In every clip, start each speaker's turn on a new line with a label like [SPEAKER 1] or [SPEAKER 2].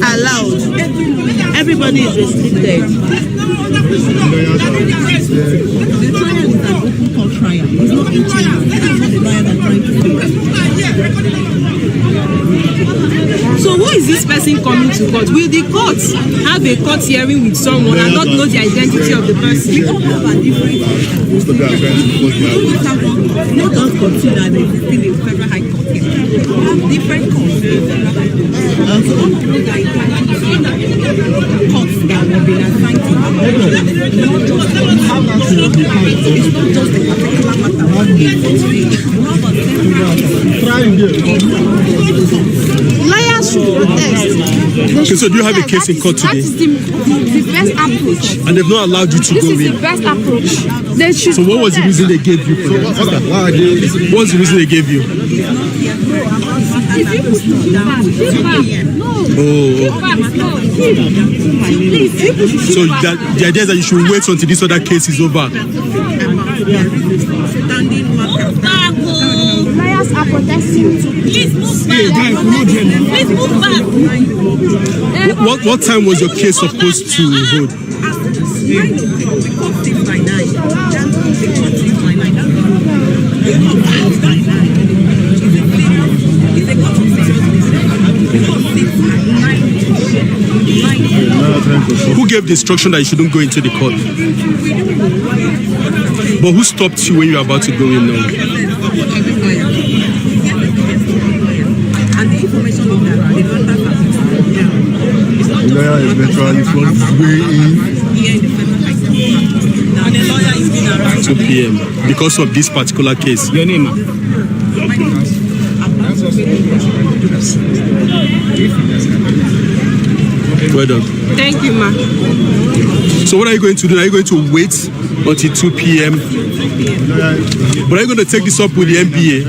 [SPEAKER 1] allowed. Everybody is restricted. The trial is an open court trial. It's not in China. That is what the lawyers are trying to do.
[SPEAKER 2] So who is this person coming to court? Will the court have a court hearing with someone and not know the identity of the person?
[SPEAKER 1] We all have a different not just consider that existing in federal high court. We have different courts. Courts that have been assigned to have it's not just the particular matter.
[SPEAKER 3] Lawyers should protest.
[SPEAKER 4] Okay, so do you have a case in court today?
[SPEAKER 3] That is the best approach.
[SPEAKER 4] And they've not allowed you to
[SPEAKER 3] This
[SPEAKER 4] go
[SPEAKER 3] is
[SPEAKER 4] in.
[SPEAKER 3] the best approach. They should
[SPEAKER 4] So what was the reason they gave you for that? What's the reason they gave you? So the idea is that you should wait until this other case is over.
[SPEAKER 3] Lawyers are protesting.
[SPEAKER 2] Please move back. Please move back.
[SPEAKER 4] What time was your case supposed to hold? Who gave the instruction that you shouldn't go into the court? But who stopped you when you were about to go in now?
[SPEAKER 1] And the information is that the
[SPEAKER 5] The lawyer eventually found his way in.
[SPEAKER 1] here in the federal high court. Now the lawyer is being around
[SPEAKER 4] 2 p.m. because of this particular case. Your name? Well done.
[SPEAKER 2] Thank you, ma.
[SPEAKER 4] So what are you going to do? Are you going to wait until 2 p.m.? But are you going to take this up with the NBA?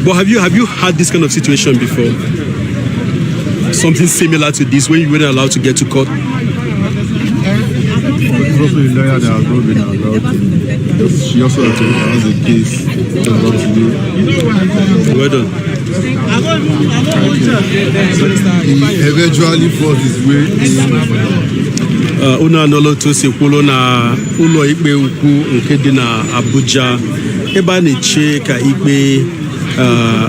[SPEAKER 4] But have you had this kind of situation before? Something similar to this when you weren't allowed to get to court?
[SPEAKER 5] It's also a lawyer that has not been allowed. She also has a case.
[SPEAKER 4] Well done.
[SPEAKER 5] He eventually forced his way in.
[SPEAKER 4] Unu anọla otu o si kwulu na ụlọ ikpe ukwu nke dị na Abuja ebe a na-eche ka ikpe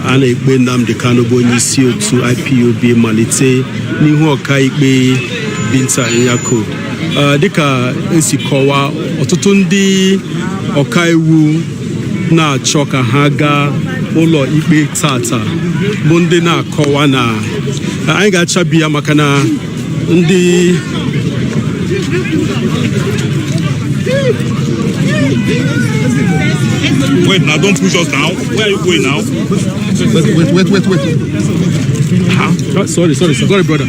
[SPEAKER 4] a na-ekpe Nnamdi Kanu bụ onye isi otu Ipob malite n'ihu ọka ikpe Binta Nyako. Dịka esi kọwaa ọtụtụ ndị ọka iwu na-achọ ka ha gaa ụlọ ikpe tata bụ ndị na-akọwa na anyị ga-achabi ya maka na ndị
[SPEAKER 6] Wait, now don't push us now. Where are you going now?
[SPEAKER 5] Wait.
[SPEAKER 4] Huh? Sorry, brother.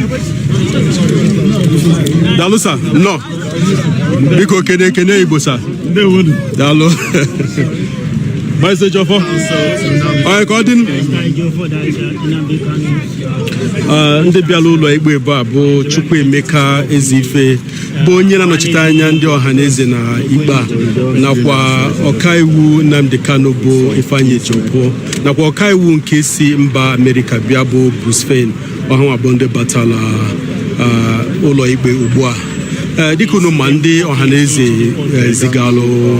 [SPEAKER 4] Dalu, sir. No. Biko kene Igbo, sir. Dalu. Message of all right, Gordon. Ndị bịara ụlọ ikpe ebe a bụ Chukwuemeka Ezife bụ onye na-anọchite anya ndị ọhaneze na ikpe a nakwa ọkaiwu Nnamdi Kanu bụ Ifeanyi Ejiofor nakwa ọkaiwu nke si mba Amerịka bịa bụ Bruce Fein ọha bụ ndị batala ụlọ ikpe ugbu a dịka unu ma ndị ọhaneze zigalụ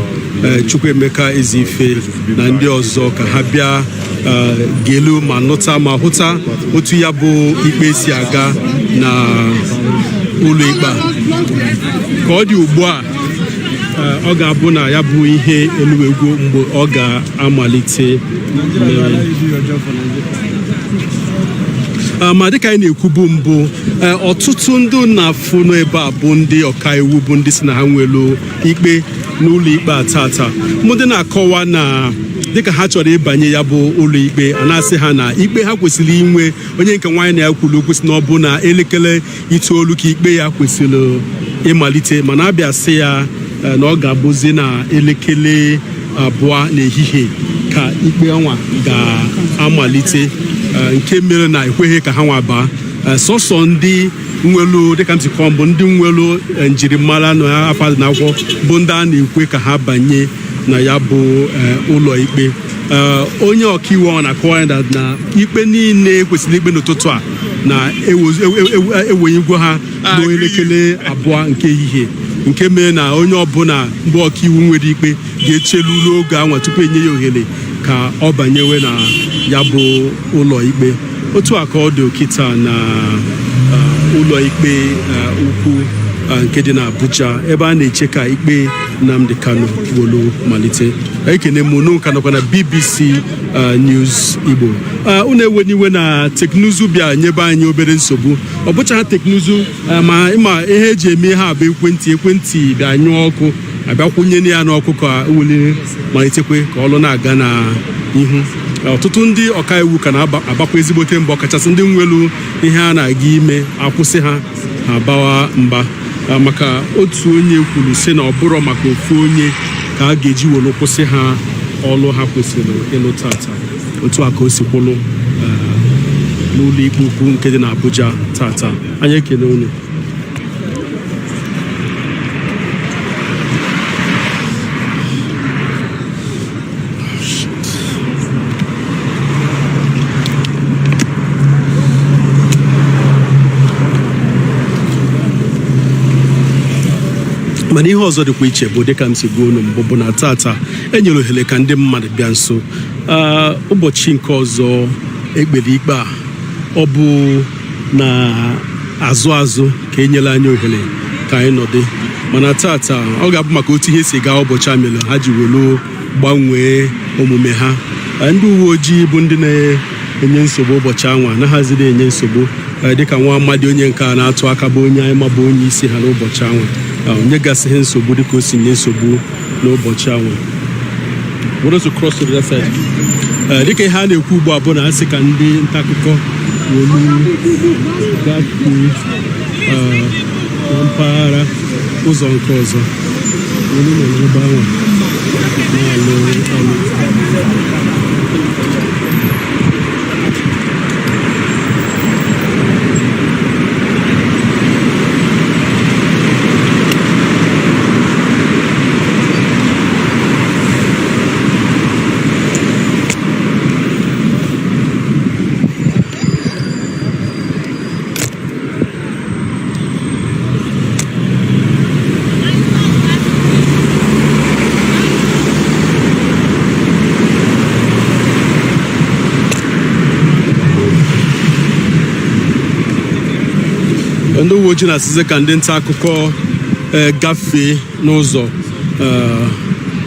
[SPEAKER 4] Chukwuemeka Ezife na ndị ọzọ ka ha bịa gelu ma nụta ma hụta otu ya bụ ikpe si aga na ụlọ ikpe ka ọ dị ugbu a ọ ga-abụ na ya bụ ihe eluwegwu mgbe ọ ga-amalite ma dịka anyị na-ekwubu mbụ ọtụtụ ndị na-afụ n'ebe a bụ ndị ọkaiwu bụ ndị si na ha nwere ikpe n'ụlọ ikpe a tata ndị na-akọwa na dịka ha chọrọ ịbanye ya bụ ụlọ ikpe a na-asị ha na ikpe ha kwesịrị inwe onye nke nwaanyị na ya kwuru okwu si na ọ bụ na elekere 9 ka ikpe ya kwesịrị ịmalite mana abịa sị ya na ọ ga-abụzi na elekere 2 n'ehihie ka ikpe ọnwa ga-amalite nke mere na ekweghị ka ha nwa baa sọsọ ndị nwelu dịka m si kọọ mbụ ndị nwelu njirimara na afọ n'akwụkwọ bụ ndị a na-ekwe ka ha banye na ya bụ ụlọ ikpe. Onye ọkaiwu ọ na-akọwa na ikpe niile kwesịrị ikpe n'ụtụtụ a na ewenyegwo ha n'elekere 2 nke ehihie, nke mere na onye ọbụla mgbe ọkaiwu nwere ikpe ga-echelu n'oge anwa tupu enye ya ohere ka ọ banyewe na ya bụ ụlọ ikpe. Otu a ka ọ dị kịta na ụlọ ikpe ukwu nke dị n'Abuja, ebe a na-eche ka ikpe Nnamdi Kanu wolu malite. Ekene m unu ka nọkwa na BBC News Igbo. Unu eweniwe na teknụzụ bịa nyebe anyị obere nsogbu. Ọ bụcha ha teknụzụ ma ịma ihe eji eme ha bụ ekwentị bịa nyụọ ọkụ abịakwunye ya n'ọkụ ka wuli malitekwe ka ọlụ na-aga n'ihu. Ọtụtụ ndị ọkaiwu ka na-agbakwa ezigbote mbọ, kachasị ndị nwelu ihe a na-aga ime akwụsị ha abawa mba, maka otu onye kwuru sị na ọ bụrụ maka ofu onye ka a ga-eji welu kwụsị ha ọlụ ha kwesịrị ịlụ tata. Otu a ka o si kwụlụ n'ụlọ ikpe ukwu nke dị n'Abuja tata. Anyị ekele unu. Mana ihe ọzọ dịkwa iche bụ dịka m si gwa unu mbụ bụ na tata enyere ohere ka ndị mmadụ bịa nso. Ụbọchị nke ọzọ ekpere ikpe a ọ bụ na azụ ka enyere anyị ohere ka anyị nọdụ, mana tata ọ ga-abụ maka otu ihe si gaa ụbọchị a mere ha ji welu gbanwee omume ha. Ndị uwe ojii bụ ndị na-enye nsogbu ụbọchị anwa na haziri enye nsogbu, dịka nwa amadi onye nke a na-atụ aka bụ onye anyị mabụ onye isi ha n'ụbọchị anwa onye gasịghị nsogbu dịka o si nye nsogbu n'ụbọchị anwa. Dịka ihe a na-ekwu ugbu a bụ na asị ka ndị nta akụkọ welu gafee na mpaghara ụzọ nke ọzọ welu nọ n'ebe anwa na-alụ ọrụ. Ndị uwe ojii na-asịzi ka ndị nta akụkọ gafee n'ụzọ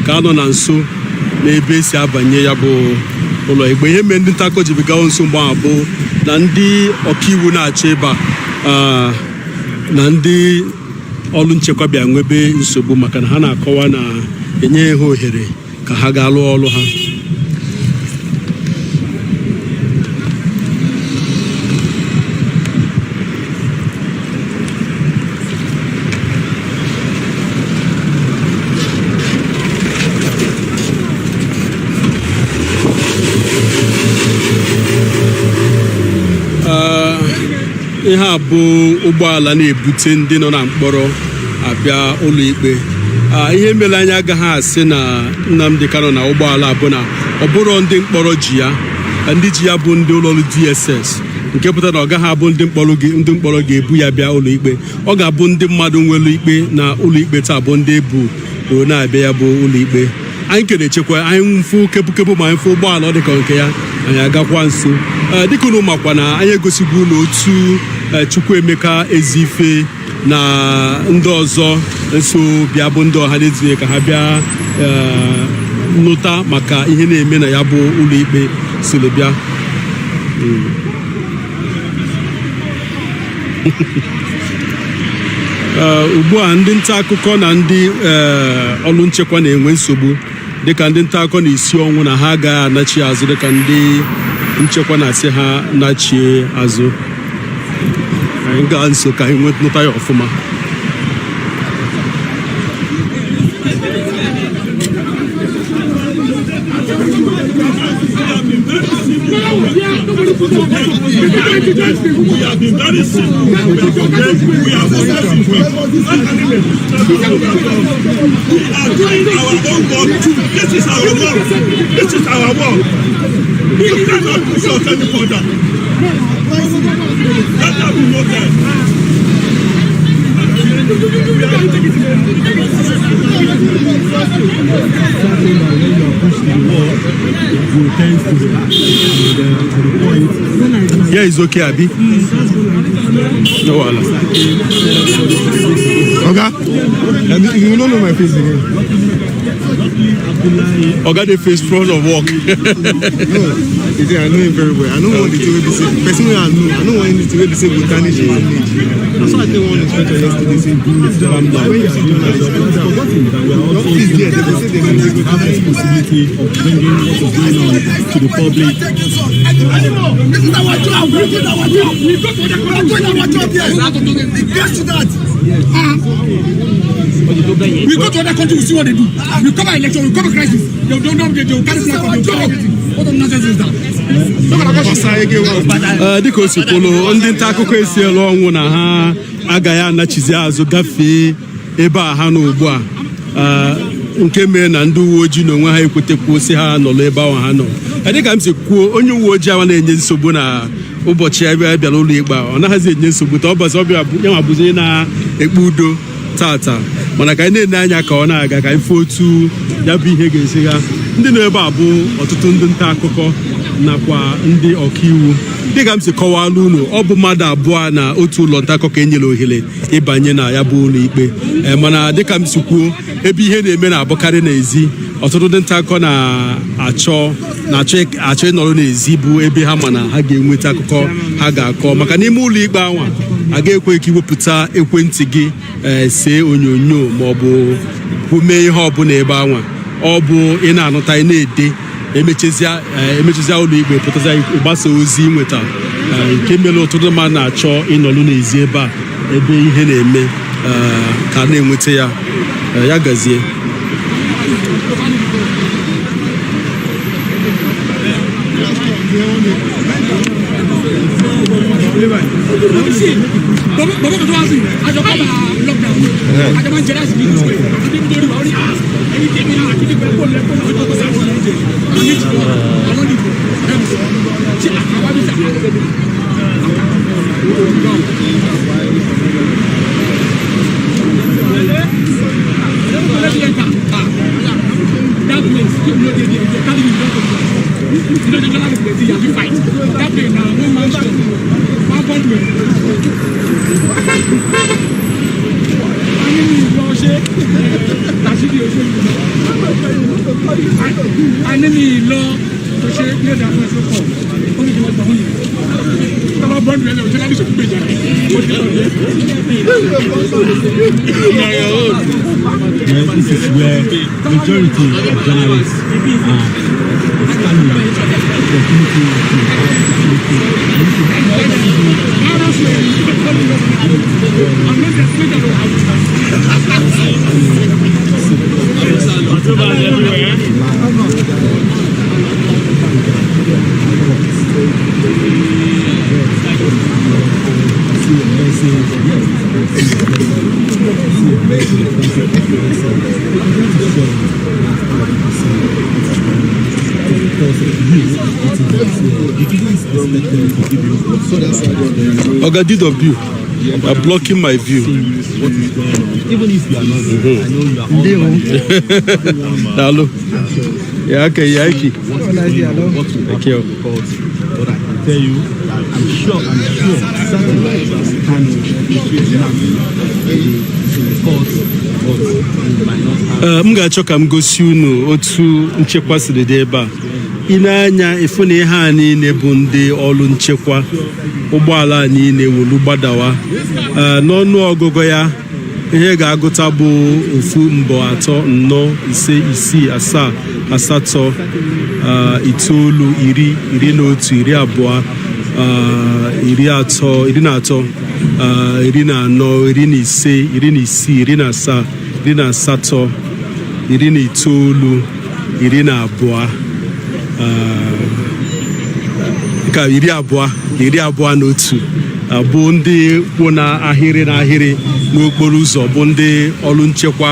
[SPEAKER 4] ka a nọ na nso n'ebe esi abanye ya bụ ụlọ ikpe. Ihe mere ndị nta akụkọ ji bigawo nso mgbe ahụ bụ na ndị ọkaiwu na-achọ ebe a na ndị ọrụ nchekwa bịa nwebe nsogbu maka na ha na-akọwa na enye ha ohere ka ha gaa lụọ ọrụ ha. Ihe a bụ ụgbọala na-ebute ndị nọ na mkpọrọ abịa ụlọ ikpe. Ihe mere anyị agaghị asị na Nnamdi Kanu na ụgbọala bụ na ọ bụrụ ndị mkpọrọ ji ya, ndị ji ya bụ ndị ụlọọrụ DSS, nke pụtara na ọ gaghị abụ ndị mkpọrọ ga-ebu ya bịa ụlọ ikpe. Ọ ga-abụ ndị mmadụ nwere ikpe na ụlọ ikpe taa bụ ndị ebu na-abịa ya bụ ụlọ ikpe. Anyị kere echekwa anyị mfụ kepụkepụ ma anyị fụ ụgbọala ọ dịka nke ya anyị agakwa nso. Dịka unu makwa na anyị egosigbu ụlọ otu Chukwuemeka Ezife na ndị ọzọ nso bịa bụ ndị ọha na-etinye ka ha bịa nụta maka ihe na-eme na ya bụ ụlọ ikpe siri bịa. Ugbu a ndị nta akụkọ na ndị ọrụ nchekwa na-enwe nsogbu, dịka ndị nta akụkọ na-esi ọnwụ na ha agaghị anachi azụ, dịka ndị nchekwa na-asị ha nachie azụ. Anyị gaa nso ka anyị nweta ya ọfụma.
[SPEAKER 6] We have been very simple. We have processed it well. We are doing our own work. This is our work. This is our work. You cannot push us any further. Let that be noted.
[SPEAKER 4] Yeah, it's okay, Abi. No, Allah.
[SPEAKER 5] Okay. You don't know my face again.
[SPEAKER 4] Oga, the face front of work.
[SPEAKER 5] No, I know him very well. I know what the way they say. Personally, I know what the way they say botanic is. That's why I tell one inspector yesterday, say, when you see journalists, your office there, they say they have the responsibility of bringing what is going on to the public.
[SPEAKER 7] This is our job. We do our job. We go to our job here. It gets to that. We go to other countries, we see what they do. We cover election, we cover crisis. They don't carry flag on them. What nonsense is that?
[SPEAKER 4] Dịka o si kwulu, ndị nta akụkọ esiela ọnwụ na ha agaghị anachizi azụ gafee ebe a ha nọ ugbu a, nke mere na ndị uwe ojii n'onwe ha ekwetekwu si ha nọrọ ebe ahụ ha nọ. Dịka m si kwuo, onye uwe ojii ahụ na-enye nsogbu na ụbọchị ebe bịara ụlọ ikpe, ọ naghịzi enye nsogbu taa ọbọchị ọbịa ya bụzi onye na-ekpe udo tata, mana ka anyị na-ene anya ka ọ na-aga ka anyị fụ otu ya bụ ihe ga-esi ha. Ndị nọ ebe a bụ ọtụtụ ndị nta akụkọ nakwa ndị ọkaiwu. Dịka m si kọwala unu, ọ bụ mmadụ abụọ na otu ụlọ nta akụkọ enyere ohere ịbanye na ya bụ ụlọ ikpe, mana dịka m si kwuo, ebe ihe na-eme na-abụkarị n'ezi. Ọtụtụ ndị nta akụkọ na-achọ ịnọrọ n'ezi bụ ebe ha ma na ha ga-enweta akụkọ ha ga-akọ, maka n'ime ụlọ ikpe anwa a ga-ekwe ka iwepụta ekwentị gị see onyonyo maọbụ mee ihe ọbụla ebe anwa. Ọ bụ ị na-anụta ị na-ede emechazia ụlọ ikpe pụtaza ịgbasa ozi nweta, nke mere ụtụtụ mmadụ na-achọ ịnọrọ n'ezi ebe a ebe ihe na-eme ka na-enweta ya. Ya gazie.
[SPEAKER 8] This is where majority of journalists are standing for
[SPEAKER 4] Oga DW, you are blocking my view.
[SPEAKER 8] Even if you are not there, I know you are all
[SPEAKER 4] Hello. Yeah, okay, yeah, okay.
[SPEAKER 8] what will happen because what I can tell you, I'm sure, certain Kanu in the court, but we might not have.
[SPEAKER 4] M ga-achọ ka m gosi unu otu nchekwa siri dị ebe a. Ị na-anya efu na ihe a niile bụ ndị ọrụ nchekwa, ụgbọala niile wolu gbadawa n'ọnụ ọgụgụ ya. Ihe ga-agụta bụ ofu mbọ atọ nnọọ ise isii asaa asatọ itoolu iri iri na otu iri abụọ iri atọ iri na atọ iri na anọ iri na ise iri na isii iri na asaa iri na asatọ iri na itoolu iri na abụọ ka 20 na otu bụ ndị kwụ na ahịrị n'okporo ụzọ bụ ndị ọrụ nchekwa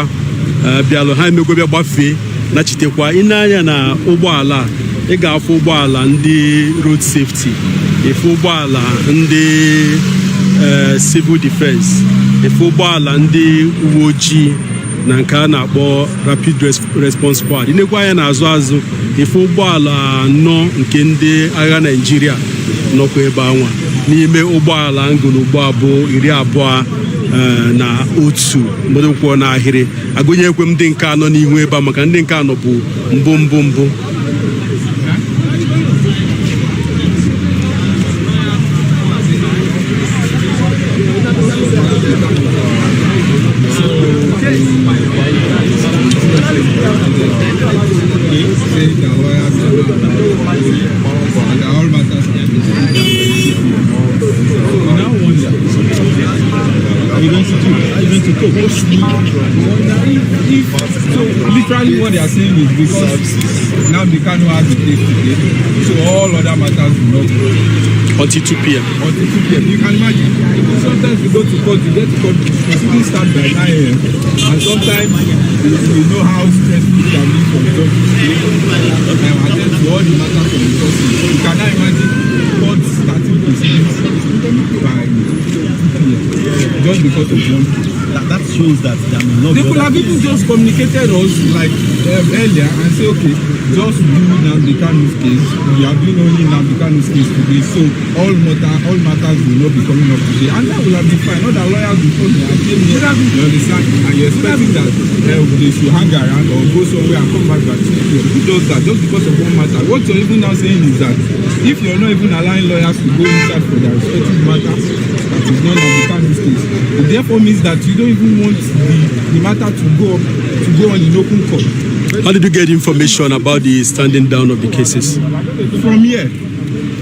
[SPEAKER 4] bịalụ ha emegwebịa gbafee nachitekwa ịneanya na ụgbọala ị ga-afụ ụgbọala ndị road safety efe ụgbọala ndị civil defense efe ụgbọala ndị uwe ojii na nke a na-akpọ rapid response squad ịnekwa anya n'azụ efe ụgbọala 4 nke ndị agha Naịjirịa nọkwa ebe anwa n'ime ụgbọala ngụlugbo abụọ 21 mmadụ kwụọ n'ahịrị agụnyekwe m ndị nke anọ n'ihu ebe a maka ndị nke anọ bụ mbụ
[SPEAKER 9] So literally what they are saying is because Nnamdi Kanu has the case today, so all other matters will not go.
[SPEAKER 4] Until 2 p.m.
[SPEAKER 9] Until 2 p.m. You can imagine. Sometimes you go to court, you get to court, proceedings start by 9 a.m. And sometimes you know how stressful it can be for the judge to attend to all the matters of the person. You cannot imagine court starting proceedings by 2 p.m. just because of one case.
[SPEAKER 8] That shows that
[SPEAKER 9] they could have even just communicated us like earlier and say, okay, just do Nnamdi Kanu's case. We are doing only Nnamdi Kanu's case today, so all matters will not be coming up today, and that will have been fine. Other lawyers will come here and came here, you understand, and you're expecting that they should hang around or go somewhere and come back by 2 p.m. Who does that just because of one matter? What you're even now saying is that if you're not even allowing lawyers to go inside for their respective matters, that is not Nnamdi Kanu's case, it therefore means that you don't even want the matter to go on in open court.
[SPEAKER 4] How did you get information about the standing down of the cases?
[SPEAKER 9] From here.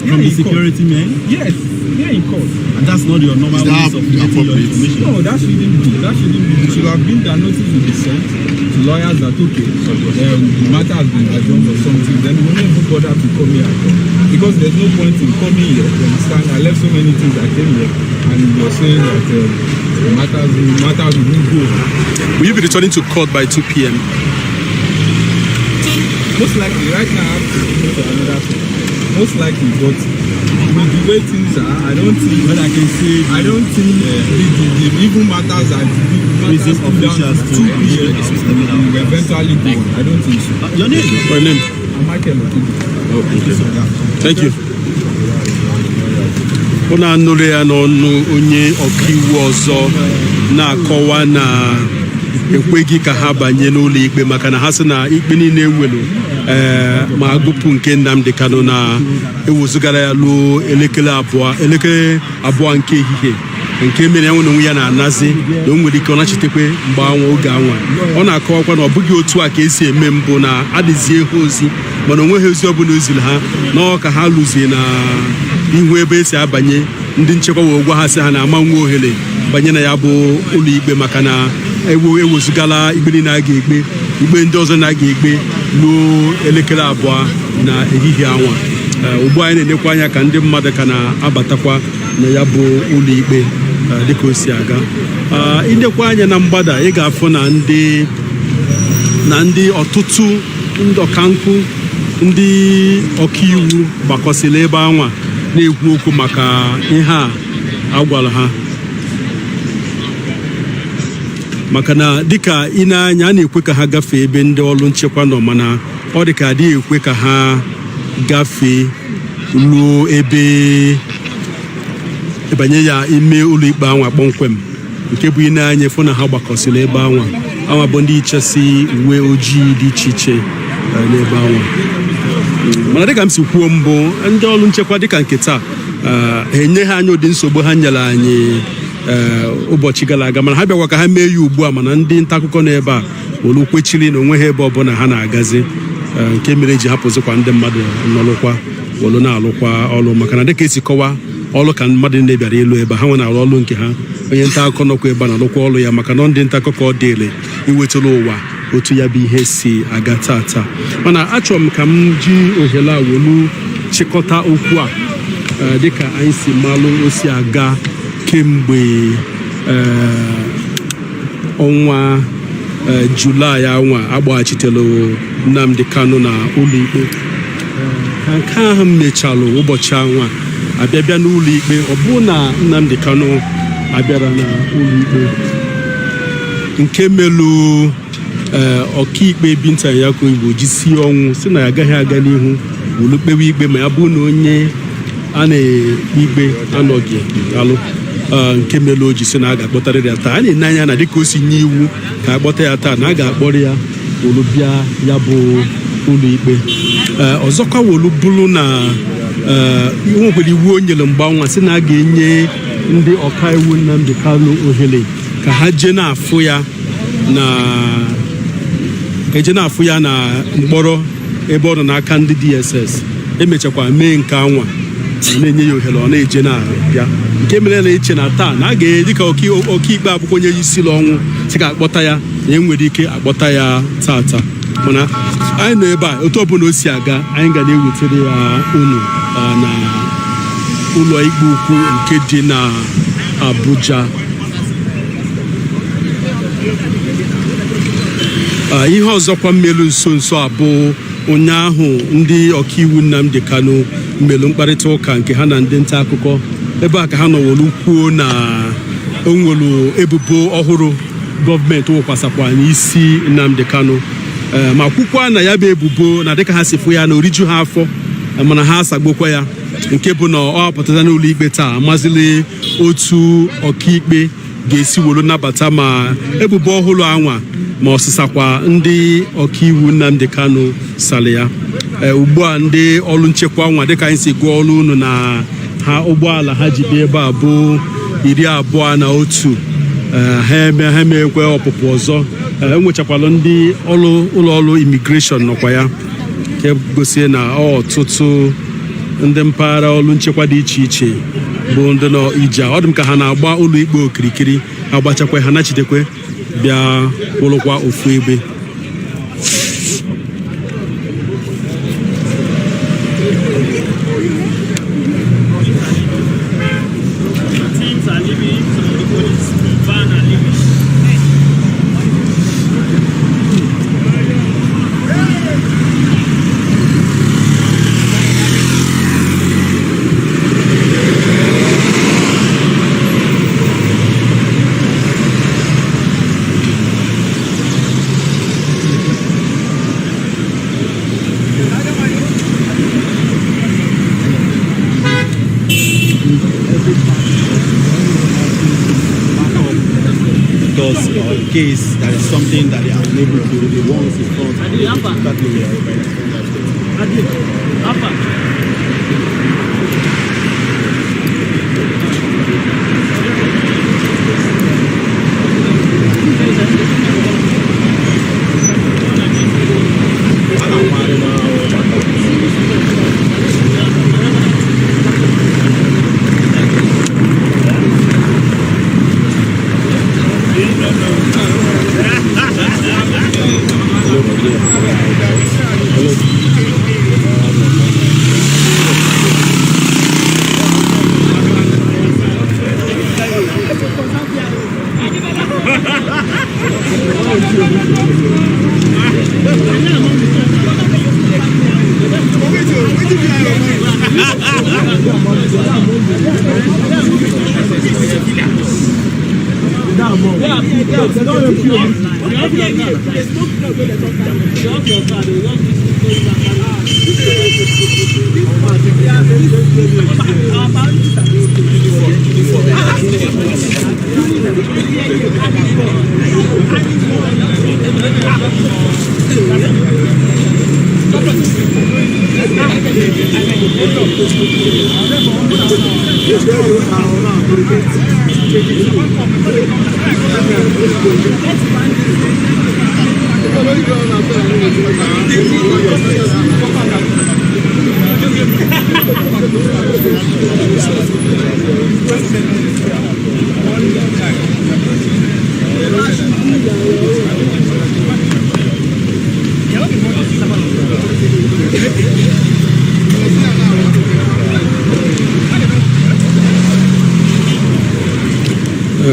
[SPEAKER 8] From the security men?
[SPEAKER 9] Yes, here in court.
[SPEAKER 8] And that's not your normal ways of getting your information?
[SPEAKER 9] No, that shouldn't be. It should have been that notice will be sent to lawyers that, okay, the matter has been adjourned or something, then we won't even bother to come here at all. Because there's no point in coming here, you understand? I left so many things I came here, and you're saying that the matters will go.
[SPEAKER 4] Will you be returning to court by 2 p.m.?
[SPEAKER 9] Most likely, right now I have to go to another thing. Most likely, but with the way things are, I don't think the even matters that
[SPEAKER 8] prison officials to
[SPEAKER 9] 2 p.m. will eventually go. I don't think so.
[SPEAKER 8] Your name?
[SPEAKER 4] My name?
[SPEAKER 9] I'm Michael.
[SPEAKER 4] Thank you. Ọ na-anụrụ ya n'ọnụ onye ọkaiwu ọzọ na-akọwa na ekweghị ka ha banye n'ụlọ ikpe maka na ha sị na ikpe niile ewelu ma agụpụ nke Nnamdi Kanu na ewezugara ya ruo elekere abụọ nke ehihie nke mere ya onwe ya na-anazi na o nwere ike ọ nachitekwe mgbe anwa oge anwa. Ọ na-akọwakwa na ọ bụghị otu a ka esi eme mbụ na adịzie ha ozi mana onweghị ozi ọbụla oziri ha na ka ha lụzie na ihu ebe esi abanye ndị nchekwa wee gwa ha sị ha na-ama nwa ohere banye na ya bụ ụlọ ikpe maka na ewezugala ikpe niile a ga-ekpe ikpe ndị ọzọ na-aga ekpe ruo elekere abụọ na ehihie anwa. Ugbu anyị na-enekwa anya ka ndị mmadụ ka na-abatakwa na ya bụ ụlọ ikpe dịka o si aga. Ilekwa anya na mgbada ị ga-afụ na ndị ọtụtụ ndị ọkankụ ndị ọkaiwu gbakọsịrị ebe anwa na-ekwu okwu maka ihe a agwara ha maka na dịka ị na-anya a na-ekwe ka ha gafee ebe ndị ọrụ nchekwa nọ mana ọ dịka adịghị ekwe ka ha gafee ruo ebe banye ya ime ụlọ ikpe anwa kpọmkwem nke bụ ị na-anya fụ na ha gbakọsịrị ebe anwa bụ ndị ichesi uwe ojii dị iche iche n'ebe anwa. Mana dịka m si kwuo mbụ ndị ọrụ nchekwa dịka nke taa enye ha anya ụdị nsogbu ha nyere anyị ụbọchị gara aga mana ha bịakwa ka ha mee ya ugbu a mana ndị nta akụkọ n'ebe a wolu kwechiri na onweghị ebe ọbụla ha na-agazi nke mere ji hapụzikwa ndị mmadụ n'ọlụkwa wolu na-alụkwa ọrụ maka na dịka esi kọwa ọrụ ka mmadụ ndị bịara ịlụ ebe ha nwe na-arụ ọrụ nke ha onye nta akụkọ nọkwa ebe a na-alụkwa ọrụ ya maka na ndị nta akụkọ ọ dịrị iwetara ụwa otu ya bụ ihe si aga taa mana achọrọ m ka m ji ohere a wolu nchịkọta okwu a dịka anyị si malụ o si aga kemgbe ọnwa Julaị anwa agbaghachitelu Nnamdi Kanu na ụlọikpe ka nke ahụ mechalụ ụbọchị anwa abịabịa n'ụlọikpe ọ bụ na Nnamdi Kanu abịara na ụlọikpe nke melu ọkaikpe Binta Yakubu jisie ọnwụ si na ya agaghị aga n'ihu wulu kpewe ikpe ma ya bụ na onye a na-ekpe ikpe anọghị alụ nke melu o ji si na a ga-akpọtarịrị ya taa a na-ene anya na dịka o si nye iwu ka akpọta ya taa na a ga-akpọrọ ya wolu bịa ya bụ ụlọikpe ọzọkwa wolu bụrụ na nwekwara iwu o nyere mgbanwa si na a ga-enye ndị ọkaiwu Nnamdi Kanu ohere ka ha jee na-afụ ya na mkpọrọ ebe ọ nọ n'aka ndị DSS emechakwa mee nke anwa na-enye ya ohere ọ na-eje na-abịa nke mere na-eche na taa na a ga-eji ka ọkaikpe abụkwa onye isi ọnwụ si ka akpọta ya na enwere ike akpọta ya tata mana anyị nọ ebe a otu ọbụla o si aga anyị ga na-ewetara ya unu na ụlọ ikpe ukwu nke dị na Abuja. Ihe ọzọkwa mmelu nso a bụ ụnyaahụ ndị ọkaiwu Nnamdi Kanu mmelu mkparịta ụka nke ha na ndị nta akụkọ ebe a ka ha nọwolu kwuo na o nwere ebubo ọhụrụ gọọmenti wụkwasakwa n'isi Nnamdi Kanu ma kwukwa na ya bụ ebubo na dịka ha si fụ ya na oriju ha afọ mana ha asagbokwa ya nke bụ na ọ apụtara n'ụlọ ikpe taa amazili otu ọkaikpe ga-esi wolu nnabata ma ebubo ọhụrụ anwa ma ọsịsakwa ndị ọkaiwu Nnamdi Kanu sali ya ugbu a ndị ọrụ nchekwa anwa dịka anyị si gụọ ọrụ unu na ha ụgbọala ha ji bịa ebe a bụ 21 ha emekwe ọpụpụ ọzọ enwechakwala ndị ụlọ ọrụ imigreshọn nọkwa ya nke gosie na ọtụtụ ndị mpaghara ọrụ nchekwa dị iche iche bụ ndị nọ ije ọ dị m ka ha na-agba ụlọ ikpe okirikiri agbachakwa ha nachitekwe bịa kwụrụkwa ofu ebe
[SPEAKER 8] case that is something that they are unable to do. They want to front.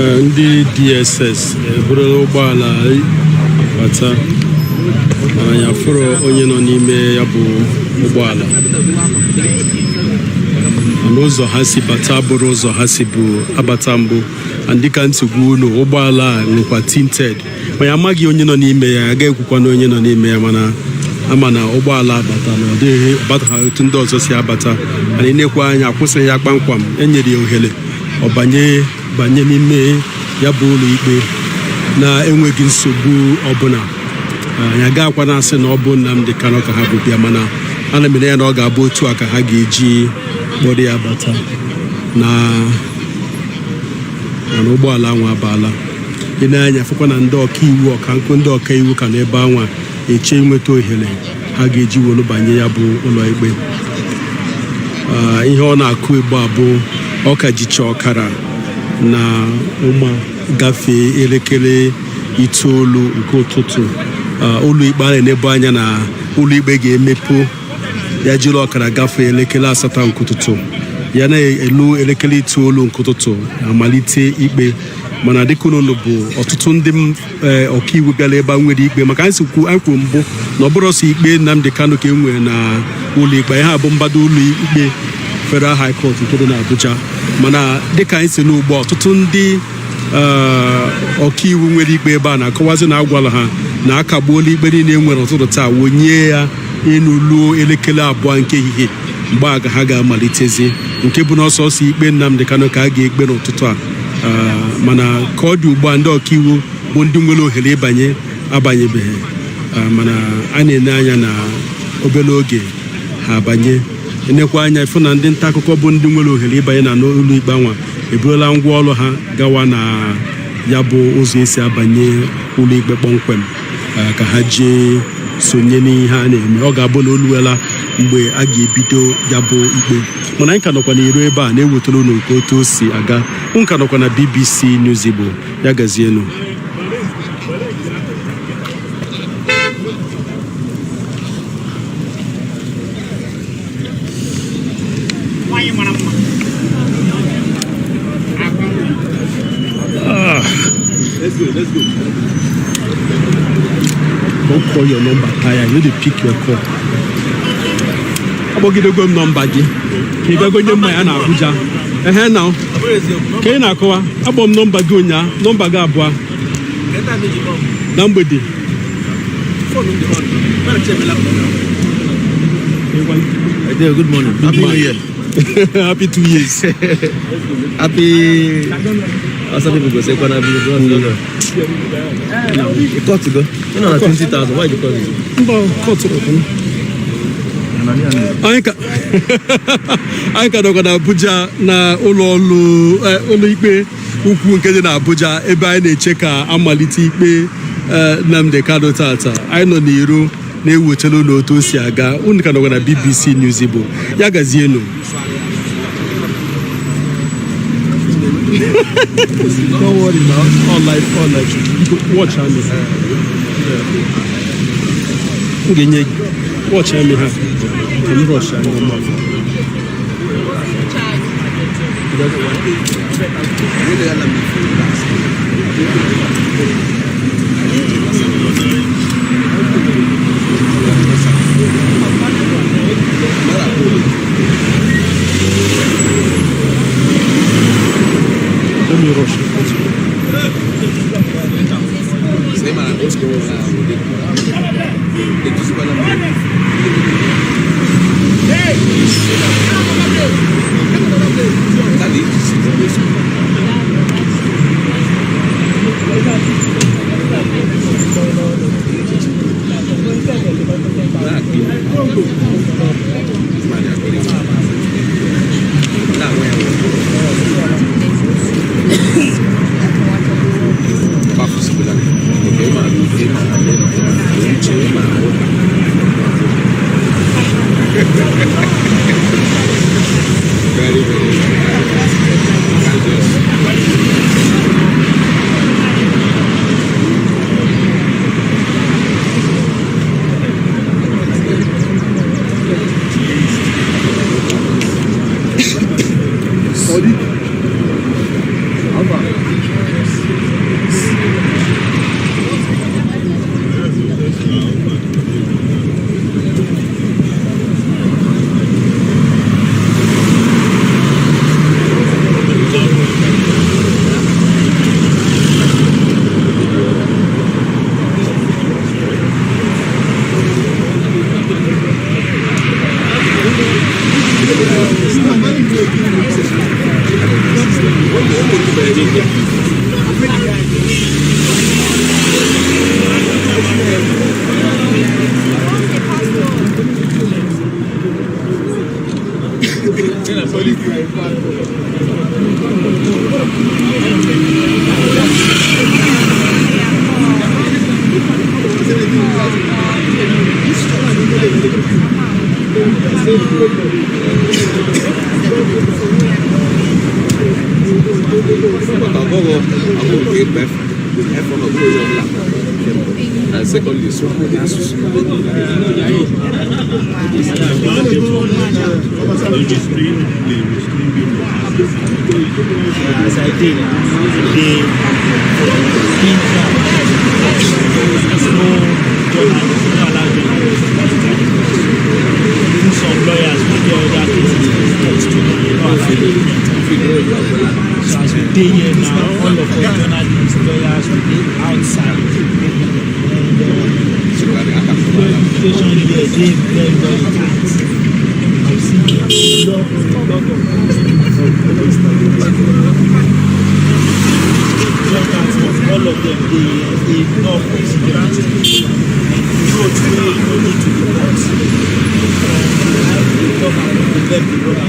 [SPEAKER 4] ndị DSS eburula ụgbọala bata ya fụrụ onye nọ n'ime ya bụ ụgbọala n'ụzọ ha si bata bụrụ ụzọ ha si bụ abata mbụ dịka ntịgwu unu ụgbọala a nwekwa tinted ma ya amaghị onye nọ n'ime ya agaghị ekwukwa na onye nọ n'ime ya mana ama na ụgbọala abata na ọ dịghị bata otu ndị ọzọ si abata anyị na-ekwe anya akwụsịghị ya kpamkpam enyere ya ohere ọ banye n'ime ya bụ ụlọ ikpe na-enweghị nsogbu ọbụla anyị agaghịkwa na-asị na ọ bụ Nnamdi Kanu ka ha bụ bịa mana ana mere ya na ọ ga-abụ otu a ka ha ga-eji kpọrọ ya bata na mana ụgbọala anwa abaala ị na-anya fụkwa na ndị ọkaiwu ọkankụ ndị ọkaiwu ka n'ebe anwa eche nweta ohere ha ga-eji wolu banye ya bụ ụlọ ikpe ihe ọ na-akụ egbe abụ ọka jicha ọkara na ụma gafee elekere 9 nke ụtụtụ ụlọ ikpe a na-enebe anya na ụlọ ikpe ga-emepe ya jiri ọkara gafee elekere 8 nke ụtụtụ ya na-elu elekere 9 nke ụtụtụ amalite ikpe mana dịka ụlọ bụ ọtụtụ ndị ọkaiwu bịara ebe a nwere ikpe maka anyị kwuru mbụ na ọ bụrụ ọsọ ikpe Nnamdi Kanu ka e nwere na ụlọ ikpe ha bụ mgbado ụlọ ikpe Federal High Court nke dị n'Abuja mana dịka anyị si n'ugbo ọtụtụ ndị ọkaiwu nwere ikpe ebe a na-akọwazi na agwala ha na akagbuola ikpe niile nwere ụtụtụ taa wonye ya ịnụluo elekere 2 nke ehihie mgbe a ha ga-amalitezi nke bụ n'ọsọsọ ikpe Nnamdi Kanu ka a ga-ekpe n'ụtụtụ a mana ka ọ dị ugbu a ndị ọkaiwu bụ ndị nwere ohere ịbanye abanyebeghị mana a na-ene anya na obere oge ha abanye enekwa anya ịfụ na ndị nta akụkọ bụ ndị nwere ohere ịbanye na n'ụlọ ikpe anwa eburula ngwa ọrụ ha gawa na ya bụ ụzọ esi abanye ụlọ ikpe kpọmkwem ka ha jee sonye n'ihe a na-eme ọ ga-abụ na oluwela mgbe a ga-ebido ya bụ ikpe mana anyị ka nọkwa n'iro ebe a na-ewetara unu nke otu o si aga nka nọkwa na BBC News Igbo ya gazienu Let's go. Don't call your number, Taya. You need to pick your call. Abogidego number gị. Ka ị gago nye mma ya na Abuja. Ehe now. Ka ị na-akọwa, abọ m nọmba gị ụnyaa, nọmba gị abụọ. Na mgbede.
[SPEAKER 8] Good morning. Happy New Year.
[SPEAKER 4] Happy 2 years.
[SPEAKER 8] Happy. Some people go say, "Can I be the You got to go. You know, 20,000. Why you call it?
[SPEAKER 4] Anyị ka nọkwa na Abuja na ụlọ ikpe ukwu nke dị na Abuja ebe anyị na-eche ka amalite ikpe Nnamdi Kanu tata. Anyị nọ n'iro na-ewetara ụlọ otu o si aga. Unu ka nọkwa na BBC News Igbo ya gazienu. Don't worry now, all life. Watch me. Watch me. I'm rush. Let me rush.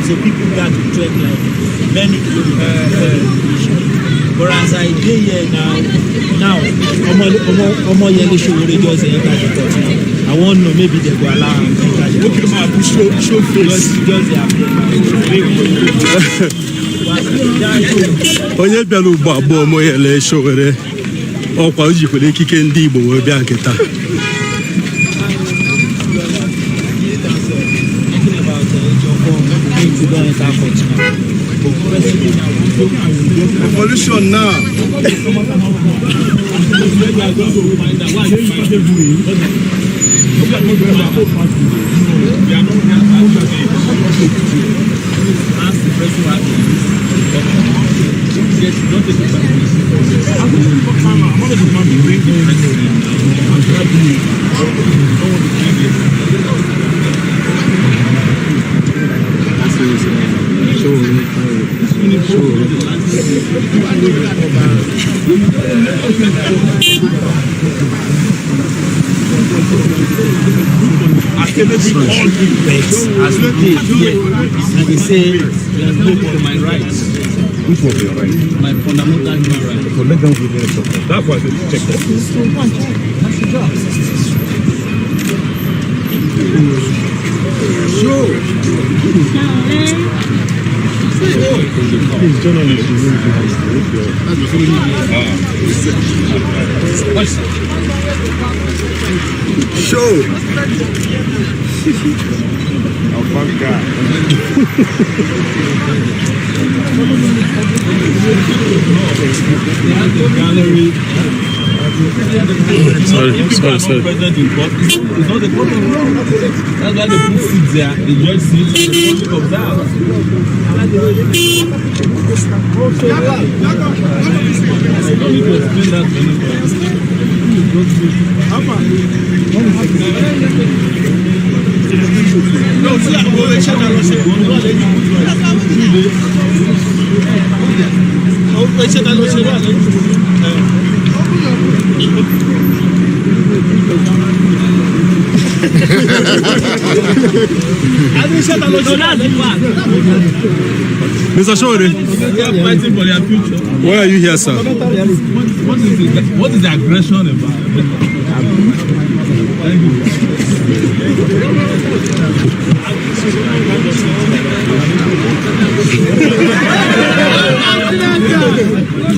[SPEAKER 10] So people got to trek like many kilometers. But as I dey here now, Omo Yele Showore just enter the court now. I want to know maybe they go allow him to enter the court. Show face.
[SPEAKER 4] Onye bịara ugbo abụọ Omo Yele Showore ọkwa o jikwere ikike ndị Igbo wee bịa nke taa.
[SPEAKER 5] Revolution now.
[SPEAKER 10] As we did here, and they say there's no for my rights.
[SPEAKER 8] Which was your right?
[SPEAKER 10] My fundamental human rights.
[SPEAKER 8] So let them give you a check. That's why they check that.
[SPEAKER 10] That's the job.
[SPEAKER 8] Please, journalists, you need
[SPEAKER 10] Gallery.
[SPEAKER 4] Sorry.
[SPEAKER 9] President in court. It's not the court of law. That's why they put seats there. The judge sits and the public observes. I don't need to explain that to anybody. No, see, I'm going to check out the shit.
[SPEAKER 4] Mr. Showore,
[SPEAKER 9] Fighting for their future.
[SPEAKER 4] why are you here, sir?
[SPEAKER 9] What is the aggression about? Thank you.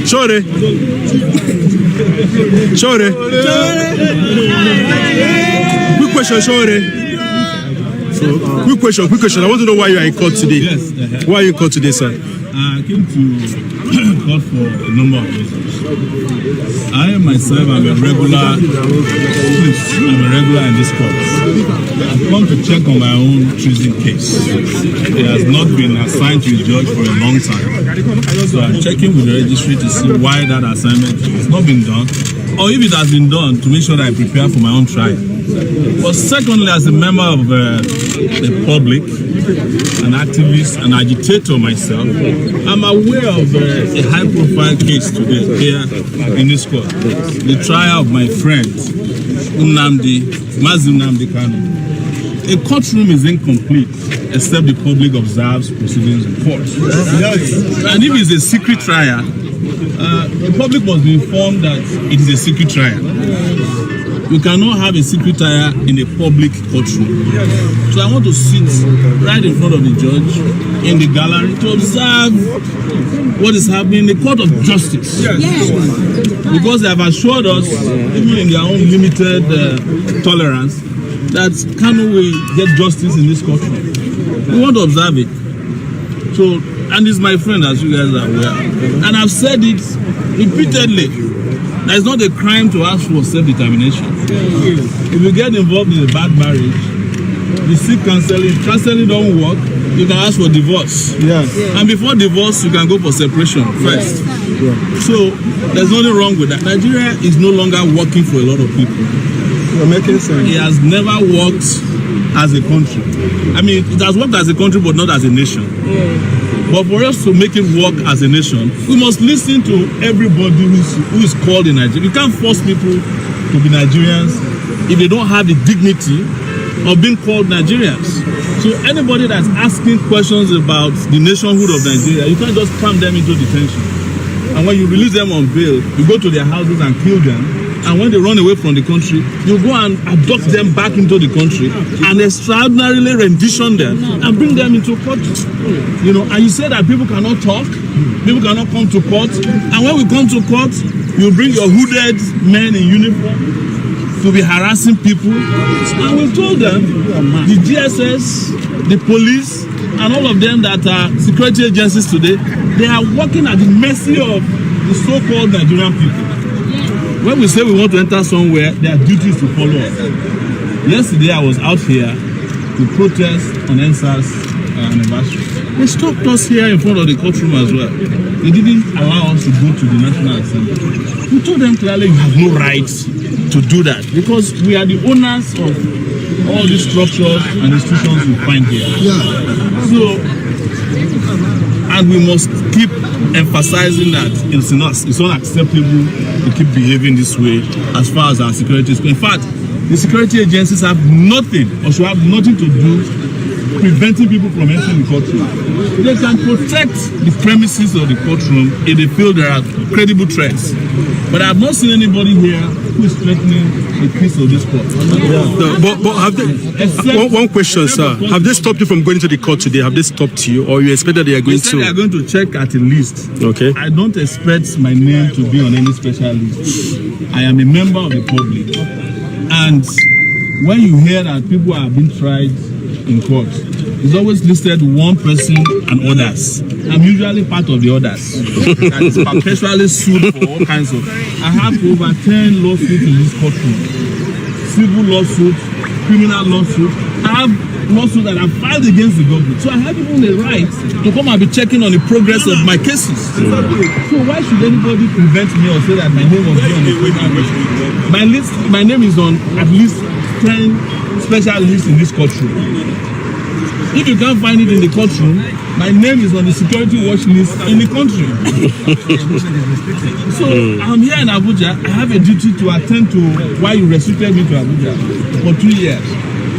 [SPEAKER 9] Showore. Quick question, Showore. Quick question. I want to know why you are in court today. Yes.
[SPEAKER 4] Why are you in court today, sir?
[SPEAKER 9] I came to court for a number of reasons. I myself am a regular in this court. I've come to check on my own treason case. It has not been assigned to a judge for a long time. So I'm checking with the registry to see why that assignment has not been done, or if it has been done, to make sure that I prepare for my own trial. But secondly, as a member of
[SPEAKER 6] the public, an activist, an agitator myself, I'm aware of a high-profile case today here in this court, the trial of my friend, Mazi Nnamdi Kanu. A courtroom is incomplete except the public observes proceedings in court. And if it's a secret trial, the public must be informed that it is a secret trial. You cannot have a secret trial in a public courtroom. So I want to sit right in front of the judge in the gallery to observe what is happening in the court of justice. Because they have assured us, even in their own limited tolerance, that Kanu will get justice in this courtroom. We want to observe it. So, and he's my friend, as you guys are aware. And I've said it repeatedly. That it's not a crime to ask for self-determination. If you get involved in a bad marriage, you seek counseling. If counseling don't work, you can ask for divorce. And before divorce, you can go for separation first. So there's nothing wrong with that. Nigeria is no longer working for a lot of people. You're making sense. It has never worked as a country. I mean, it has worked as a country, but not as a nation. But for us to make it work as a nation, we must listen to everybody who is called in Nigeria. You can't force people to be Nigerians if they don't have the dignity of being called Nigerians. So anybody that's asking questions about the nationhood of Nigeria, you can't just cram them into detention. And when you release them on bail, you go to their houses and kill them. And when they run away from the country, you go and abduct them back into the country and extraordinarily rendition them and bring them into court. You know, and you say that people cannot talk, people cannot come to court. And when we come to court, you bring your hooded men in uniform to be harassing people. And we told them, the DSS, the police, and all of them that are security agencies today, they are working at the mercy of the so-called Nigerian people. When we say we want to enter somewhere, their duty is to follow us. Yesterday, I was out here to protest on NSA's anniversary. They stopped us here in front of the courtroom as well. They didn't allow us to go to the National Assembly. We told them clearly, you have no right to do that because we are the owners of all these structures and institutions you find here. So, and we must keep emphasizing that it's unacceptable to keep behaving this way as far as our security is concerned. In fact, the security agencies have nothing or should have nothing to do preventing people from entering the courtroom. They can protect the premises of the courtroom if they feel there are credible threats. But I have not seen anybody here who is threatening the peace of this court.
[SPEAKER 4] But have they, one question, sir. Have they stopped you from going to the court today? Have they stopped you, or you expect that they are going to?
[SPEAKER 6] They are going to check at a list.
[SPEAKER 4] Okay.
[SPEAKER 6] I don't expect my name to be on any special list. I am a member of the public, and when you hear that people are being tried in court, it's always listed one person and others. I'm usually part of the others. That is perpetually sued for all kinds of. I have over 10 lawsuits in this courtroom. Civil lawsuits, criminal lawsuits. I have lawsuits that are filed against the government. So I have even the right to come and be checking on the progress of my cases. So why should anybody prevent me or say that my name was on the list? My name is on at least 10 special lists in this courtroom. If you can't find it in the courtroom, my name is on the security watch list in the country. So I'm here in Abuja. I have a duty to attend to why you restricted me to Abuja for 2 years.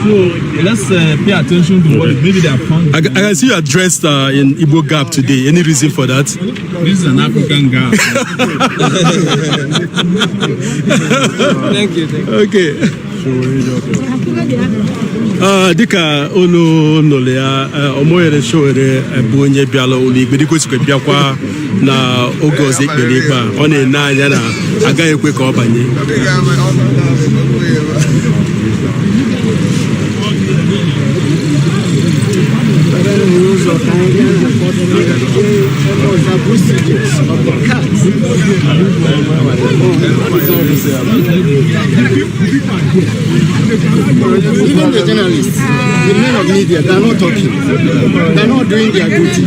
[SPEAKER 6] So let's pay attention to what maybe they have found.
[SPEAKER 4] I can see you are dressed in Igbo garb today. Any reason for that?
[SPEAKER 6] This is an African garb.
[SPEAKER 4] Thank you. Okay. Dịka unu nụrụ ya Omoyele Sowore bụ onye bịala ụlọikpe dịka o sikwa bịakwa na oge ọzọ ekpere ikpe a ọ na-ene anya na agaghị ekwe ka ọ banye.
[SPEAKER 11] Even the journalists, the men of media, they are not talking. They are not doing their duty.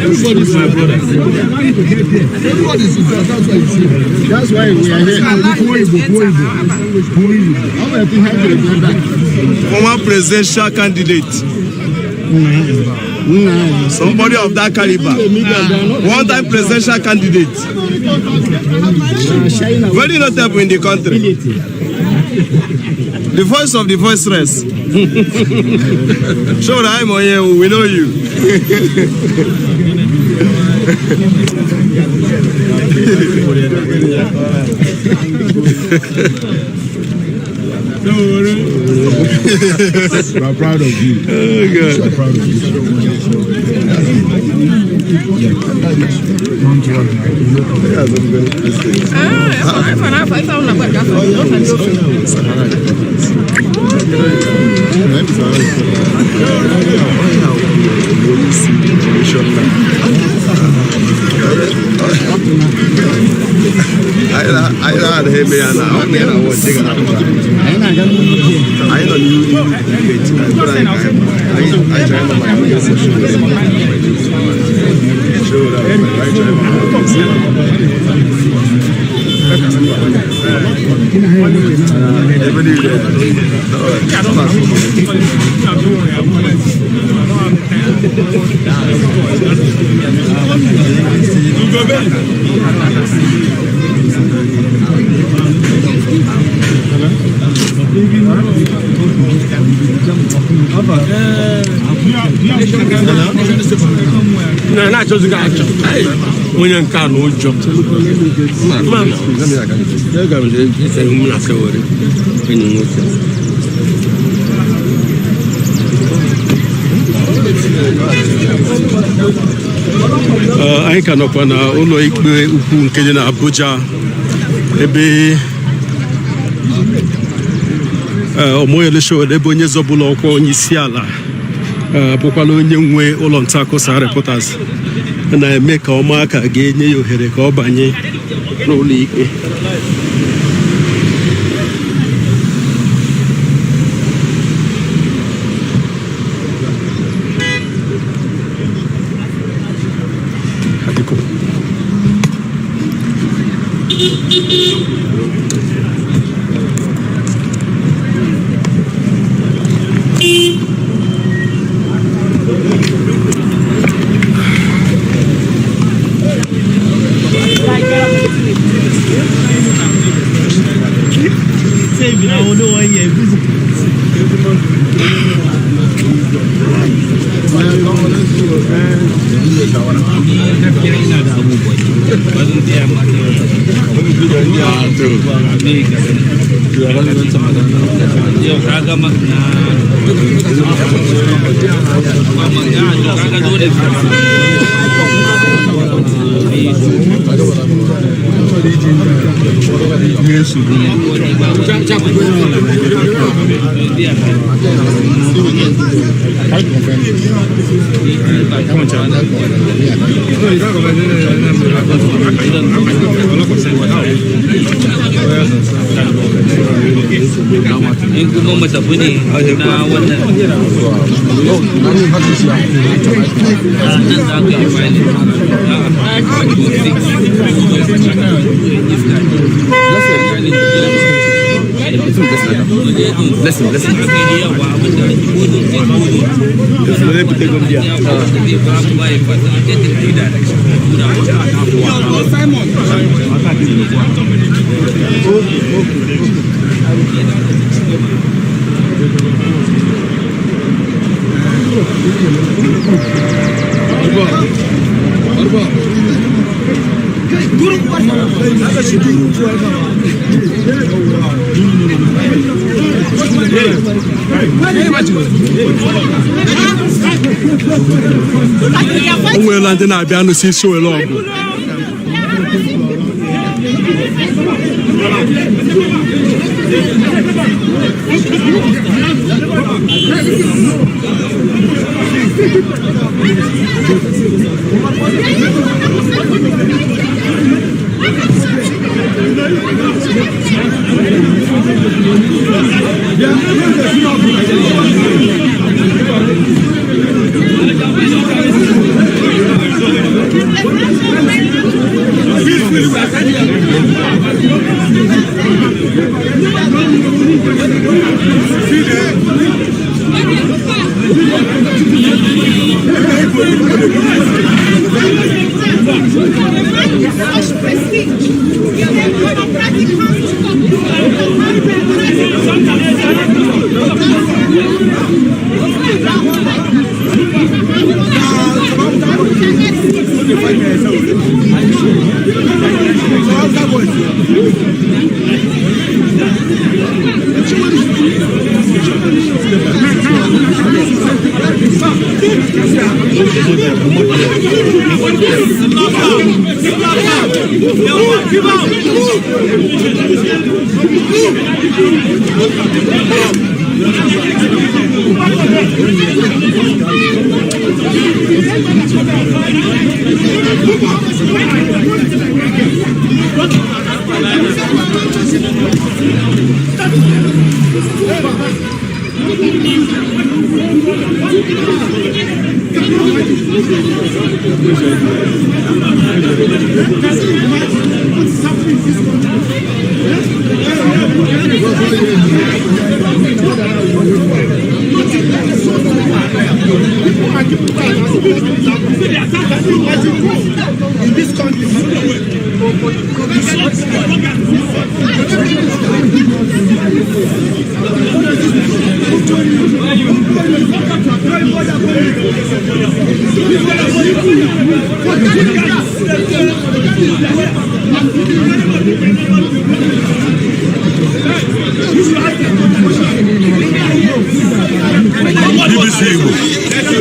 [SPEAKER 11] Everybody's my brother. That's why we are here.
[SPEAKER 5] Former presidential candidate. Somebody of that caliber. One-time presidential candidate. Very notable in the country. The voice of the voiceless. Show the I'm here, we know you.
[SPEAKER 11] I'm proud of you.
[SPEAKER 5] Oh, God.
[SPEAKER 11] I'm proud of you.
[SPEAKER 8] Not just got when you can't hold job.
[SPEAKER 4] Anyị ka nọkwa na ụlọ ikpe ukwu nke dị na Abuja ebe Omoyele Sowore ebe onye zọbụla ọkwa onye isi ala bụkwala onye nwe ụlọ nta akụsa Reporters na-eme ka ọmụaka ga-enye ya ohere ka ọ banye n'ụlọ ikpe. Onwela ndị na-abịa n'isi Sowore ọgụ.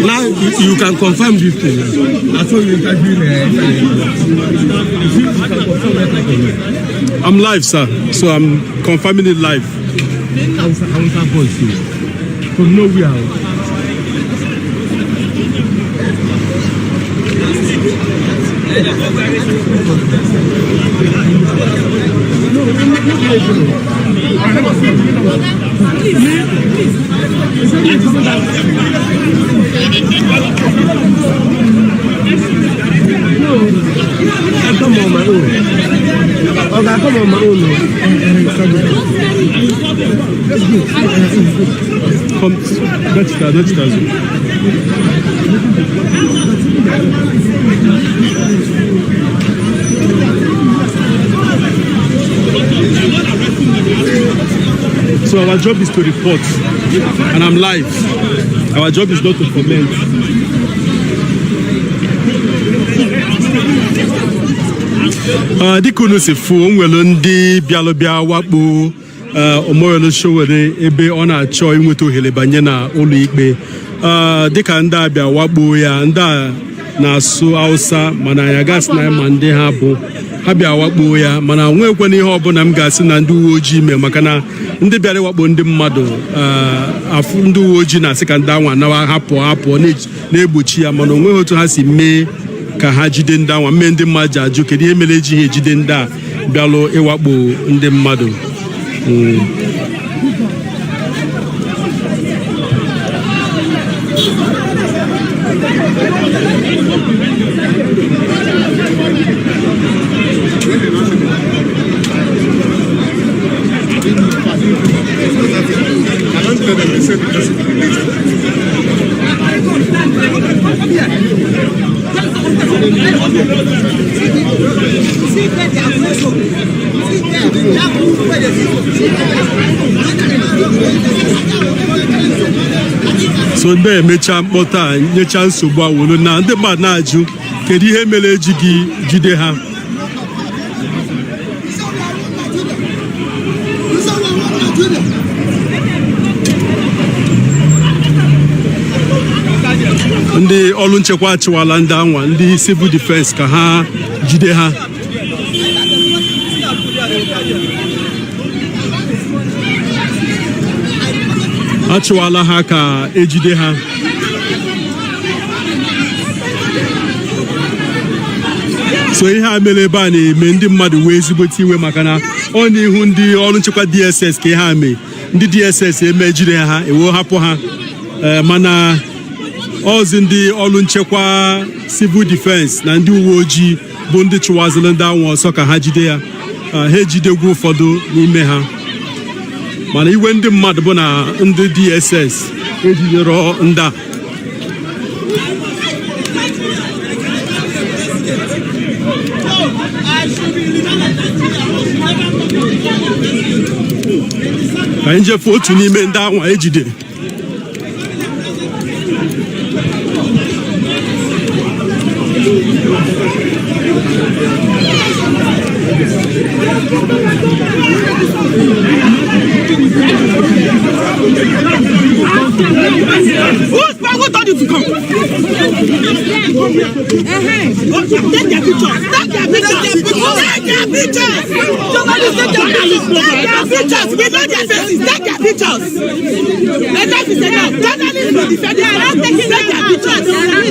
[SPEAKER 4] Now you can confirm this thing. I saw you interviewing. I'm live, sir. So I'm confirming it live.
[SPEAKER 8] HAUSA voice from nowhere.
[SPEAKER 11] I come on my own. Okay, I come on my own.
[SPEAKER 4] Come, so our job is to report, and I'm live. Our job is not to comment. Dịka unu si fụ nwere ndị bịalụbịa wakpo Omoyolo Sowore ebe ọ na-achọ inweta ohere banye na ụlọ ikpe. Dịka ndị a bịa wakpo ya, ndị a na-asụ Hausa mana anyị gasị na ma ndị ha bụ ha bịa wakpo ya, mana nwekwana ihe ọbụla m ga-asị na ndị uwe ojii mee, maka na ndị bịara wakpo ndị mmadụ afụ ndị uwe ojii na-asị ka ndị anwa nawa hapụ na-egbochi ya, mana onweghị otu ha si mee ka ha jide ndị anwa. Mme ndị mmadụ ji ajụ kedu ihe mere eji ha ejide ndị a bịalụ ịwakpo ndị mmadụ. So ndị emecha mkpọta nyecha nsogbu awolu na ndị mmadụ na-ajụ kedu ihe mere ejighị jide ha. Ndị ọrụ nchekwa achịwala ndị anwa ndị civil defense ka ha jide ha. Achịwala ha ka ejide ha. so ihe a mere ebe a na-eme ndị mmadụ wee ezigbote iwe maka na ọ n'ihu ndị ọrụ nchekwa DSS ka ihe a mee ndị DSS emejire ha ewe hapụ ha mana ọzi ndị ọrụ nchekwa civil defense na ndị uwe ojii bụ ndị chụwaziri ndị anwụ ọsọ ka ha jide ya ha ejidegwu ụfọdụ n'ime ha mana iwe ndị mmadụ bụ na ndị DSS ejidere ndị a ka anyị jefu otu n'ime ndị anwa ejidere
[SPEAKER 2] Who told you to come? Take their pictures. Take their pictures. Take their pictures. Journalists, take their pictures. We know their faces. Take their pictures. Enough is enough. Journalists will defend their rights. Take their pictures. Enough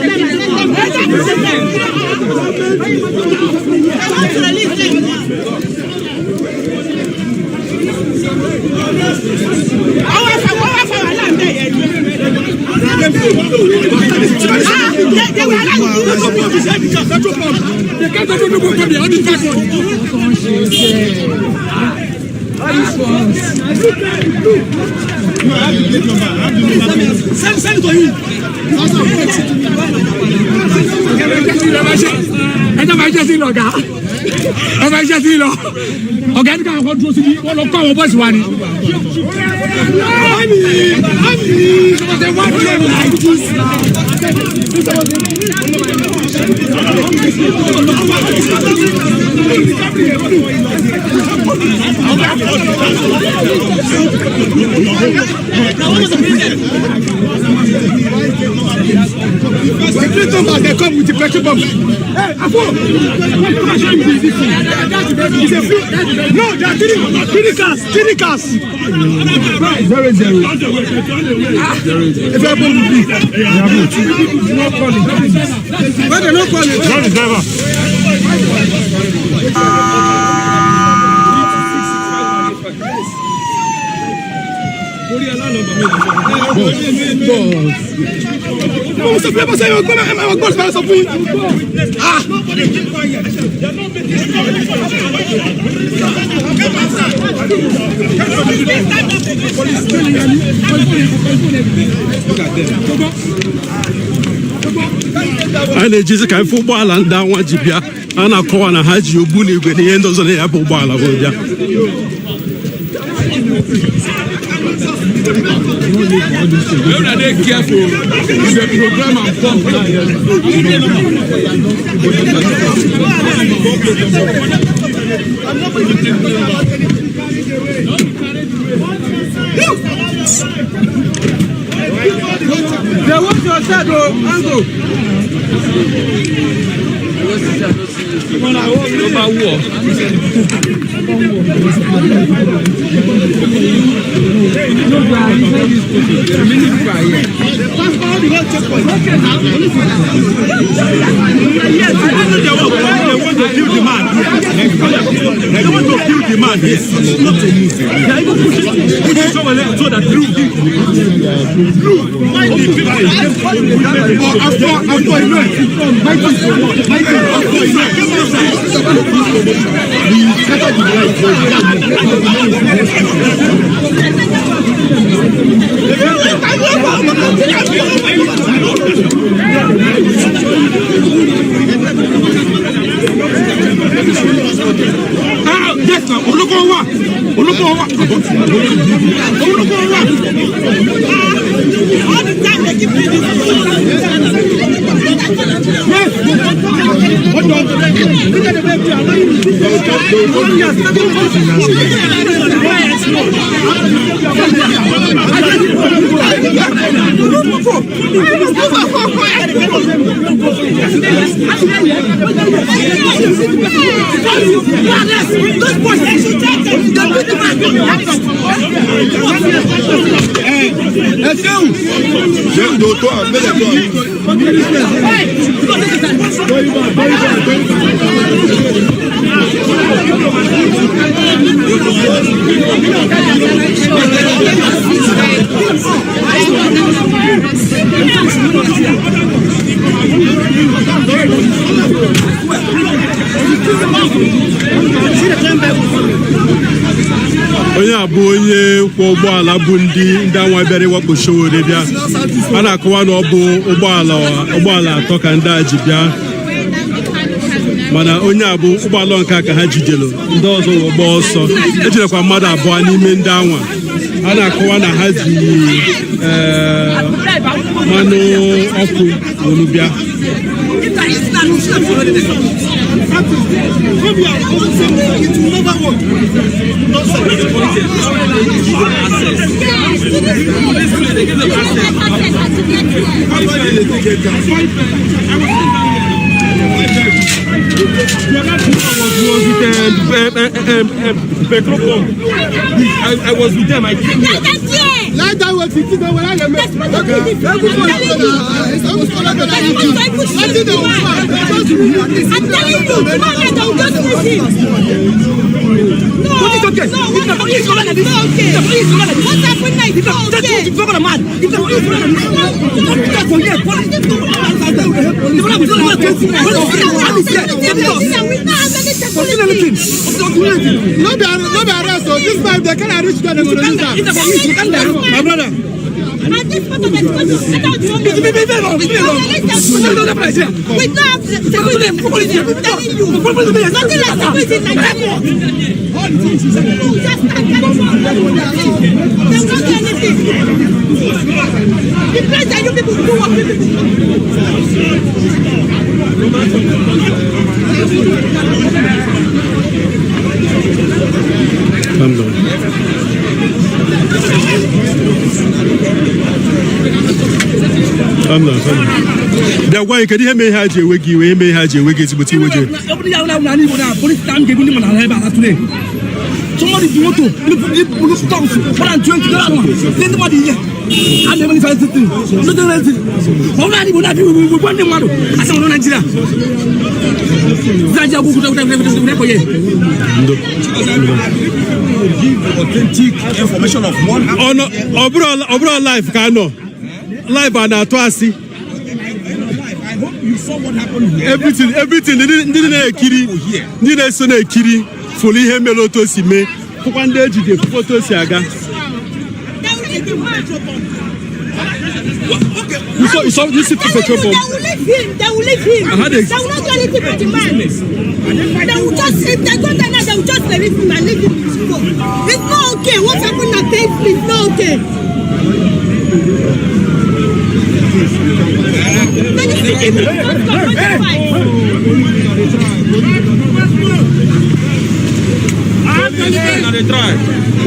[SPEAKER 2] is enough. I want to release them.
[SPEAKER 7] Send it to him. They come with the petrol bomb. Hey, Apo! No, they are three cars. 0-0. If I bomb the no calling. Why they not calling?
[SPEAKER 4] a na-ejizi ka ife ụgbọala ndị anwa ji bịa a na-akọwa na ha ji ogbu na igwe na ihe ndị ọzọ na ya bụ ụgbọala bụ bịa
[SPEAKER 9] They careful. The program and come
[SPEAKER 7] They want your side, Ango.
[SPEAKER 5] Hey,
[SPEAKER 4] onye abụ onye kwọ ụgbọala bụ ndị anwa bịara ịwakpo Sowore bịa a na-akọwa na ọ bụ ụgbọala atọ ka ndị a ji bịa mana onye abụ ụgbọala nke ka ha jidere ndị ọzọ wee gbaa ọsọ ejidekwa mmadụ abụọ n'ime ndị anwa a na-akọwa na ha ji mmanụ ọkụ wolu bịa
[SPEAKER 6] I was with them. I came here.
[SPEAKER 5] Like that was 50 when I met.
[SPEAKER 6] My brother.
[SPEAKER 4] Calm down. Bịa gwa anyị kedu ihe mee ha ji ewe gị iwe ihe mee ha ji ewe gị ezigbote iwe ji
[SPEAKER 7] somebody do to look down for $20 then the money here and the money for anything no do anything only we want the money as on Nigeria zaja go go here
[SPEAKER 6] Give authentic information of one
[SPEAKER 4] overall life Kano life and atwasi
[SPEAKER 6] I hope you saw what happened here.
[SPEAKER 4] everything ndị na-eso na-ekiri fụrụ ihe mere otu o si mee fụkwa ndị ejide fụkwa otu o si aga you saw petrol bomb.
[SPEAKER 2] They will leave him. They will not do anything for the man. They will just, if they go there, they will just leave him and leave him to go. It's not okay. What happened at Thames is not okay.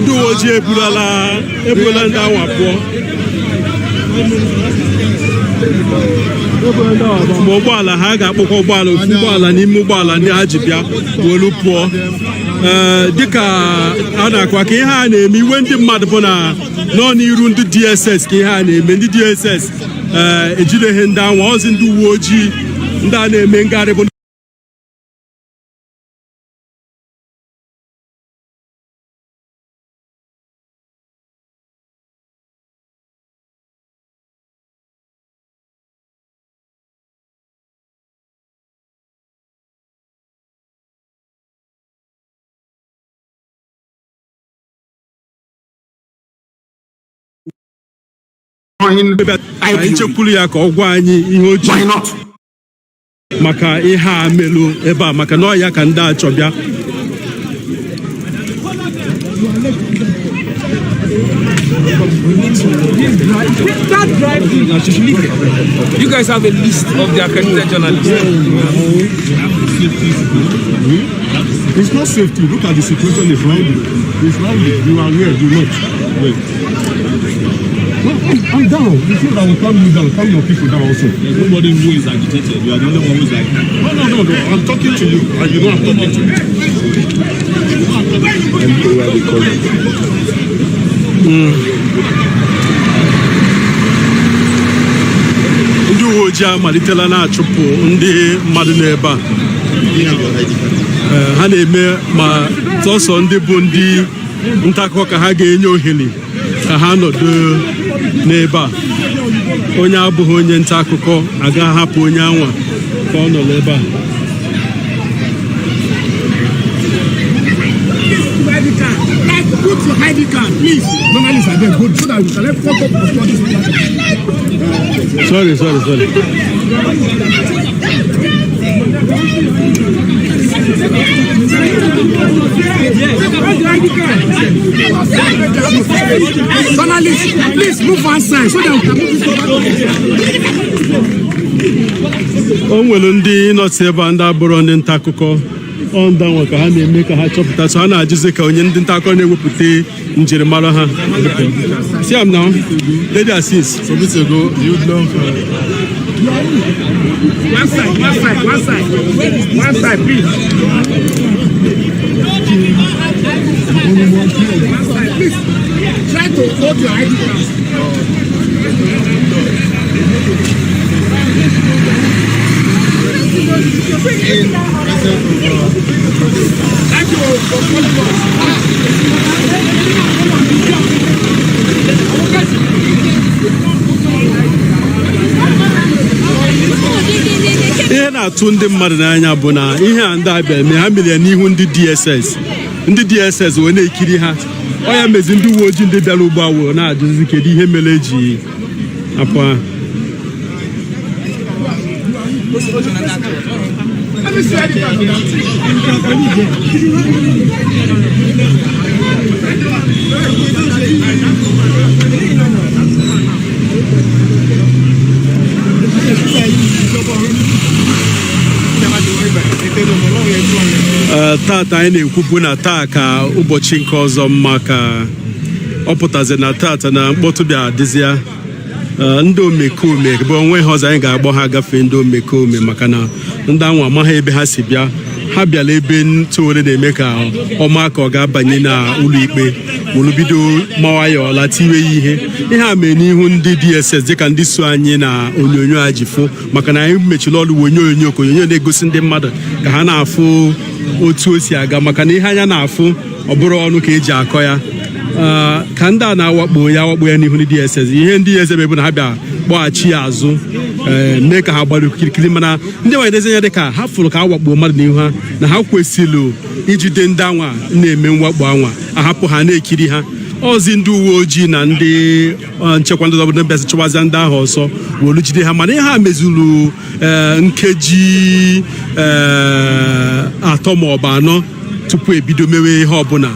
[SPEAKER 4] Ndị uwe ojii ebulala ndị ahụ apụọ ma ụgbọala ha ga-akpọkwa ụgbọala ofu ụgbọala n'ime ụgbọala ndị ha ji bịa welu pụọ dịka a na-akwa ka ihe a na-eme iwe ndị mmadụ bụ na nọ n'iru ndị DSS ka ihe a na-eme ndị DSS ejideghị ndị anwa ọzi ndị uwe ojii ndị a na-eme ngagharị bụ anyị chekwuru ya ka ọ gwa anyị ihe o ji maka ihe a melụ ebe a maka na ọ ya ka ndị a chọbịa
[SPEAKER 9] You guys have a list of the accredited journalists.
[SPEAKER 5] It's not safety. Look at the situation is rowdy. It's rowdy. You are where? You not. I'm down. You think I will calm you down, calm your people down also.
[SPEAKER 6] Nobody who is agitated. You are the only one who is like.
[SPEAKER 5] No. I'm talking to you, and you know I'm talking to you.
[SPEAKER 4] ndị uwe ojii amalitela na-achụpụ ndị mmadụ n'ebe a ha na-eme ma sọsọ ndị bụ ndị nta akụkọ ka ha ga-enye ohere ka ha nọdụ n'ebe a. Onye abụghị onye nta akụkọ agaghị ahapụ onye anwa ka ọ nọ n'ebe a.
[SPEAKER 7] Put your ID card, please. Journalists are there, good, so that we can let photo of this.
[SPEAKER 4] Sorry.
[SPEAKER 7] Journalists, please move one side so that we can move this.
[SPEAKER 4] O nwere ndị nọọsụ ebe a ndị abụrụ ndị nta akụkọ ọndanwa ka ha na-eme ka ha chọpụta, so ha na-ajụzi ka onye ndị nta akụkọ na-ewepụta njirimara ha. See am now, lady assist.
[SPEAKER 5] Some weeks ago, you belong for
[SPEAKER 7] One side, please. Please, try to hold your ID card. Thank you for calling us.
[SPEAKER 4] Ihe na-atụ ndị mmadụ n'anya bụ na ihe a ndị abịa eme ha mere ya n'ihu ndị DSS wee na-ekiri ha. Ọ ya mezi ndị uwe ojii ndị bịara ugbo awụ na-ajụzi kedu ihe mere eji apụ ha. Tata anyị na-ekwupụ na taa ka ụbọchị nke ọzọ mma ka ọ pụtazi na tata na mkpọtụ bịa dịzịa ndị omekome bụ onwe ha ọzọ anyị ga-agbọ ha gafee ndị omekome maka na ndị anwa amaghị ebe ha si bịa. Ha bịala ebe ntụole na-eme ka ọma ka ọ ga-abanye na ụlọ ikpe wolu bido mawa ya ọla tiwe ya ihe a mee n'ihu ndị DSS dịka ndị so anyị na onyonyo a jifụ maka na anyị mechiri ọrụ onyonyo ka onyonyo na-egosi ndị mmadụ ka ha na-afụ otu o si aga maka na ihe anya na-afụ ọ bụrụ ọnụ ka eji akọ ya. Ka ndị a na-awakpo ya n'ihu ndị DSS ihe ndị DSS bụ na ha bịa kpọghachi ya azụ mee ka ha gbara kirikiri, mana ndị nwanyị na-ezenye dị ka ha fụrụ ka a wakpo mmadụ n'ihu ha na ha kwesịrị ijide ndị anwa na-eme mwakpo anwa ahapụ ha na-ekiri ha. Ozi ndị uwe ojii na ndị nchekwa ndị obodo bịasị chụwazi ndị ahụ ọsọ wolu jide ha, mana ihe ha mezuru nkeji 3 ma ọ bụ 4 tupu ebido mewe ihe ọbụla.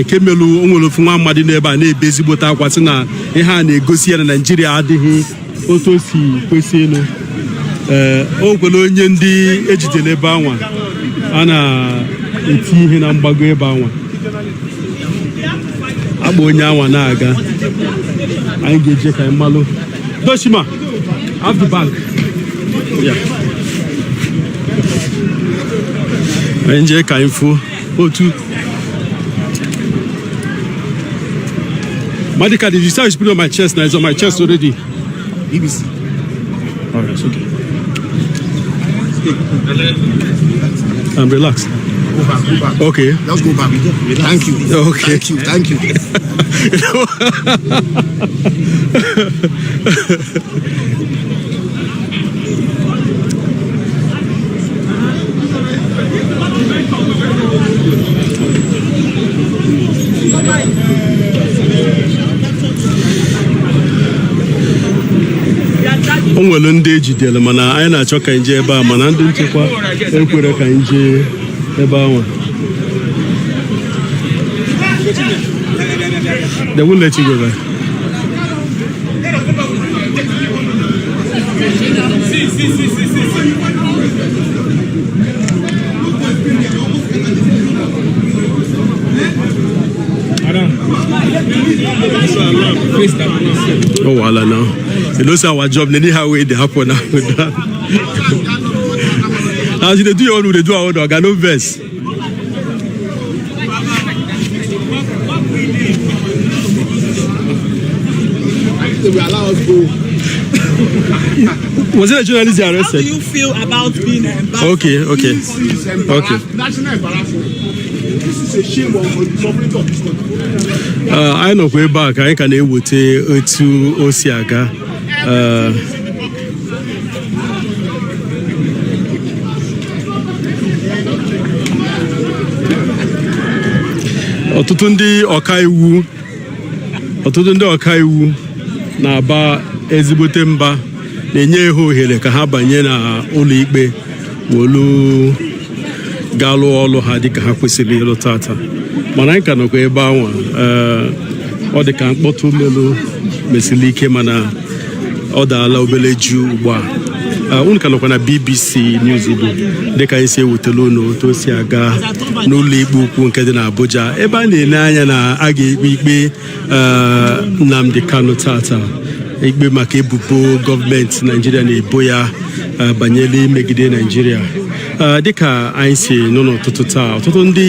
[SPEAKER 4] Nke melu onwere ofu nwa mmadụ n'ebe a na-ebe ezigbote akwa sị na ihe a na-egosi ya na Naịjirịa adịghị otu o si kwesị elu. O nwere onye ndị ejidere ebe anwa a na-eti ihe na mgbago ebe anwa agba onye anwa na-aga. Anyị ga-eje ka anyị malụ Doshima have the bank. Anyị jee ka anyị fụ otu Madika, did you say I should put it on my chest now? It's on my chest already.
[SPEAKER 5] BBC.
[SPEAKER 4] All right, it's okay. I'm relaxed.
[SPEAKER 5] Go back.
[SPEAKER 4] Okay.
[SPEAKER 5] Let's go back. Thank you.
[SPEAKER 4] Okay.
[SPEAKER 5] Thank you.
[SPEAKER 4] O nwere ndị ejidere mana anyị na-achọ ka anyị jee ebe a, mana ndị nchekwa ekwere ka anyị jee ebe ahụ. They won't let you go there. Oh, voila now. You know, so our job, anyhow, way they happen now. As they do your own, they do our own. I got no verse.
[SPEAKER 5] They will allow us go.
[SPEAKER 4] Was it a journalist arrested?
[SPEAKER 2] How do you feel about being embarrassed?
[SPEAKER 4] Okay.
[SPEAKER 5] National embarrassment.
[SPEAKER 6] This is a shame on the sovereignty of this country.
[SPEAKER 4] Anyị nọkwa ebe a ka anyị ka na-eweta otu o si aga. Ọtụtụ ndị ọkaiwu na-aba ezigbote mba na-enye ha ohere ka ha banye na ụlọ ikpe wolu galụ ọlụ ha dịka ha kwesịrị ịlụ tata, mana anyị ka nọkwa ebe anwa. Ọ dị ka mkpọtụ melu mesịrị ike mana ọ daala obere juu ugbu a. Unu ka nọkwa na BBC News Igbo dịka anyị si ewetela unu otu o si aga n'ụlọ ikpe ukwu nke dị n'Abuja, ebe a na-ele anya na a ga-ekpe ikpe Nnamdi Kanu tata, ikpe maka ebubo gọọmenti Naijiria na-ebo ya banyere imegide Naijiria. Dịka anyị si nọ n'ụtụtụ taa, ọtụtụ ndị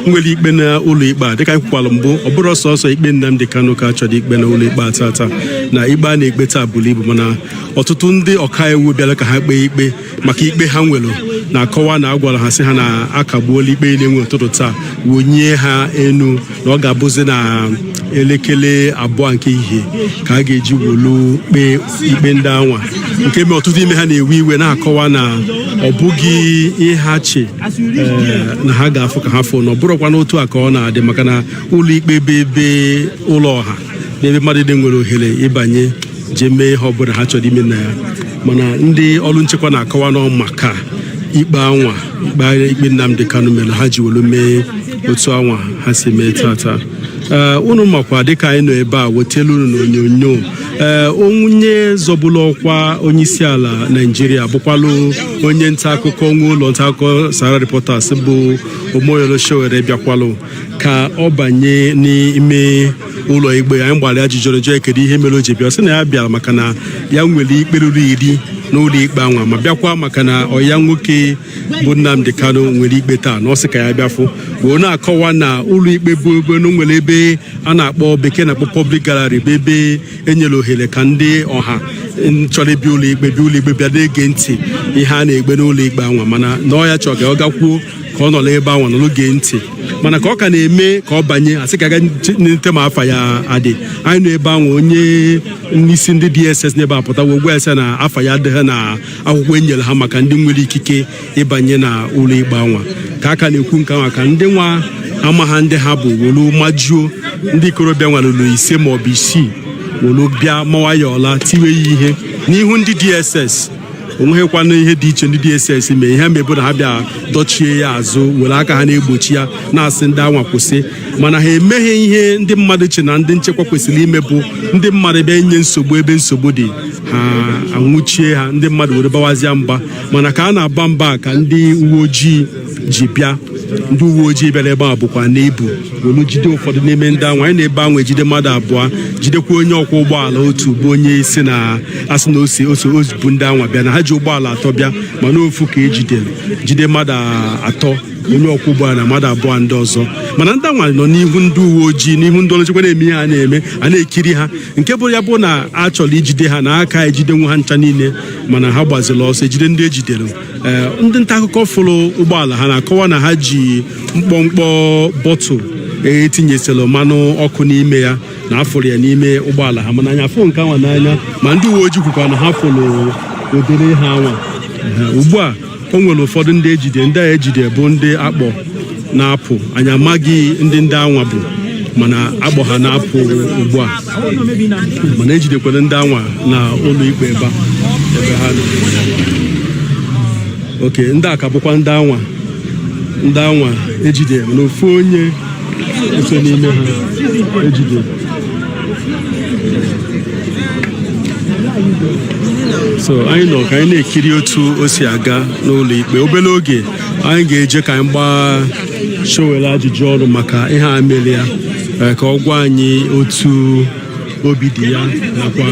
[SPEAKER 4] nwere ikpe na ụlọ ikpe a, dịka anyị kwukwara mbụ, ọ bụrụ sọsọ ikpe Nnamdi Kanu ka chọrọ ikpe na ụlọ ikpe a tata, na ikpe a na-ekpe taa buru ibu, mana ọtụtụ ndị ọkaiwu bịara ka ha kpee ikpe maka ikpe ha nwere, na-akọwa na agwara ha sị ha na akagbuola ikpe na-enwe ụtụtụ taa, wonye ha enu na ọ ga-abụzi na elekere 2 nke ehihie ka a ga-eji wolu kpee ikpe ndị anwa, nke mee ọtụtụ ime ha na-ewe iwe na-akọwa na ọ bụghị ihe ha che na ha ga-afụ ka ha fụ, na ọ bụrụkwa n'otu a ka ọ na-adị, maka na ụlọ ikpe bụ ebe ụlọ ọha na ebe mmadụ nwere ohere ịbanye jee mee ihe ọbụla ha chọrọ ime na ya. Mana ndị ọrụ nchekwa na-akọwa na maka ikpe anwa, ikpe Nnamdi Kanu mere ha ji welu mee otu anwa ha si mee tata. Unu makwa dịka anyị nọ ebe a wetelu unu n'onyonyo, onye zọbụla ọkwa onye isi ala Naijiria bụkwalụ onye nta akụkọ nwe ụlọ nta akụkọ Sahara Reporters bụ Omoyolo Sowore bịakwalụ ka ọ banye n'ime ụlọ ikpe. Anyị gbara ajụjụ kedu ihe mere o ji bịa, sị na ya bịara maka na ya nwere ikpe ruru 10 n'ụlọ ikpe anwa, ma bịakwa maka na ọya nwoke bụ Nnamdi Kanu nwere ikpe taa, na ọ sị ka ya bịafụ wee na-akọwa na ụlọ ikpe bụ ebe na nwere ebe a na-akpọ bekee na-akpọ public gallery, bụ ebe enyere ohere ka ndị ọha chọrọ ịbịa ụlọ ikpe bịa na-ege ntị ihe a na-egbe n'ụlọ ikpe anwa, mana na ọ ya chọrọ ga ọ gakwuo ka ọ nọ n'ebe anwa nọrọ gee ntị, mana ka ọ ka na-eme ka ọ banye asị ka aga nte ma afa ya adị. Anyị nọ ebe anwa, onye n'isi ndị DSS n'ebe a pụta wee gwa ya sị na afa ya adịghị na akwụkwọ enyere ha maka ndị nwere ikike ịbanye na ụlọ ikpe anwa. Ka aka na-ekwu nke anwa ka ndị nwa ama ha ndị ha bụ wolu majuo ndị ikorobịa nwalụlụ 5 ma ọ bụ 6 wolu bịa mawa ya ọla tiwe ya ihe n'ihu ndị DSS. Onweghịkwana ihe dị iche ndị DSS mee ihe mebụ na ha bịa dochie ya azụ were aka ha na-egbochi ya na-asị ndị anwa kwụsị, mana ha emeghị ihe ndị mmadụ che na ndị nchekwa kwesịrị ime, bụ ndị mmadụ bịa nye nsogbu ebe nsogbu dị ha anwụchie ha, ndị mmadụ were bawazie mba. Mana ka a na-aba mba ka ndị uwe ojii ji bịa, ndị uwe ojii bịara ebe a bụkwa na-ebu wolu jide ụfọdụ n'ime ndị anwa. Anyị na-ebe anwa ejide mmadụ 2, jidekwa onye ọkwọ ụgbọala otu bụ onye isi na asị na ozbu ndị anwa bịa na ha ji ụgbọala 3 bịa, mana ofu ka jide mmadụ 3, onye ọkwọ ụgbọala na mmadụ 2 ndị ọzọ. Mana ndị anwa nọ n'ihu ndị uwe ojii, n'ihu ndị ọrụ nchekwa na-eme ihe a na-eme, a na-ekiri ha, nke bụ ya bụ na a chọrọ ijide ha na aka ejidenwu ha ncha niile, mana ha gbaziri ọsọ ejide ndị ejidere. Ndị nta akụkọ fụrụ ụgbọala ha na-akọwa na ha ji mkpọmkpọ bọtụl etinyesịrị mmanụ ọkụ n'ime ya na afụrụ ya n'ime ụgbọala ha, mana anya afụ nke anwa n'anya, ma ndị uwe ojii kwukwa na ha fụrụ obere ha anwa. Ugbu a o nwere ụfọdụ ndị ejide, ndị a ejide bụ ndị akpọ na-apụ, anyị amaghị ndị anwa bụ, mana akpọ ha na-apụ ugbu a, mana ejidekwara ndị anwa na ụlọ ikpe ebe ha nọ. Oke, ndị a ka bụkwa ndị anwa ejide, na ofu onye eso n'ime ha ejide. So anyị nọ ka anyị na-ekiri otu o si aga n'ụlọ ikpe. Obere oge anyị ga-eje ka anyị gbaa Sowore ajụjụ ọrụ maka ihe a mere ya, ka ọ gwa anyị otu obi dị ya nakwa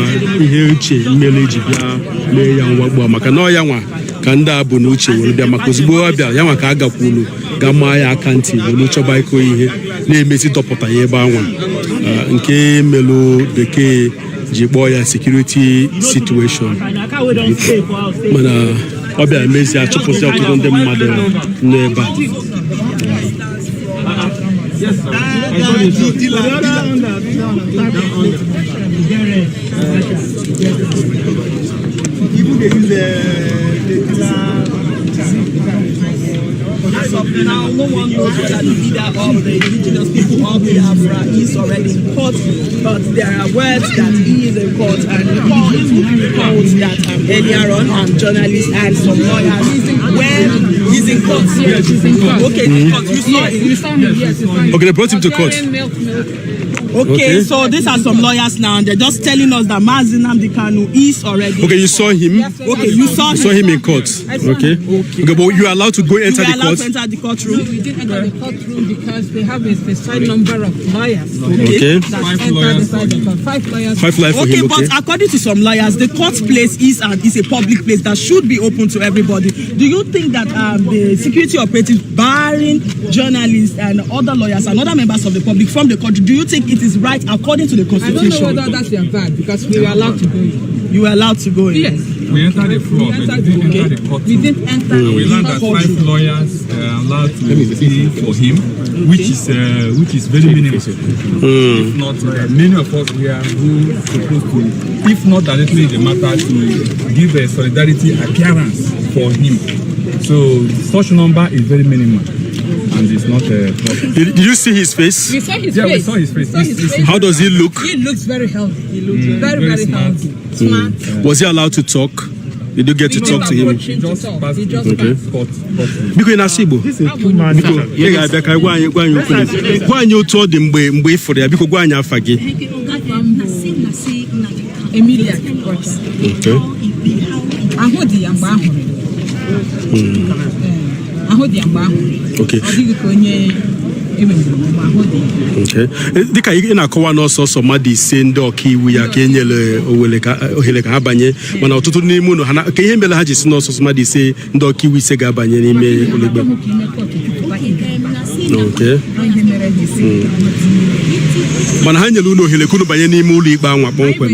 [SPEAKER 4] ihe uche mmele eji bịa mee ya mwakpo, maka na ọ ya nwa ka ndị a bụ na uche were bịa, maka ozugbo ọ bịa ya nwa ka a gakwuru ga maa ya aka ntị were chọba iko ihe na-emezi dọpụta ya ebe anwa, nke melụ bekee ji kpọọ ya security situation. Mana ọ bịa emezi achụpụsị ọtụtụ ndị mmadụ n'ebe a.
[SPEAKER 9] Yes, sir.
[SPEAKER 5] Even they use the
[SPEAKER 2] As of now, no one knows whether the leader of the indigenous people of Biafra is already in court, but there are words that he is in court, and reports that earlier on, journalists and some lawyers when he's in court. Yes, he's in court. Okay, you saw him. Yes,
[SPEAKER 4] okay, they brought him to court.
[SPEAKER 2] Okay, so these are some lawyers now, and they're just telling us that Mazi Nnamdi Kanu is already.
[SPEAKER 4] Okay, you saw him.
[SPEAKER 2] Okay, you saw
[SPEAKER 4] him in court. Okay. Okay, but you are allowed to go enter the court.
[SPEAKER 2] To enter the courtroom.
[SPEAKER 1] No, we didn't enter the courtroom because they have a specified number of lawyers.
[SPEAKER 4] Okay.
[SPEAKER 1] Five lawyers. 5 lawyers.
[SPEAKER 4] 5 lawyers for him.
[SPEAKER 2] Okay, but according to some lawyers, the court place is a public place that should be open to everybody. Do you think that the security operatives, barring journalists and other lawyers and other members of the public from the country, do you think it is right according to the constitution?
[SPEAKER 1] I don't know whether that's their bad because we were allowed to go in.
[SPEAKER 2] You were allowed to go in?
[SPEAKER 1] Yes.
[SPEAKER 9] We entered the floor, but we didn't enter the courtroom.
[SPEAKER 1] We didn't enter the
[SPEAKER 9] we learned that 5 lawyers are allowed to speak for him, which is very minimal. If not, many of us here who supposed to, if not directly the matter, to give a solidarity appearance for him. So such number is very minimal. And it's not a problem.
[SPEAKER 4] Did you see his face?
[SPEAKER 1] We saw his face.
[SPEAKER 9] Yeah, we saw his face.
[SPEAKER 4] How does he look?
[SPEAKER 1] He looks very healthy. He looks very
[SPEAKER 9] smart.
[SPEAKER 1] healthy. Smart.
[SPEAKER 4] Was he allowed to talk? Did you get to talk to him?
[SPEAKER 9] He just passed.
[SPEAKER 4] Biko ina sibo. Biko ya bịa ka gwa anyị okwu. Gwa anyị otu ọ dị mgbe ifuru ya. Biko gwa anyị afa gị.
[SPEAKER 1] Emilia.
[SPEAKER 4] Okay.
[SPEAKER 1] Ahụ dị ya mgbe ahụ. Ahụ dị ya mgbe ahụ.
[SPEAKER 4] Okay.
[SPEAKER 1] Ọ dịghị ka onye
[SPEAKER 4] Okay. Dịka ị na-akọwa n'ọsọsọ mmadụ ise ndị ọkaiwu ya ka enyere ohere ka ha banye, mana ọtụtụ n'ime unu ka ihe mere ha ji si n'ọsọsọ mmadụ ise ndị ọkaiwu ise ga-abanye n'ime ụlọikpe. Okay. Mana ha nyere unu ohere ka unu banye n'ime ụlọikpe anwa kpọmkwem.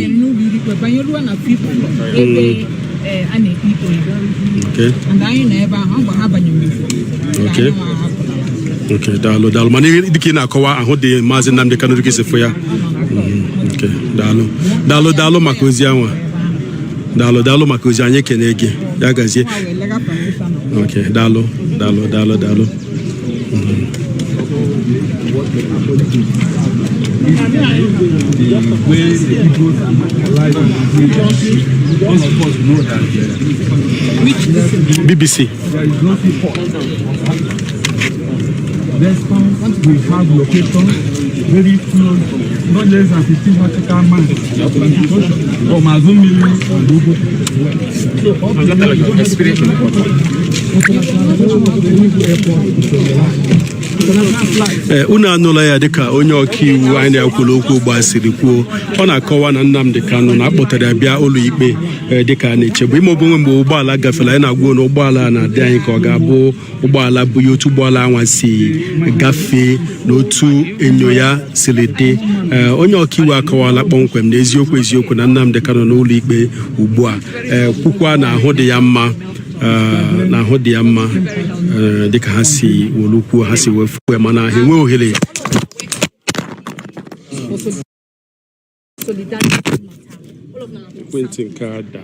[SPEAKER 4] Okay. Okay. Okay, daalụ mana dịka ị na-akọwa ahụ dị Mazi Nnamdi Kanu dịka isi fụ ya. Okay, daalụ maka ozi anwa. Daalụ maka ozi anyị ekene gị. Ya gazie. Okay, daalụ.
[SPEAKER 9] The way the Igbos are marginalized all of us know that
[SPEAKER 4] BBC.
[SPEAKER 9] There is no support. Response, we have location very close, not less than 15 vertical miles from Azumili and Ubu.
[SPEAKER 4] Unu anụla ya dịka onye ọkaiwu anyị na-akwụrụ okwu gbasiri kwuo, ọ na-akọwa na Nnamdi Kanu na-akpọtara ya bịa ụlọikpe dịka a na-echegbu ime obonwe mgbe ụgbọala gafere, anyị na-agwa na ụgbọala na-adị anyị ka ọ ga-abụ ụgbọala bụ ya otu ụgbọala anwa si gafee na otu enyo ya siri dị. Onye ọkaiwu akọwala kpọmkwem na eziokwu na Nnamdi Kanu n'ụlọikpe ugbu a kwukwa na ahụ dị ya mma dịka ha si wolukwuo ha si wefu ya, mana ha enwe ohere. Ekwentị nke ada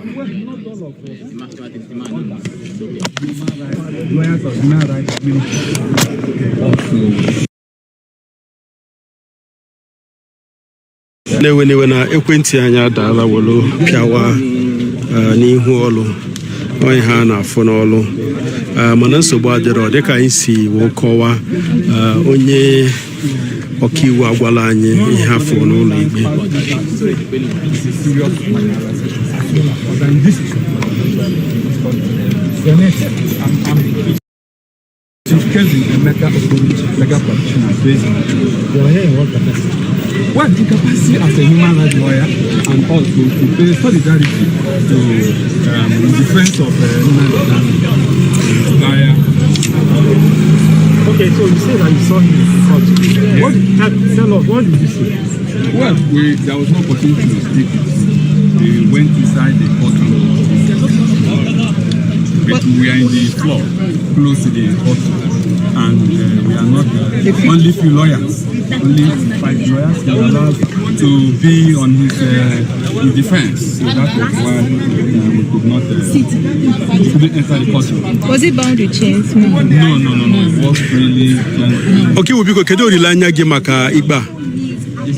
[SPEAKER 4] na-ewe na ekwentị anyị adaala wolo pịawa n'ihu ọlụ onye ha na-afụ n'ọlụ, mana nsogbu adịrọ dịka anyị si wee kọwa. Onye ọkaiwu agwala anyị ihe afọ n'ụlọ ikpe.
[SPEAKER 9] Well, the capacity as a human rights lawyer and also to pay solidarity to in defense of Nnamdi Kanu.
[SPEAKER 5] Okay, so you say that you saw him in the court. What did you say?
[SPEAKER 9] Well, there was no opportunity to speak. We went inside the courtroom. But we are in the floor, close to the courtroom. and we are not only few lawyers, only 5 lawyers we are allowed to be on his defense. So that was why we could not enter the courtroom.
[SPEAKER 12] Was it bound with chains?
[SPEAKER 9] No. It was really gentle.
[SPEAKER 4] Okay, Ubiko, kedu olileanya gị maka ikpe?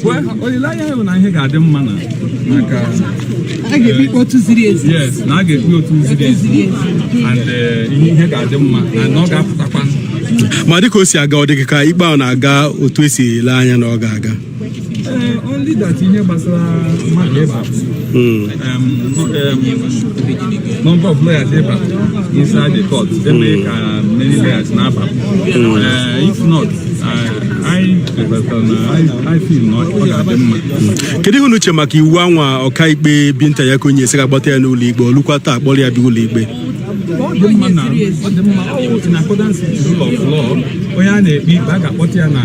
[SPEAKER 9] Well, olileanya bụ na ihe ga-adị mma na maka yes, na ga-ekpe otu ziri ezi and ihe ga-adị mma na ọ ga-apụtakwa.
[SPEAKER 4] Ma dịka o si aga, ọ dịka ka ikpe ahụ na-aga otu esi ele anya na ọ ga-aga?
[SPEAKER 9] Only that ihe gbasara mmadụ ịba number of lawyers ịba inside the court eme ka many lawyers na-aba. If not, I feel not ọ ga-adị mma.
[SPEAKER 4] Kedu ihe unu uche maka iwu anwa ọkaikpe Binta Yakonye esi ga-agbata ya n'ụlọ ikpe olukwa taa akpọrọ ya bịa ụlọ ikpe?
[SPEAKER 9] Ọ dị mma na in accordance with the rule of law, onye a na-ekpe ikpe a ga-akpọta ya na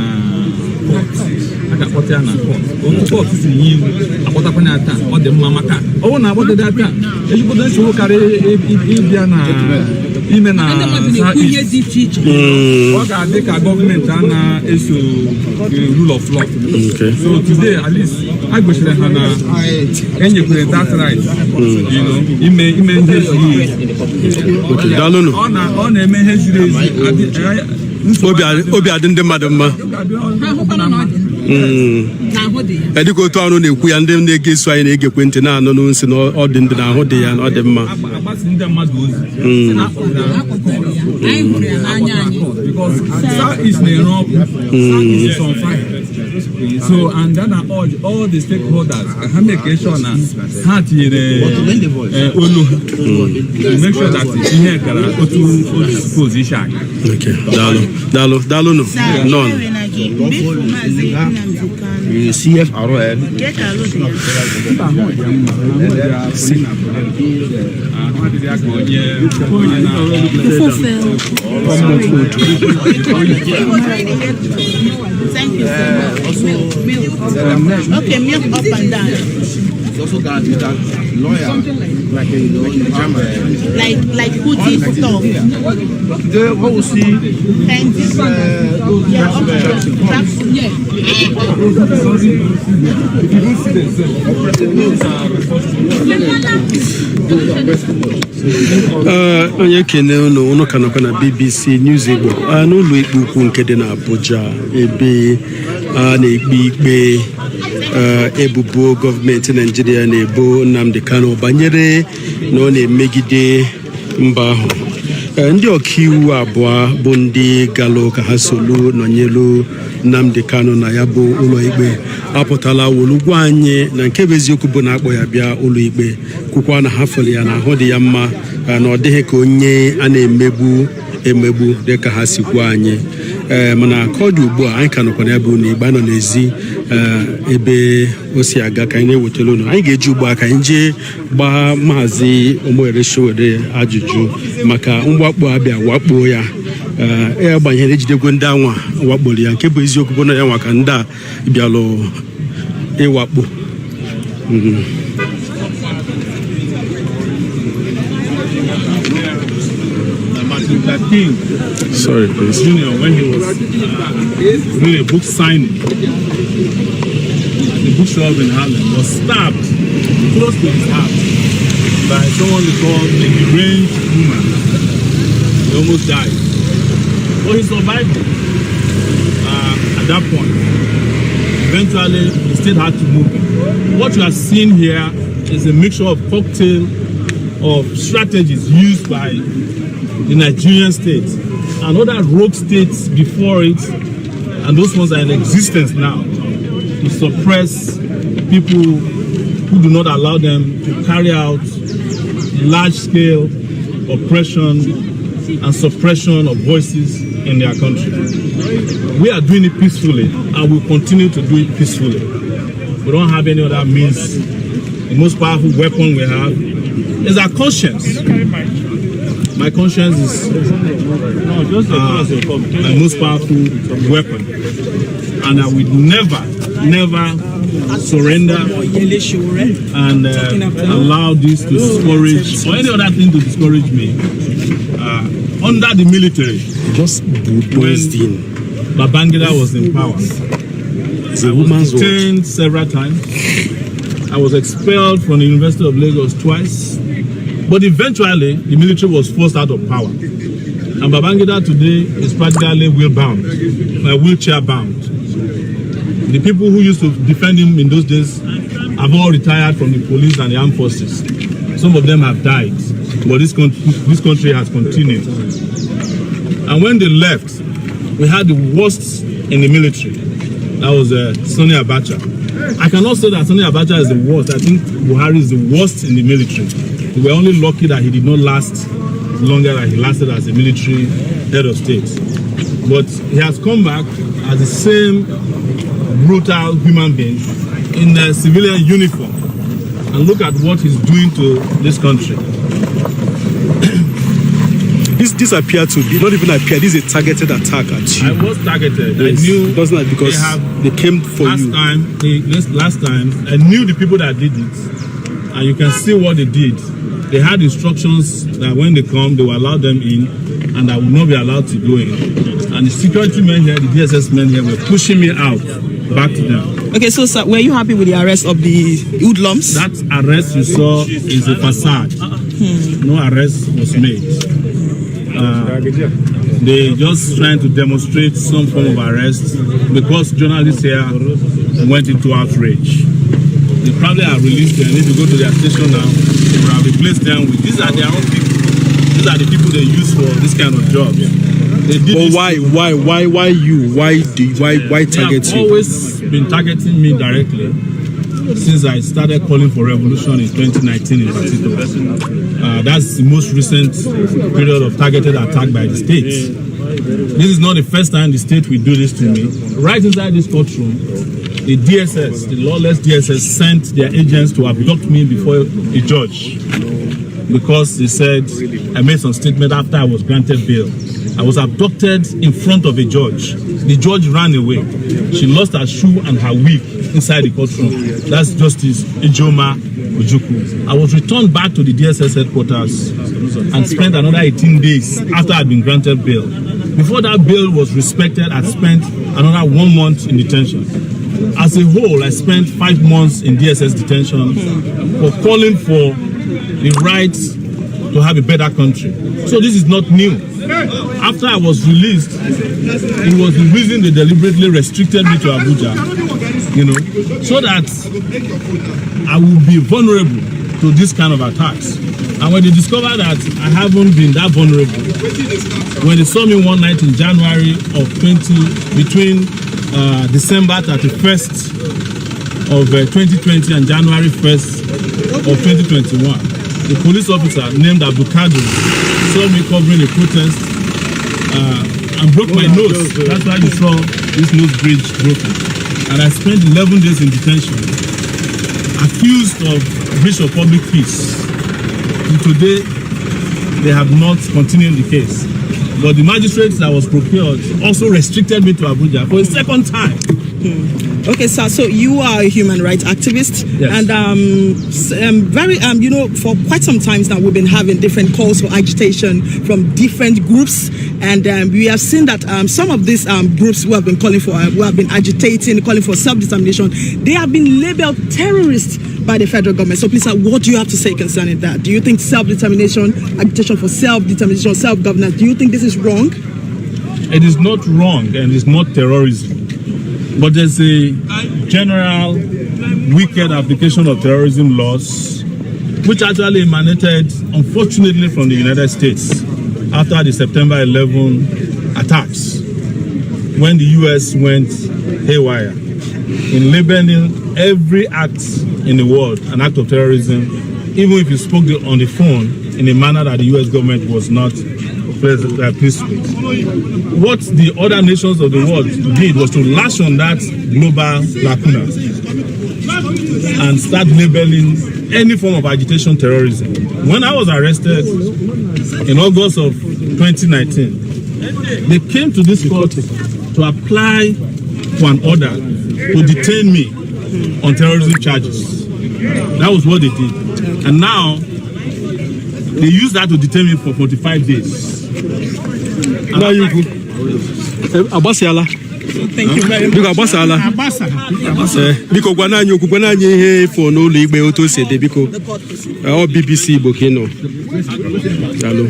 [SPEAKER 9] court. Otu court si nye iwu akpọtakwana ya taa. Ọ dị mma maka ọ bụrụ na akpọta ya taa ezigbodo nsogbu karịa ịbịa na ime na ọ ga-adị ka gọọmenti a na-eso rule of law. So today at least a gbochiri ha na enyekwere that right ime ihe ziri ezi. Ọ na-eme ihe ziri ezi.
[SPEAKER 4] Obi adị ndị mmadụ mma. Dịka otu ọrụ na-ekwu ya, ndị na-ege eso anyị na-egekwe ntị na-anụ n'nsị na ọ dị ndị na-ahụ dị ya na ọ dị mma.
[SPEAKER 9] So, and then I urge all the stakeholders to make sure na ha tinyere olu to make sure that ihe gara otu position.
[SPEAKER 4] Okay, daalụ no.
[SPEAKER 8] CFRL.
[SPEAKER 2] Thank you so much. Okay, milk up and down.
[SPEAKER 5] It's also guaranteed that lawyer, like
[SPEAKER 2] who did stuff.
[SPEAKER 5] Today, what we see
[SPEAKER 2] Thank you.
[SPEAKER 4] onye kene unu ka nọkwa na BBC News Igbo n'ụlọ ikpe ukwu nke dị na Abuja ebe a na-ekpe ikpe ebubo gọọmenti Naịjirịa na-ebo Nnamdi Kanu banyere na ọ na-emegide mba ahụ. Ndị ọkaiwu abụọ bụ ndị galụ ka ha solu nọnyelu Nnamdi Kanu na ya bụ ụlọ ikpe apụtala wolu gwa anyị na nke bụ eziokwu bụ na akpọ ya bịa ụlọ ikpe kwukwa na ha fọrọ ya na ahụ dị ya mma na ọ dịghị ka onye a na-emegbu dịka ha si gwa anyị. Mana ka ọ dị ugbu a anyị ka nọkwa ya bụ na igbe nọ n'ezi ebe o si aga ka anyị na-ewetara unu. Anyị ga-eji ugbu a ka anyị jee gbaa Maazị Omoyere ajụjụ maka mwakpo abịa wakpo ya gbanyere ejidegwe ndị anwa wakporo ya nke bụ eziokwu bụ na ya nwa ka ndị a bịalụ ịwakpo. Sorry, please.
[SPEAKER 6] Junior, when he was doing a book signing, the bookshop in Harlem, was stabbed close to his heart by someone called a deranged woman. He almost died. But he survived at that point. Eventually, he still had to move. What you are seeing here is a mixture of cocktail of strategies used by the Nigerian state and other rogue states before it, and those ones are in existence now, to suppress people who do not allow them to carry out large-scale oppression and suppression of voices in their country. We are doing it peacefully and will continue to do it peacefully. We don't have any other means. The most powerful weapon we have is our conscience. My conscience is my most powerful weapon, and I will never surrender and allow this to discourage or any other thing to discourage me. under the military,
[SPEAKER 4] just bulldozed in.
[SPEAKER 6] Babangida was in power.
[SPEAKER 4] It's a woman's word.
[SPEAKER 6] Detained several times. I was expelled from the University of Lagos twice. But eventually, the military was forced out of power. And Babangida today is practically wheelchair bound. The people who used to defend him in those days have all retired from the police and the armed forces. Some of them have died, but this country has continued. And when they left, we had the worst in the military. That was Sani Abacha. I cannot say that Sani Abacha is the worst. I think Buhari is the worst in the military. We were only lucky that he did not last longer than he lasted as a military head of state. But he has come back as the same brutal human being in a civilian uniform. And look at what he's doing to this country.
[SPEAKER 4] This appeared to be, not even appear, this is a targeted attack at you.
[SPEAKER 6] I was targeted.
[SPEAKER 4] Yes.
[SPEAKER 6] I knew.
[SPEAKER 4] Doesn't that because they came for you.
[SPEAKER 6] Last time, I knew the people that did it. And you can see what they did. They had instructions that when they come, they will allow them in, and I will not be allowed to go in. And the security men here, the DSS men here, were pushing me out back to them.
[SPEAKER 2] Okay, so sir, were you happy with the arrest of the hoodlums?
[SPEAKER 6] That arrest you saw is a facade. No arrest was made. They just trying to demonstrate some form of arrest because journalists here went into outrage. They probably have released them. If you go to their station now, they will have replaced them with, these are their own people. These are the people they use for this kind of job.
[SPEAKER 4] But why you? Why target you?
[SPEAKER 6] They have always been targeting me directly since I started calling for revolution in 2019 in particular. That's the most recent period of targeted attack by the state. This is not the first time the state will do this to me. Right inside this courtroom, the DSS, the lawless DSS, sent their agents to abduct me before a judge because they said I made some statement after I was granted bail. I was abducted in front of a judge. The judge ran away. She lost her shoe and her wig inside the courtroom. That's Justice Ijoma Ojukwu. I was returned back to the DSS headquarters and spent another 18 days after I'd been granted bail. Before that bail was respected, I spent another 1 month in detention. As a whole, I spent 5 months in DSS detention for calling for the right to have a better country. So this is not new. After I was released, it was the reason they deliberately restricted me to Abuja, so that I will be vulnerable to this kind of attacks. And when they discovered that I haven't been that vulnerable, when they saw me one night in January of between December 31st of 2020 and January 1st of 2021, the police officer named Abdulkadir saw me covering a protest and broke my nose. That's why you saw this nose bridge broken. And I spent 11 days in detention, accused of breach of public peace. And today, they have not continued the case. But the magistrate that was procured also restricted me to Abuja for a second time.
[SPEAKER 2] Okay, sir. So you are a human rights activist,
[SPEAKER 6] yes.
[SPEAKER 2] And for quite some time now, we've been having different calls for agitation from different groups, and we have seen that some of these groups who have been who have been agitating, calling for self-determination, they have been labeled terrorists by the federal government. So please, sir, what do you have to say concerning that? Do you think self-determination, agitation for self-determination, self-governance, do you think this is wrong?
[SPEAKER 6] It is not wrong, and it's not terrorism. But there's a general wicked application of terrorism laws, which actually emanated, unfortunately, from the United States after the September 11 attacks, when the U.S. went haywire in labeling every act in the world an act of terrorism, even if you spoke on the phone in a manner that the U.S. government was not pleased with. What the other nations of the world did was to lash on that global lacuna and start labeling any form of agitation terrorism. When I was arrested in August of 2019, they came to this court to apply for an order to detain me on terrorism charges. That was what they did. And now, they used that to detain me for 45 days.
[SPEAKER 4] Agbasiala.
[SPEAKER 1] Thank you very much.
[SPEAKER 4] Biko agbasala. Biko gwana anyị okwu gwana anyị ihe ifo n'ụlọ ikpe otu o si dị biko. Ọ BBC Igbo ka ị nọ. Daalụ.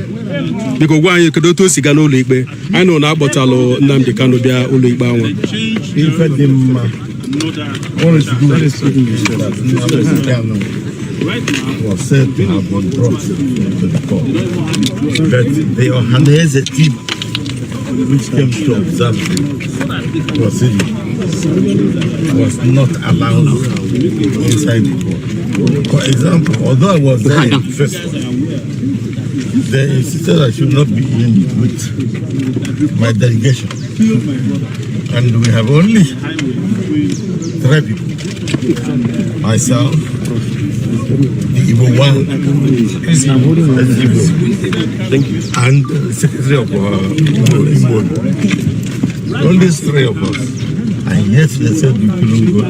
[SPEAKER 4] Biko gwa anyị kedu otu o si gaa n'ụlọ ikpe. Anyị nọ na-akpọtalụ Nnamdi Kanu bịa ụlọ ikpe anwa.
[SPEAKER 11] Ife dị mma. What is the best thing you said that Nnamdi Kanu was said to have been brought to the court. But the Ohanese team which came to observe the proceeding was not allowed inside the court. For example, although I was there in the first one, they insisted I should not be in with my delegation. And we have only 3 people. Myself, the Igbo one, and the secretary of Igbo. Only 3 of us. And yet they said we couldn't go.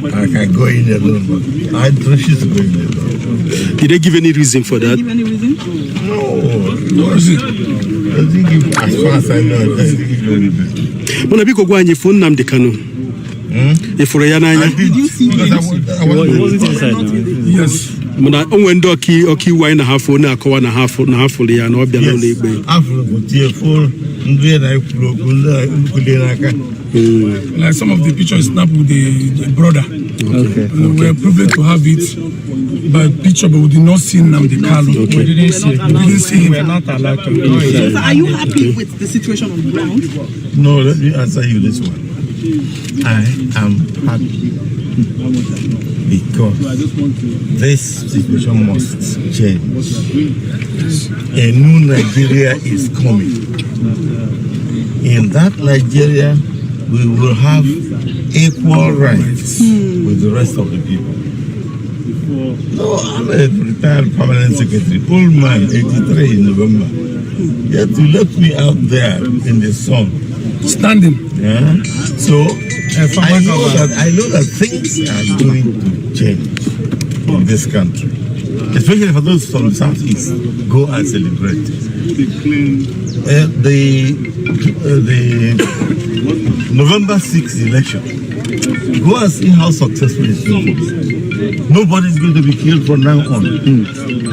[SPEAKER 11] I can go in alone, but I refuse to go in alone.
[SPEAKER 4] Did they give any reason for that?
[SPEAKER 1] Give any reason?
[SPEAKER 11] No. Was it? I think as far as I know, I think it's very good.
[SPEAKER 4] Mona biko gwa anyị fo Nnamdi Kanu. Ifuru ya n'anya.
[SPEAKER 1] Did you see
[SPEAKER 11] I wasn't inside.
[SPEAKER 4] Yes. Mona onwe ndị ọkaiwu anyị na ha fo na-akọwa na ha fụrụ ya na ọ bịa n'ụlọ ikpe.
[SPEAKER 11] Afro bụ tie fo ndị na-ekwuru okwu ndị n'aka.
[SPEAKER 7] Like some of the pictures snapped with the brother.
[SPEAKER 4] Okay.
[SPEAKER 7] We were privileged to have it by picture, but we did not see Nnamdi Kanu.
[SPEAKER 4] Okay.
[SPEAKER 7] We didn't see him.
[SPEAKER 9] We are not allowed to.
[SPEAKER 1] So are you happy with the situation on the ground?
[SPEAKER 11] No, let me answer you this one. I am happy because this situation must change. A new Nigeria is coming. In that Nigeria, we will have equal rights with the rest of the people. No, I'm a retired permanent secretary, old man, 83 in November. Yet you left me out there in the sun.
[SPEAKER 7] Standing.
[SPEAKER 11] Yeah. So I know that things are going to change in this country. Especially for those from the southeast, go and celebrate. The November 6th election, go and see how successful it is. Nobody is going to be killed from now on.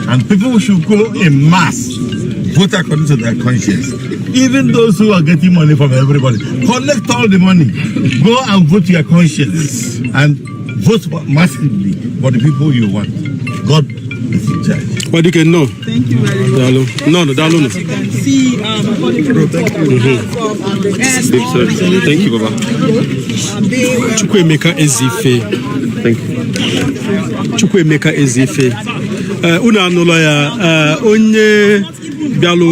[SPEAKER 11] And people should go in mass, vote according to their conscience. Even those who are getting money from everybody, collect all the money, go and vote your conscience and vote massively for the people you want. God is in charge.
[SPEAKER 4] What you can know?
[SPEAKER 1] Thank you very much.
[SPEAKER 4] No.
[SPEAKER 1] As you can see, according to the report from
[SPEAKER 4] Thank you, Baba. Chukwuemeka Ezife. Thank you. Chukwuemeka Ezife. Una anụla ya onye bịalụ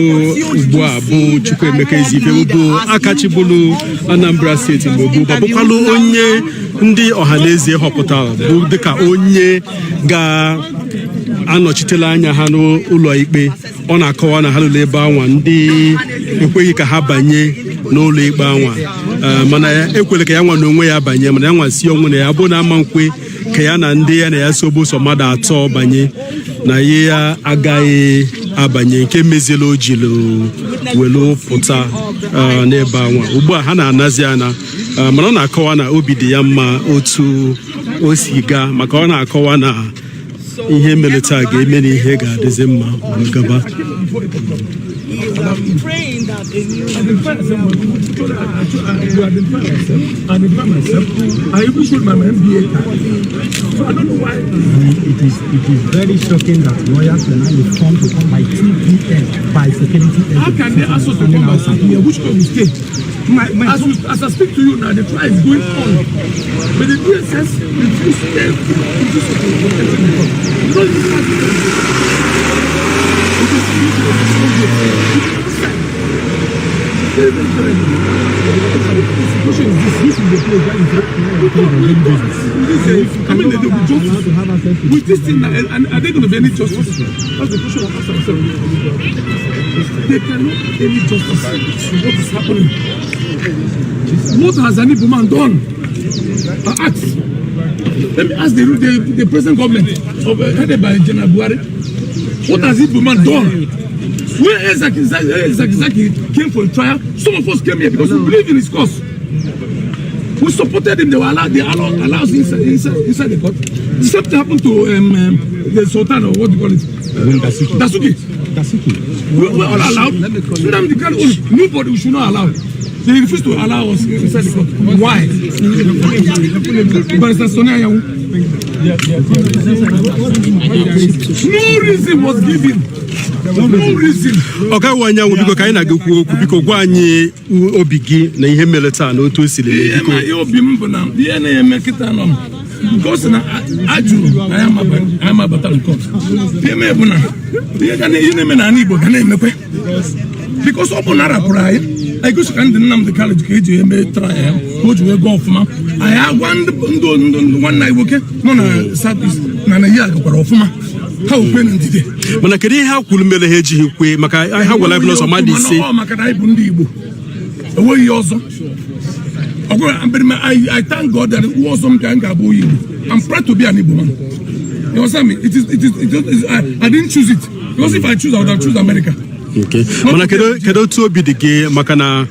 [SPEAKER 4] ugbu a bụ Chukwuemeka Ezife bụ akachibulu Anambra steeti mgbe bụkwalụ onye ndị ọhaneze họpụtara bụ dịka onye ga-anọchitela anya ha n'ụlọ ikpe. Ọ na-akọwa na ha lụrụ ebe anwa ndị ekweghị ka ha banye n'ụlọ ikpe anwa, mana ekwere ka ya nwa n'onwe ya banye, mana ya nwa si onwe na ya bụ na ama nkwe ka ya na ndị ya na ya sobo so mmadụ 3 banye na ya agaghị abanye, nke meziela o jiri welu pụta n'ebe anwa. Ugbu a ha na-anazi ana, mana ọ na-akọwa na obi dị ya mma otu o si gaa, maka ọ na-akọwa na ihe mere taa ga-eme na ihe ga-adịzi mma gaba.
[SPEAKER 1] Praying that a new
[SPEAKER 7] I even showed my MBA card. So I don't know why.
[SPEAKER 12] It is very shocking that lawyers will now inform to come by 2 p.m. by security.
[SPEAKER 7] How can they ask us to come by 2 p.m.? Which can we stay? As I speak to you now, the trial is going on. But the DSS refused to stay. With this thing, and are there going to be any justice? That's the question of ourselves. There cannot be any justice to what is happening. What has any woman done? Ask. Let me ask the present government headed by General Buhari. What has this woman done? When Zaki came for a trial, some of us came here because we believe in his cause. We supported him. They were allowed. They allowed us inside the court. The same thing happened to the Sultan, or what do you call it? Dasuki. We were all allowed. Nnamdi Kanu, nobody, we should not allow. They refused to allow us inside the court. Why? But it's Sonia Yawu. No reason was given. No reason.
[SPEAKER 4] Okay, one young will be kind of go because one year will begin na ihe mere taa na otu osiri na biko
[SPEAKER 7] yo bi mbo na ihe na emekita no because na ajuru I am about the court peme bu na ihe ga na ime na Igbo ga na emekwe because open na rapura I go scan the Nnamdi Kanu ka eji eme trial o ji we go ofuma I agwa ndo one night woke no na service na ya gakwara ofuma ha okwe ndide
[SPEAKER 4] mana kedu ihe ha kwuru mere ha ejighị kwe maka ha gwara plus ọmadị ise
[SPEAKER 7] maka na Igbo ndị Igbo enweghị ọzọ I thank God that it was some kind of Igbo. I'm proud to be an Igbo man. You understand me? It is I didn't choose it. Because if I choose, I would have choose America.
[SPEAKER 4] Okay. Mana kedu otu obi dị gị maka na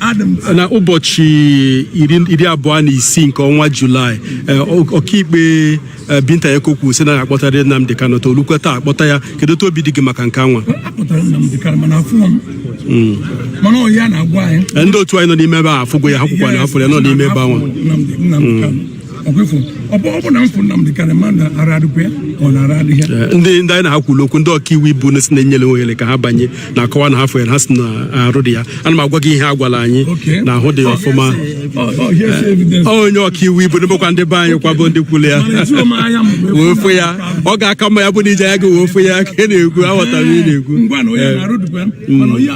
[SPEAKER 4] ụbọchị 26 nke ọnwa Julaị ọkaikpe Binta Ekokwu sị na akpọtara Nnamdi Kanu to olukweta akpọta ya kedu otu obi dị gị maka nke anwa
[SPEAKER 7] akpọtara Nnamdi Kanu mana afọ mana ọ ya na-agwa anyị
[SPEAKER 4] ndị otu anyị nọ n'ime ebe a afụgo ya akwụkwọ na afọ ya nọ n'ime ebe anwa
[SPEAKER 7] ọ bụ na mfụ Nnamdi Kanu mmadụ aradịkwa ya ọ na-aradị ya
[SPEAKER 4] ndị anyị na-akwụlụ okwu ndị ọkaiwu ibu na si na-enyere ohere ka ha banye na akọwa na afọ ya ha si na arụ dị ya ana m agwa gị ihe a gwara anyị na ahụ dị ọfụma onye ọkaiwu ibu n'ebekwa ndị be anyị kwabo ndị kwuru ya wee ofe ya ọ ga-aka mma ya bụ na ije ya gị wee ofe ya ka ị na-ekwu aghọtara ihe na-ekwu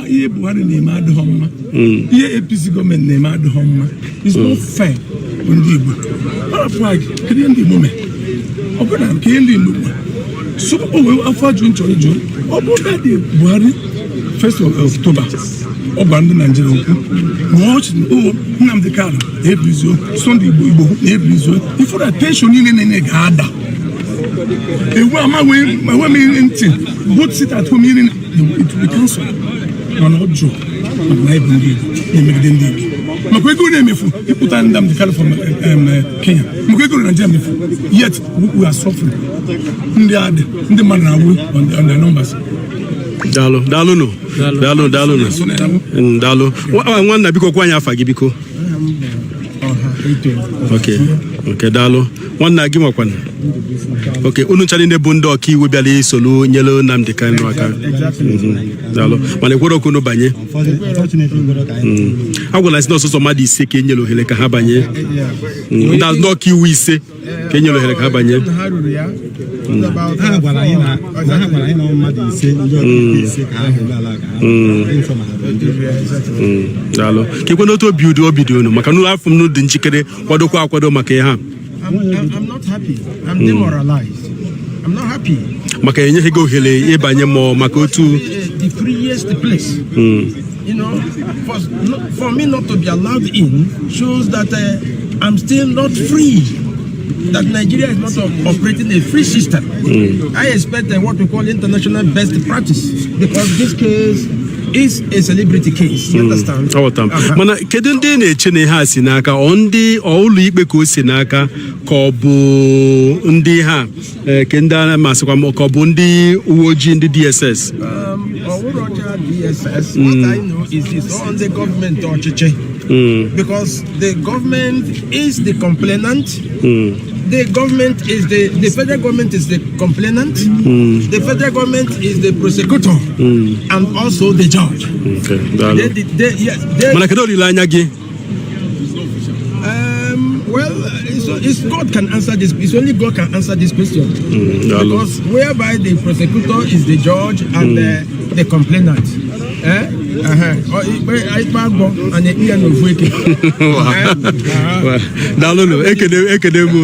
[SPEAKER 7] ihe Buhari na-eme adịghị mma ihe APC gọọmenti na-eme adịghị mma is not fair ndị Igbo kedu ndị Igbo mee ọ bụrụ na nke ndị Igbo sọpụpụ wee afọ ajụ nchọrọ ịjụ ọ bụrụ na dị Buhari 1st of October ọ gwara ndị Naijiria okwu Nnamdi Kanu na-ebrizuo Sunday Igbo na-ebrizuo ifụrụ attention niile na-enye ga-ada ewu amaghị m ntị both sit at home it will be cancelled mana ọ jụ maka ebe ndị Igbo na-emegide ndị Igbo maka ego na-emefu ịpụta Nnamdi Kanu from Kenya maka ego na Nigeria emefu yet we are suffering ndị mmadụ na-awụ on their numbers.
[SPEAKER 4] Daalụ nwanna biko kwa anyị afa gị biko okay daalụ nwanna gị nwakwana okay unu ncha niile bụ ndị ọkaiwu bịara isolu nyere Nnamdi Kanu aka daalụ mana ekwere okwu unu banye a gwara si na ọsụsọ mmadụ ise ka enyere ohere ka ha banye ndị ọkaiwu ise ka enyere ohere ka ha banye daalụ ka ekwe n'otu obi dị unu maka n'ụlọ afọ m dị njikere kwadokwa akwado maka ihe ha
[SPEAKER 13] I'm not happy. I'm demoralized. I'm not happy.
[SPEAKER 4] Maka enyeghị gị ohere ịbanye mmụọ maka otu
[SPEAKER 13] the freest place. You know, for me not to be allowed in shows that I'm still not free. That Nigeria is not operating a free system. I expect what we call international best practice because this case is a celebrity case. You understand?
[SPEAKER 4] Mana kedu ndị na-eche na ha si n'aka ndị ụlọ ikpe ka o si n'aka ka ọ bụ ndị ha ke ndị a masịkwa m ka ọ bụ ndị uwe ojii ndị DSS
[SPEAKER 13] DSS what I know is it's on the government ọchịchị because the government is the complainant. The government is the federal government is the complainant. The federal government is the prosecutor and also the judge. Well, it's God can answer this. It's only God can answer this question. Because whereby the prosecutor is the judge and the complainant.
[SPEAKER 4] Daalụ ekene m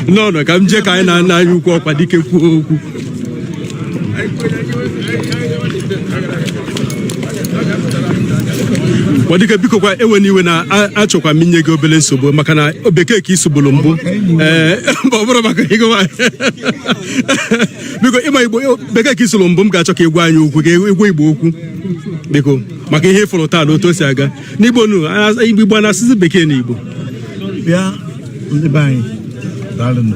[SPEAKER 4] unu ka m jee ka anyị na-ana anyị ukwu ọkwa dike kwuo okwu wadịka biko kwa ewe n'iwe na achọkwa m inye gị obere nsogbu maka na bekee ka isogbolo mbụ ọ bụrụ maka ego biko ịma Igbo bekee ka isoro mbụ m ga-achọ ka ịgwa anyị okwu ka ịgwa Igbo okwu biko maka ihe ịfụrụ taa na otu o si aga n'Igbo nu Igbo na-asịzi bekee na Igbo
[SPEAKER 11] bịa ndị be anyị daalụnụ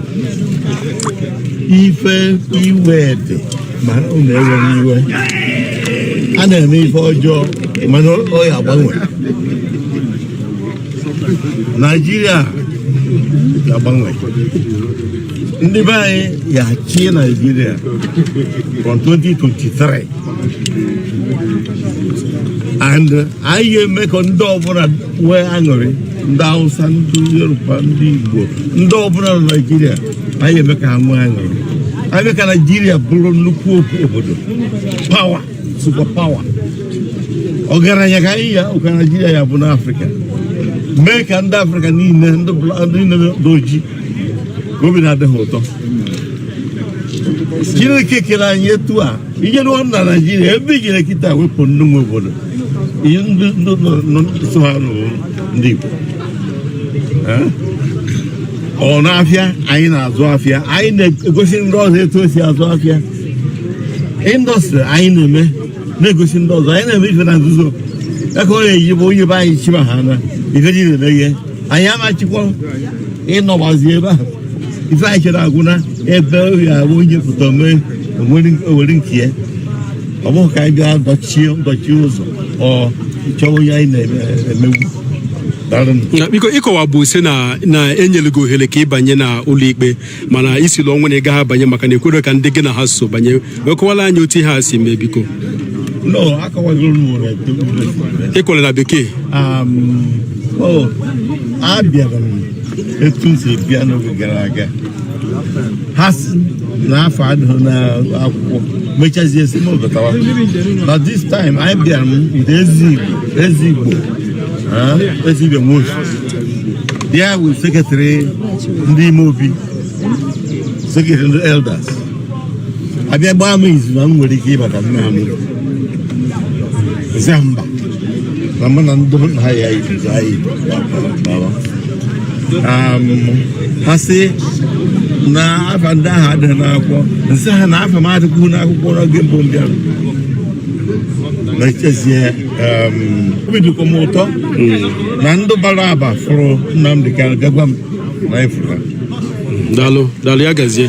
[SPEAKER 11] ife iwe dị ma unu enweghị iwe a na-eme ife ọjọọ mana ọ ya agbanwe Naijiria ga-agbanwe ndị be anyị ya achị Naijiria from 2023 and anyị ga-eme ka ndị ọbụla nwee aṅụrị ndị Hausa ndị Yoruba ndị Igbo ndị ọbụla na Naijiria anyị ga-eme ka ha nwee aṅụrị anyị ka Naijiria bụrụ nnukwu obodo pawa super pawa ọgaranya ka anyị ya ụka Naijiria ya bụ n'Afrịka mee ka ndị Afrịka niile ndị dị ojii ka obi na-adịghị ụtọ Chineke kere anyị etu a ije n'ụwa na Naijiria ebe ijere kịta wepụ ndị nwe obodo ndị so ha ndị Igbo ọ na-afịa anyị na-azụ afịa anyị na-egosi ndị ọzọ etu esi azụ afịa indọstrị anyị na-eme na-egosi ndị ọzọ anyị na-eme ife na nzuzo aka ọ na-eji bụ onye be anyị chiba ha na ife ji na-emeghe anyị amachikwa ịnọgbazi ebe ahụ ife anyị chere agwụna ebe ya bụ onye pụta owere nke ya ọ bụghị ka anyị bịa dọchie ụzọ ọ chọọ onye anyị na-emegbu
[SPEAKER 4] biko ịkọwa bụ ise na enyere gị ohere ka ịbanye na ụlọ ikpe mana isi lụọ nwere gaghị abanye maka na ekwere ka ndị gị na ha so banye wekọwala anyị otu ihe ha si mee biko ịkwere na bekee
[SPEAKER 11] abịara m etu m si bịa n'oge gara aga ha si n'afọ adịghị n'akwụkwọ mechazie si n'ụbọtawa but this time anyị bịara m ezi Igbo Ezigbo nwoke there with secretary ndị ime obi secretary ndị elders abịa gbaa m izu na m nwere ike ịbata nna m mba na mụ na ndị nna ha ya izu anyị ha sị na afa ndị ahụ adịghị n'akwụkwọ nsị ha na afa m adịkwuo n'akwụkwọ n'oge mbụ m bịara na-echezie obi dịkwa m ụtọ na ndị bara aba fụrụ Nnamdi Kanu gagwa m na Ifụra
[SPEAKER 4] daalụ ya gazie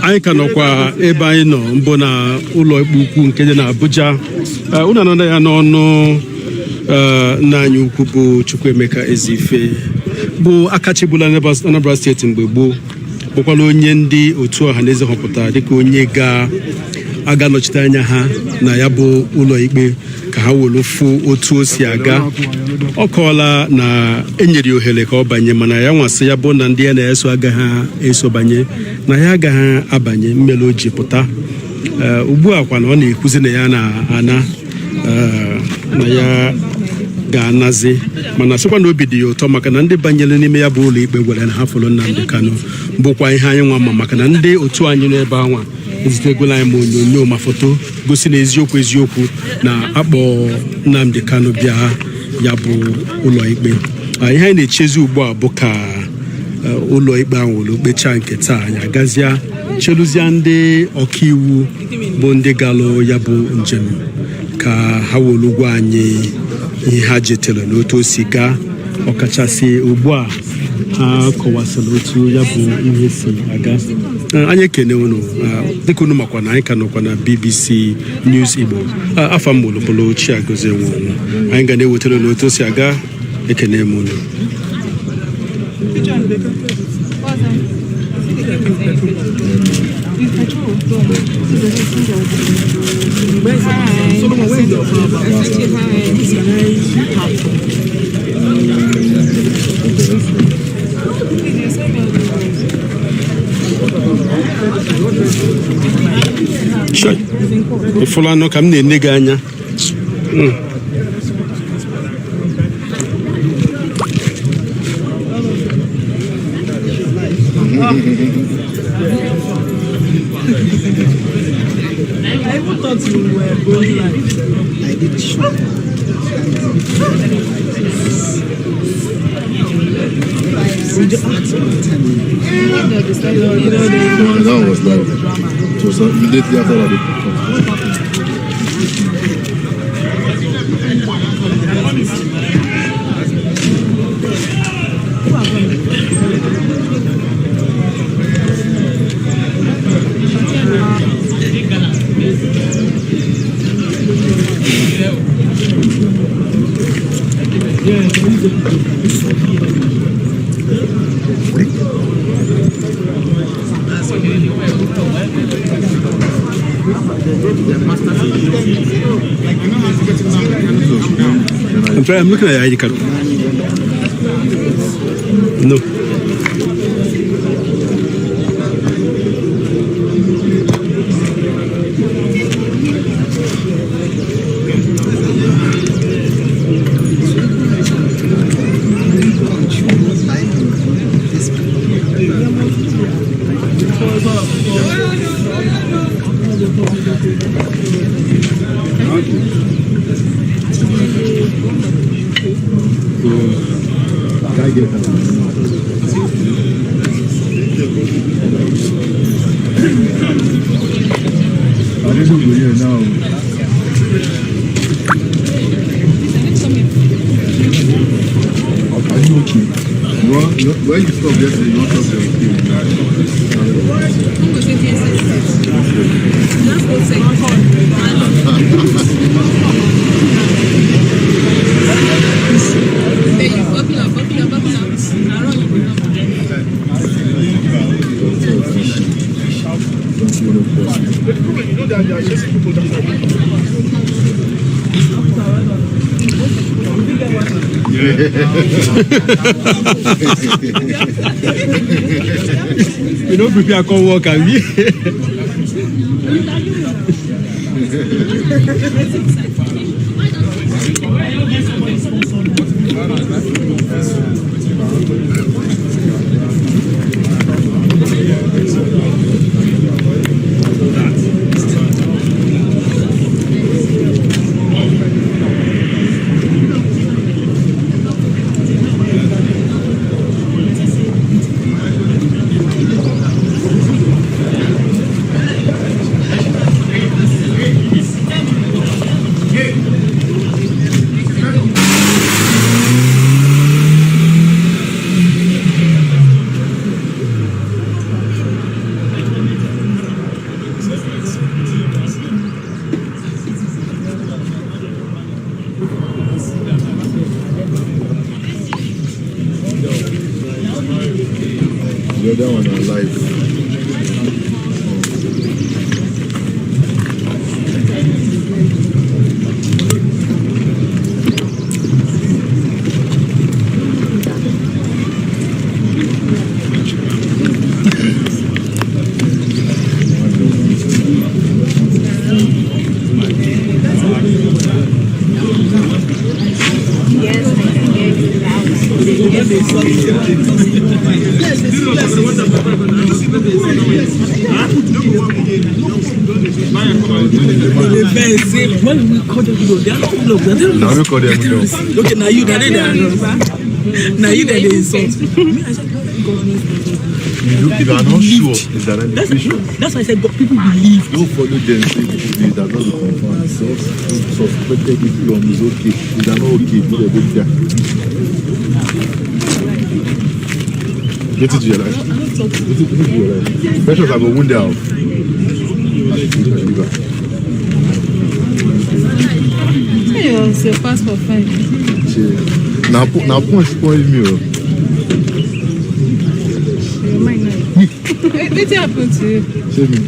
[SPEAKER 4] anyị ka nọkwa ebe anyị nọ mbụ na ụlọ ikpe ukwu nke dị na Abuja unu anọda ya n'ọnụ nna anyị ukwu bụ Chukwuemeka Ezife bụ akachibula Anambra steeti mgbe gboo bụkwala onye ndị otu ọhaneze họpụtara dịka onye ga-aga nọchite anya ha na ya bụ ụlọ ikpe ka ha were fụ otu o si aga ọ kọọla na enyere ya ohere ka ọ banye mana ya nwasị ya bụ na ndị ya na-eso agaghị eso banye na ya agaghị abanye mmele o ji pụta ugbu a kwa na ọ na-ekwuzi na ya na-ana na ya ga-anazi mana sịkwa na obi dị ya ụtọ maka na ndị banyere n'ime ya bụ ụlọ ikpe gwara na ha fọrọ Nnamdi Kanu bụkwa ihe anyị nwa maka na ndị otu anyị n'ebe anwa ezitegola anyị ma onyonyo ma foto gosi na eziokwu na akpọ Nnamdi Kanu bịa ya bụ ụlọ ikpe ihe anyị na-echezi ugbu a bụ ka ụlọ ikpe ahụ ụlọ kpechaa nke taa anyị agazia cheluzie ndị ọkaiwu bụ ndị galụ ya bụ njem ka ha were gwa anyị ihe ha jetere n'otu o si gaa ọkachasị ugbu a ha kọwasịrị otu ya bụ ihe si aga anyị ekene unu dịka unu makwa na anyị ka nọkwa na BBC News Igbo afa m molopolo Chiagozie Nwosu anyị ga na-ewetara n'otu o si aga ekene m unu ịfụla anọ ka m na-ene gị anya
[SPEAKER 10] even thought you were going live.
[SPEAKER 2] I did short. We just asked for 10 minutes.
[SPEAKER 11] That was live. So immediately after that,
[SPEAKER 4] I'm looking at your ID card. No.
[SPEAKER 5] Where you stop yesterday, you want to stop
[SPEAKER 4] You don't prepare to work, are we? The other one are live.
[SPEAKER 10] When we call them, they are not vlogs.
[SPEAKER 11] Now we call them vlogs.
[SPEAKER 10] Okay, now you that they are now you that they insult.
[SPEAKER 11] If you are not sure, is that an official?
[SPEAKER 10] That's why I said, but people believe.
[SPEAKER 11] Don't follow them. Say they are not confirmed. Suspected if you is okay. If they are not okay, do the good there. Get it to your life. Get it to your life. Pressures are going down.
[SPEAKER 3] It's your passport fine.
[SPEAKER 11] Now point spoil me.
[SPEAKER 3] What happened to you?
[SPEAKER 11] Save me.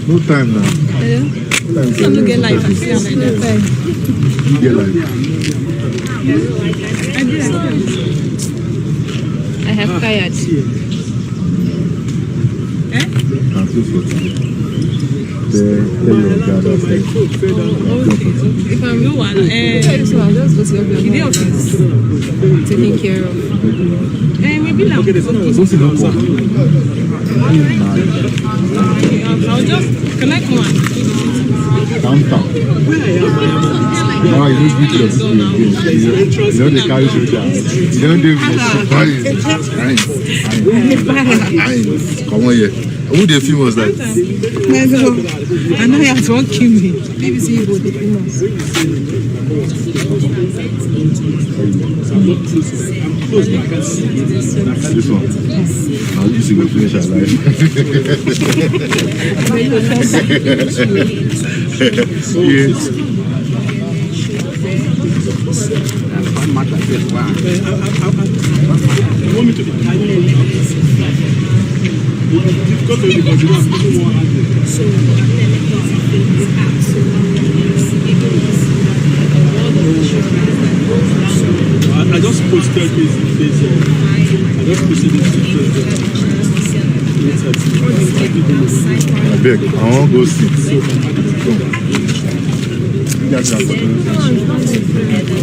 [SPEAKER 11] No time now.
[SPEAKER 3] Yeah.
[SPEAKER 11] Time
[SPEAKER 3] to get life.
[SPEAKER 11] You get life.
[SPEAKER 3] I have tired.
[SPEAKER 11] I'm too sorry. Tell your God I'll say.
[SPEAKER 3] If I'm the one, just go to your office. Taking care of. Maybe now. I'll just collect one.
[SPEAKER 11] downtown. Now you don't beat your people again. You don't carry shoulder. You don't do come on here. Who the film was that?
[SPEAKER 3] I know you have to kill me. BBC Ipob, the famous.
[SPEAKER 11] This one? I'll just go finish our life. Yes.
[SPEAKER 6] I just posted this in Facebook. I just posted this in
[SPEAKER 11] I beg, I won't go sit.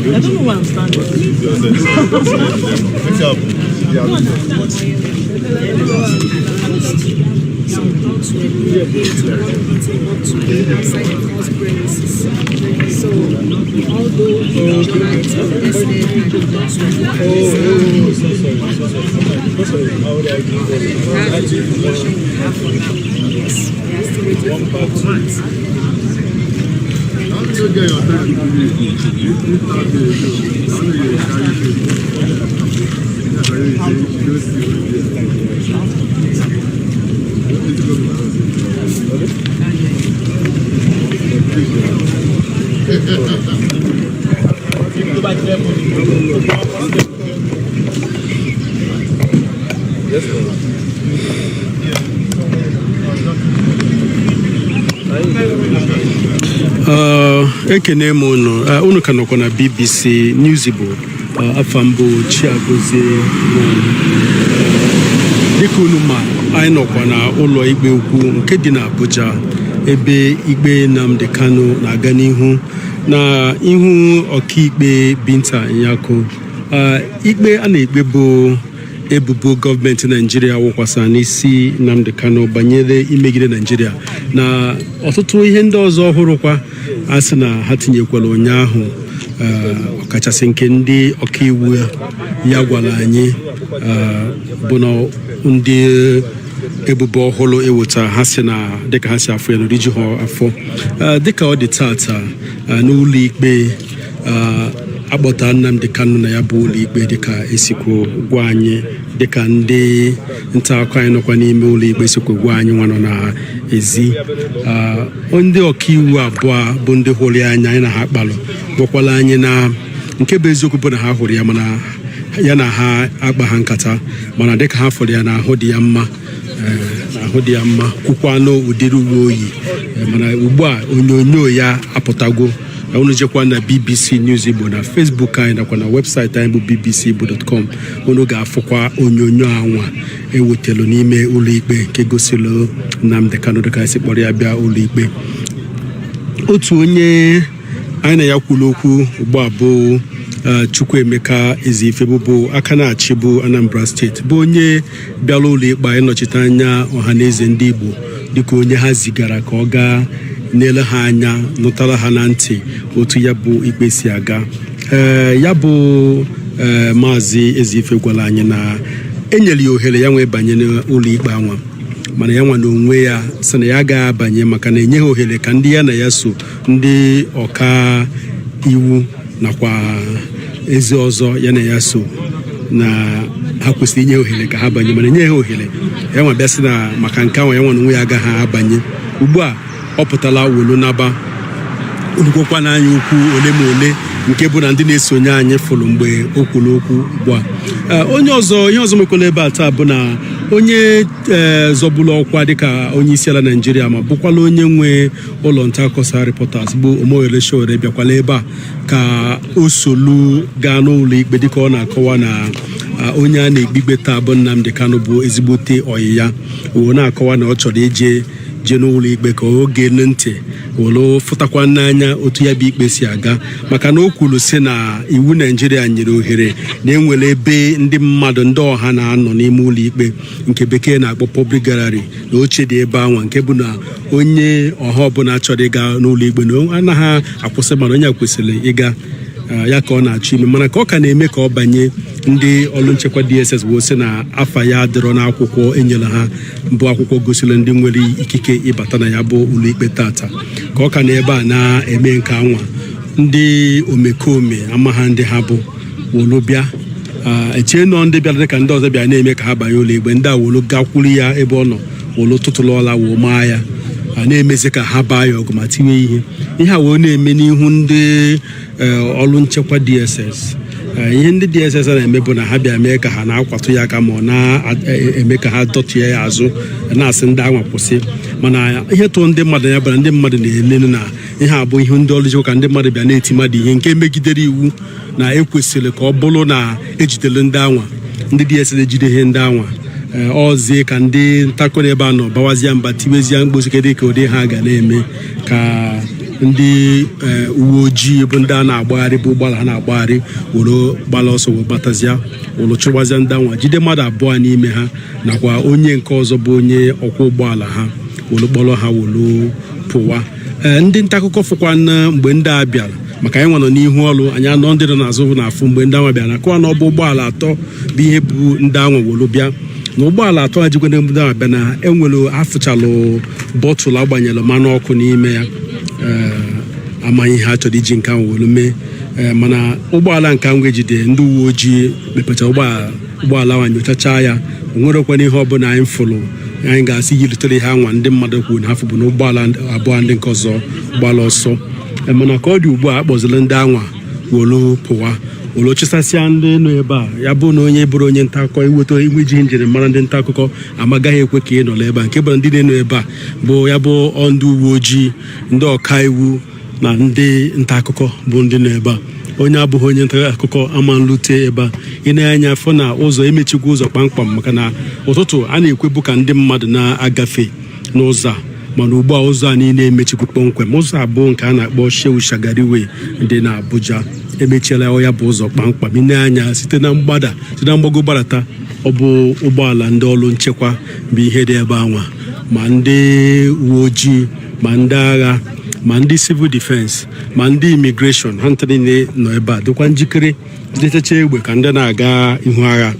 [SPEAKER 3] I don't know why I'm standing. Some dogs were outside the house premises. So, although the night of tested and the dogs were that's the information we have for now. Yes, we are still waiting for documents.
[SPEAKER 4] ekene m unu ka nọkwa na BBC News Igbo afọ mbụ Chiagozie dịka unu ma anyị nọkwa na ụlọ ikpe ukwu nke dị na Abuja ebe ikpe Nnamdi Kanu na-aga n'ihu na ihu ọkaikpe Binta Nyako. Ikpe a na-ekpe bụ ebubo gọọmenti Naijiria wụkwasa n'isi Nnamdi Kanu banyere imegide Naijiria na ọtụtụ ihe ndị ọzọ ọhụrụkwa a sị na ha tinyekwara ụnyaahụ, ọkachasị nke ndị ọkaiwu ya gwara anyị bụ na ndị ebubo ọhụrụ eweta ha sị na dịka ha si afọ ya n'oriju ha afọ dịka ọ dị tata n'ụlọ ikpe akpọta Nnamdi Kanu na ya bụ ụlọ ikpe dịka esikwu gwa anyị, dịka ndị nta akụkọ anyị nọkwa n'ime ụlọ ikpe esikwu gwa anyị nwa nọ na ezi. Ndị ọkaiwu abụọ bụ ndị hụrụ ya anya anyị na ha kpalụ gwakwala anyị na nke bụ eziokwu bụ na ha hụrụ ya, mana ya na ha akpa ha nkata, mana dịka ha fụrụ ya na ahụ dị ya mma kwukwa n'ụdịrị uwe oyi, mana ugbu a onyonyo ya apụtago. Unu jekwa na BBC News Igbo na Facebook anyị nakwa na webụsaịtị anyị bụ bbcigbo.com. unu ga-afụkwa onyonyo anwa ewetelu n'ime ụlọ ikpe nke gosilo Nnamdi Kanu dịka esi kpọrọ ya bịa ụlọ ikpe. Otu onye anyị na ya kwuru okwu ugbu a bụ Chukwuemeka Eziife bụ aka na-achị bụ Anambra steeti, bụ onye bịara ụlọ ikpe anyị nọchite anya ọhaneze ndị Igbo dịka onye ha zigara ka ọ gaa n'ele ha anya, nụtara ha na ntị otu ya bụ ikpe si aga. Ya bụ Maazị Eziife gwara anyị na enyere ya ohere ya nwee banye n'ụlọ ikpe anwa, mana ya nwa n'onwe ya sị na ya ga-abanye maka na enye ha ohere ka ndị ya na ya so, ndị ọka iwu nakwa ezi ọzọ ya na ya so, na ha kwesịrị inye ohere ka ha banye, mana enye ha ohere ya nwa bịa sị na maka nke ahụ ya nwa n'onwe ya agaghị abanye. Ugbu a ọ pụtala wolo naba urugokwa n'anya ukwu ole ma ole nke bụ na ndị na-esonye anyị fụrụ mgbe o kwuru okwu ugbu a. Ihe ọzọ mekwala ebe a taa bụ na onye zọbụla ọkwa dịka onye isi ala Naịjirịa ma bụkwala onye nwe ụlọ nta akọsa Reporters bụ Omoyele Sowore bịakwala ebe a ka o solu gaa n'ụlọ ikpe dịka ọ na-akọwa na onye a na-ekpe ikpe taa bụ Nnamdi Kanu bụ ezigbote ọyị ya, o na-akọwa na ọ chọrọ ije jee n'ụlọ ikpe ka oge ntị were fụtakwa n'anya otu ya bụ ikpe si aga maka na o kwuru sị na iwu Naijiria nyere ohere na enwere ebe ndị mmadụ ndị ọha na-anọ n'ime ụlọ ikpe nke bekee na-akpọ public gallery na oche dị ebe anwa nke bụ na onye ọha ọbụla chọrọ ịga n'ụlọ ikpe na anaghị akwụsị mana onye kwesịrị ịga ya ka ọ na-achọ ime mana ka ọ ka na-eme ka ọ banye ndị ọrụ nchekwa DSS bụ sị na afa ya dịrọ n'akwụkwọ enyere ha bụ akwụkwọ gosiri ndị nwere ikike ịbata na ya bụ ụlọikpe tata ka ọ ka na ebe a na-eme nke anwa ndị omekome amaha ndị ha bụ wolu bịa echee nọ ndị bịara dịka ndị ọzọ bịa na-eme ka ha banye ụlọikpe ndị a wolu gakwuru ya ebe ọ nọ wolu tụtụlụọla woo maa ya na-emezi ka ha baa ya ọgụ ma tinye ihe a wee na-eme n'ihu ndị ọrụ nchekwa DSS ihe ndị DSS na-eme bụ na ha bịa mee ka ha na-akwatụ ya aka ma ọ na-eme ka ha dọtụọ ya azụ na-asị ndị anwa kwụsị mana ihe tụọ ndị mmadụ ya bụ na ndị mmadụ na-elenu na ihe a bụ ihe ndị ọrụ nchekwa ka ndị mmadụ bịa na-eti mmadụ ihe nke megidere iwu na ekwesịrị ka ọ bụrụ na ejidere ndị anwa ndị DSS ejide ihe ndị anwa ọzie ka ndị ntakọ ebe a nọ bawazie mba tiwezie mkposikede ka ụdị ha ga na-eme ka ndị uwe ojii bụ ndị a na-agbagharị bụ ụgbọala ha na-agbagharị were gbala ọsọ wee gbatazia were chụgbazia ndị anwa jide mmadụ abụọ n'ime ha nakwa onye nke ọzọ bụ onye ọkwọ ụgbọala ha were kpọrọ ha were pụwa ndị nta akụkọ fụkwa mgbe ndị a bịara maka anyị nwa nọ n'ihu ọrụ anyị anọ ndị nọ n'azụ n'afọ mgbe ndị anwa bịara nakọwa na ọ bụ ụgbọala atọ bụ ihe bụ ndị anwa were bịa na ụgbọala atọ a jikwa ndị abịa na enwere afụchalụ bọtụlụ agbanyelụ mmanụ ọkụ n'ime ya amaghị ihe a chọrọ iji nke ahụ were mee mana ụgbọala nke ahụ ejide ndị uwe ojii mepechara ụgbọala ahụ nyochacha ya o nwerekwana ihe ọbụla anyị fụrụ anyị ga-asị yiritere ihe anwa ndị mmadụ kwuru na ha fụbụ na ụgbọala abụọ ndị nke ọzọ gbara ọsọ mana ka ọ dị ugbu a akpọziri ndị anwa wolu pụwa wolu chịsasịa ndị nọ ebe a ya bụ na onye bụrụ onye nta akụkọ iweta iwe ji njirimara ndị nta akụkọ amagaghị ekwe ka ị nọ ebe a nke bụ ndị na-enọ ebe a bụ ya bụ ndị uwe ojii ndị ọkaiwu na ndị nta akụkọ bụ ndị nọ ebe a onye abụghị onye nta akụkọ ama nlute ebe a ị na-anya afọ na ụzọ emechikwa ụzọ kpamkpam maka na ụtụtụ a na-ekwebu ka ndị mmadụ na-agafe n'ụzọ a mana ugbu a ụzọ a niile emechikwu kpọmkwem ụzọ abụọ nke a na-akpọ Shehu Shagari Way dị na Abuja emechiela ya bụ ụzọ kpamkpam ị na-anya site na mgbago gbadata ọ bụ ụgbọala ndị ọrụ nchekwa bụ ihe dị ebe anwa ma ndị uwe ojii ma ndị agha ma ndị civil defense ma ndị immigration ha nta niile nọ ebe a dịkwa njikere dịchacha egbe ka ndị na-aga ihu agha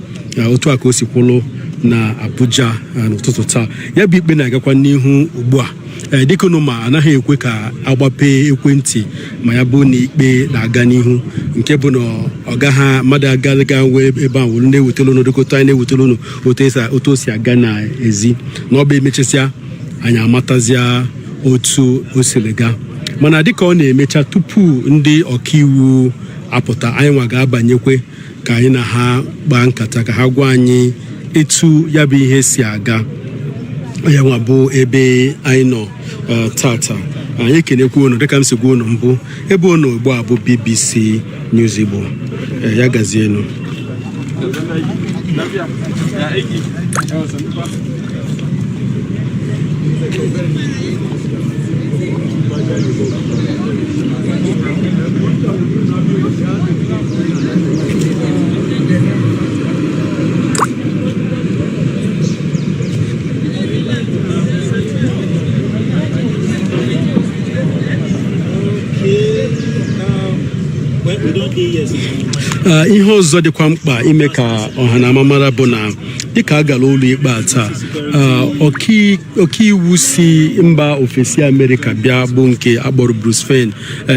[SPEAKER 4] otu a ka o si kwụlụ na Abuja n'ụtụtụ taa ya bụ ikpe na-agakwa n'ihu ugbu a dịkụnụ ma anaghị ekwe ka agbapee ekwentị ma ya bụ na ikpe na-aga n'ihu nke bụ na ọ gaghị mmadụ agaga wee ebe a wuru na-ewetara unu dịkọta anyị na-ewetara unu otu o si aga n'ezi na ọ bụ emechasịa anyị amatazịa otu o siri gaa mana dịka ọ na-emecha tupu ndị ọkaiwu apụta anyị nwa ga-abanyekwe ka anyị na ha gbaa nkata ka ha gwa anyị etu ya bụ ihe si aga ya nwa bụ ebe anyị nọ tata anyị ekenekwa unu dịka m si gwa unu mbụ ebe unu ugbu a bụ BBC News Igbo ya gazienu ihe ọzọ dịkwa mkpa ime ka ọha na amamara bụ na dịka a gara ụlọ ikpe a taa ọkaiwu si mba ofesi Amerịka bịa bụ nke akpọrọ Bruce Fein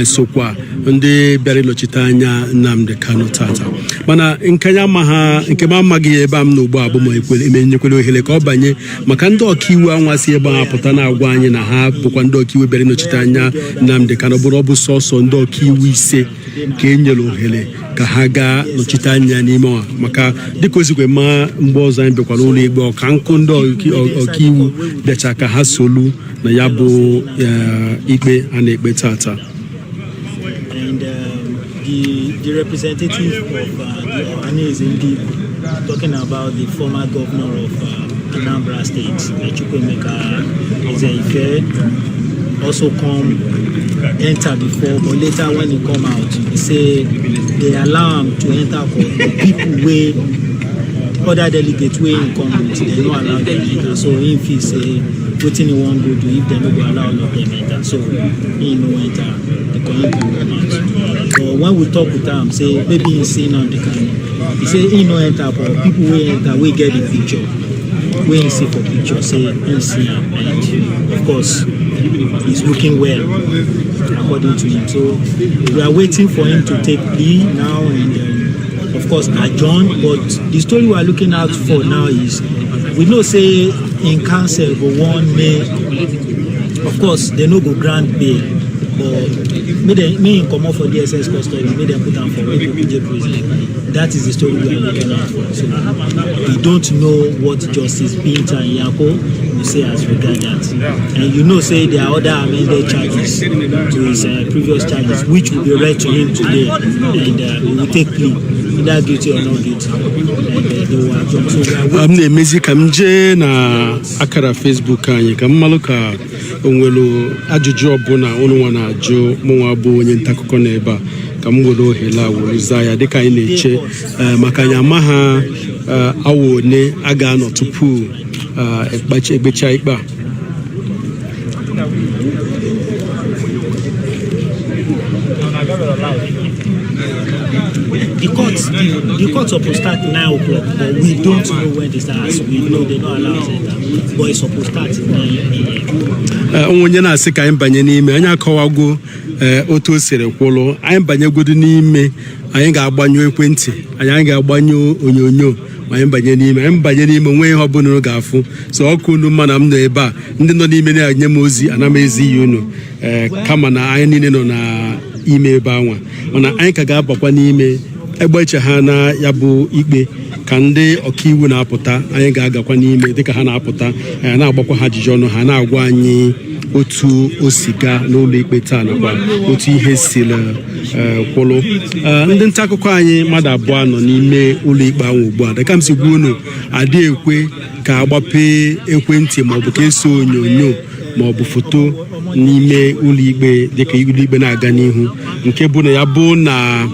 [SPEAKER 4] sokwa ndị bịara ịnọchite anya Nnamdi Kanu tata mana nke m amaghị ebe a m na ugbu a bụ ma emenyekwere ohere ka ọ banye maka ndị ọkaiwu anwa si ebe a pụta na-agwa anyị na ha bụkwa ndị ọkaiwu bịara ịnọchite anya Nnamdi Kanu bụrụ ọ bụ sọsọ ndị ọkaiwu ise ka e nyere ohere ka ha gaa nọchite anya n'ime ọha maka dịka ozigwe ma mgbe ọzọ anyị bịakwara ụlọ ikpe ọka nkụ ndị ọkaiwu bịacha ka ha solu na ya bụ ikpe a na-ekpe tata.
[SPEAKER 10] The representative of the Ohanese Ndi talking about the former governor of Anambra State, Chukwemeka Ezeife, also come enter before, but later when he come out, he say they allow him to enter for people way other delegates way in come with, they don't allow them enter. So if he say waiting he won't go do, if they don't go allow all of them enter, so he no enter the community come out. So when we talk with him, say maybe he's saying on the Kanu, he say he no enter, but people will enter, we get the picture. When you see for picture, say he see him, and of course he's looking well according to him. So we are waiting for him to take plea now and of course adjourn. But the story we are looking out for now is we know say in council go one May, of course they no go grant bail, but may come off for DSS custody, may them put them for PJ prison. That is the story we are looking out for. So we don't know what Justice Binta Nyako will say as regard that. And you know, say there are other amended charges to his previous charges, which will be read to him today, and he will take plea, either guilty or not guilty.
[SPEAKER 4] I'm the music kamje na akara Facebook anyị ka mmalụ ka onwelu ajụjụ ọbụla unu nwa na-ajụ mụnwa bụ onye ntakụkọ n'ebe a ka m were ohere were zaa ya dịka anyị na-eche maka anyị ama ha awa one a ga-anọ tupu egbecha ikpe a.
[SPEAKER 10] The court supposed to start 9 o'clock, but we don't know when they start. We know they don't allow us enter, but it's supposed to start 9 a.m.
[SPEAKER 4] Onye na-asị ka anyị banye n'ime anyị akọwago otu o siri kwụlụ anyị banyegodo n'ime anyị ga-agbanyụ ekwentị anyị ga-agbanyụ onyonyo ma anyị banye n'ime onwe ihe ọbụla unu ga-afụ so ọkụ unu mma na m nọ ebe a ndị nọ n'ime na-enye m ozi ana m ezi ya unu kama na anyị niile nọ na ime ebe anwa mana anyị ka ga-abakwa n'ime egbeche ha na ya bụ ikpe ka ndị ọkaiwu na-apụta anyị ga-agakwa n'ime dịka ha na-apụta na-agbakwa ha ajụjụ ọnụ ha na-agwa anyị otu o si gaa n'ụlọ ikpe taa nakwa otu ihe siri kwụlụ. Ndị nta akụkọ anyị mmadụ abụọ nọ n'ime ụlọ ikpe ahụ ugbu a dịka m si gwa unu adị ekwe ka agbapee ekwentị maọbụ ka eso onyonyo maọbụ foto n'ime ụlọ ikpe dịka ụlọ ikpe na-aga n'ihu nke bụ na ya bụ na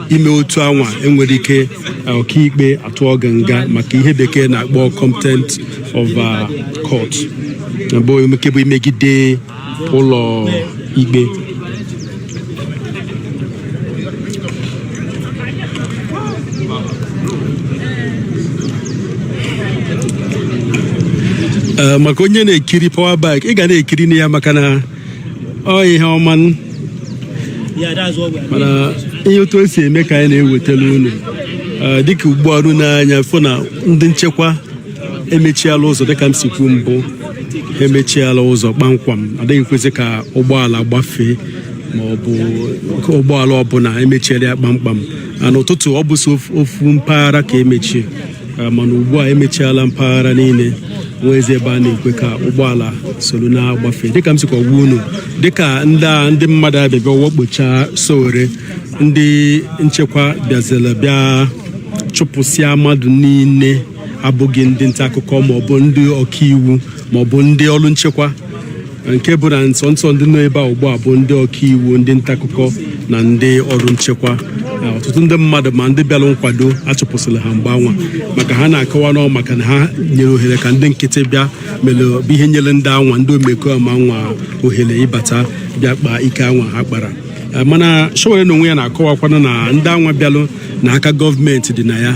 [SPEAKER 4] ime otu anwa enwere ike ọkaikpe atụọ gị nga maka ihe bekee na-akpọ contempt of court bụ nke bụ imegide ụlọ ikpe. maka onye na-ekiri power bike ị ga na-ekiri na ya maka na ọ ihe ọma mana ihe otu o si eme ka anyị na-ewetara unu dịka ugbu ọrụ n'anya fụ na ndị nchekwa emechiela ụzọ dịka m si kwu mbụ ha emechiela ụzọ kpamkwam adịghị kwesị ka ụgbọala gbafee ma ọ bụ ụgbọala ọbụla emechiela ya kpamkpam n'ụtụtụ ọ bụ ofu mpaghara ka emechie mana ugbu a emechiela mpaghara niile nwezi ebe a na-ekwe ka ụgbọala soro na-agbafe dịka m sikwa gwa unu dịka ndị mmadụ abịa wakpocha Sowore ndị nchekwa bịazila bịa chụpụsịa mmadụ niile abụghị ndị nta akụkọ maọbụ ndị ọkaiwu maọbụ ndị ọrụ nchekwa nke bụ na nsọ ndị nọ ebe a ugbu a bụ ndị ọkaiwu ndị nta akụkọ na ndị ọrụ nchekwa ọtụtụ ndị mmadụ ma ndị bịara nkwado achụpụsịrị ha mgbe anwa maka ha na-akọwa n'ọ maka na ha nyere ohere ka ndị nkịtị bịa mere bụ ihe nyere ndị anwa ndị omekome anwa ohere ịbata bịa kpaa ike anwa ha kpara mana Sowore na onwe ya na-akọwakwana na ndị anwa bịalụ na aka gọọmenti dị na ya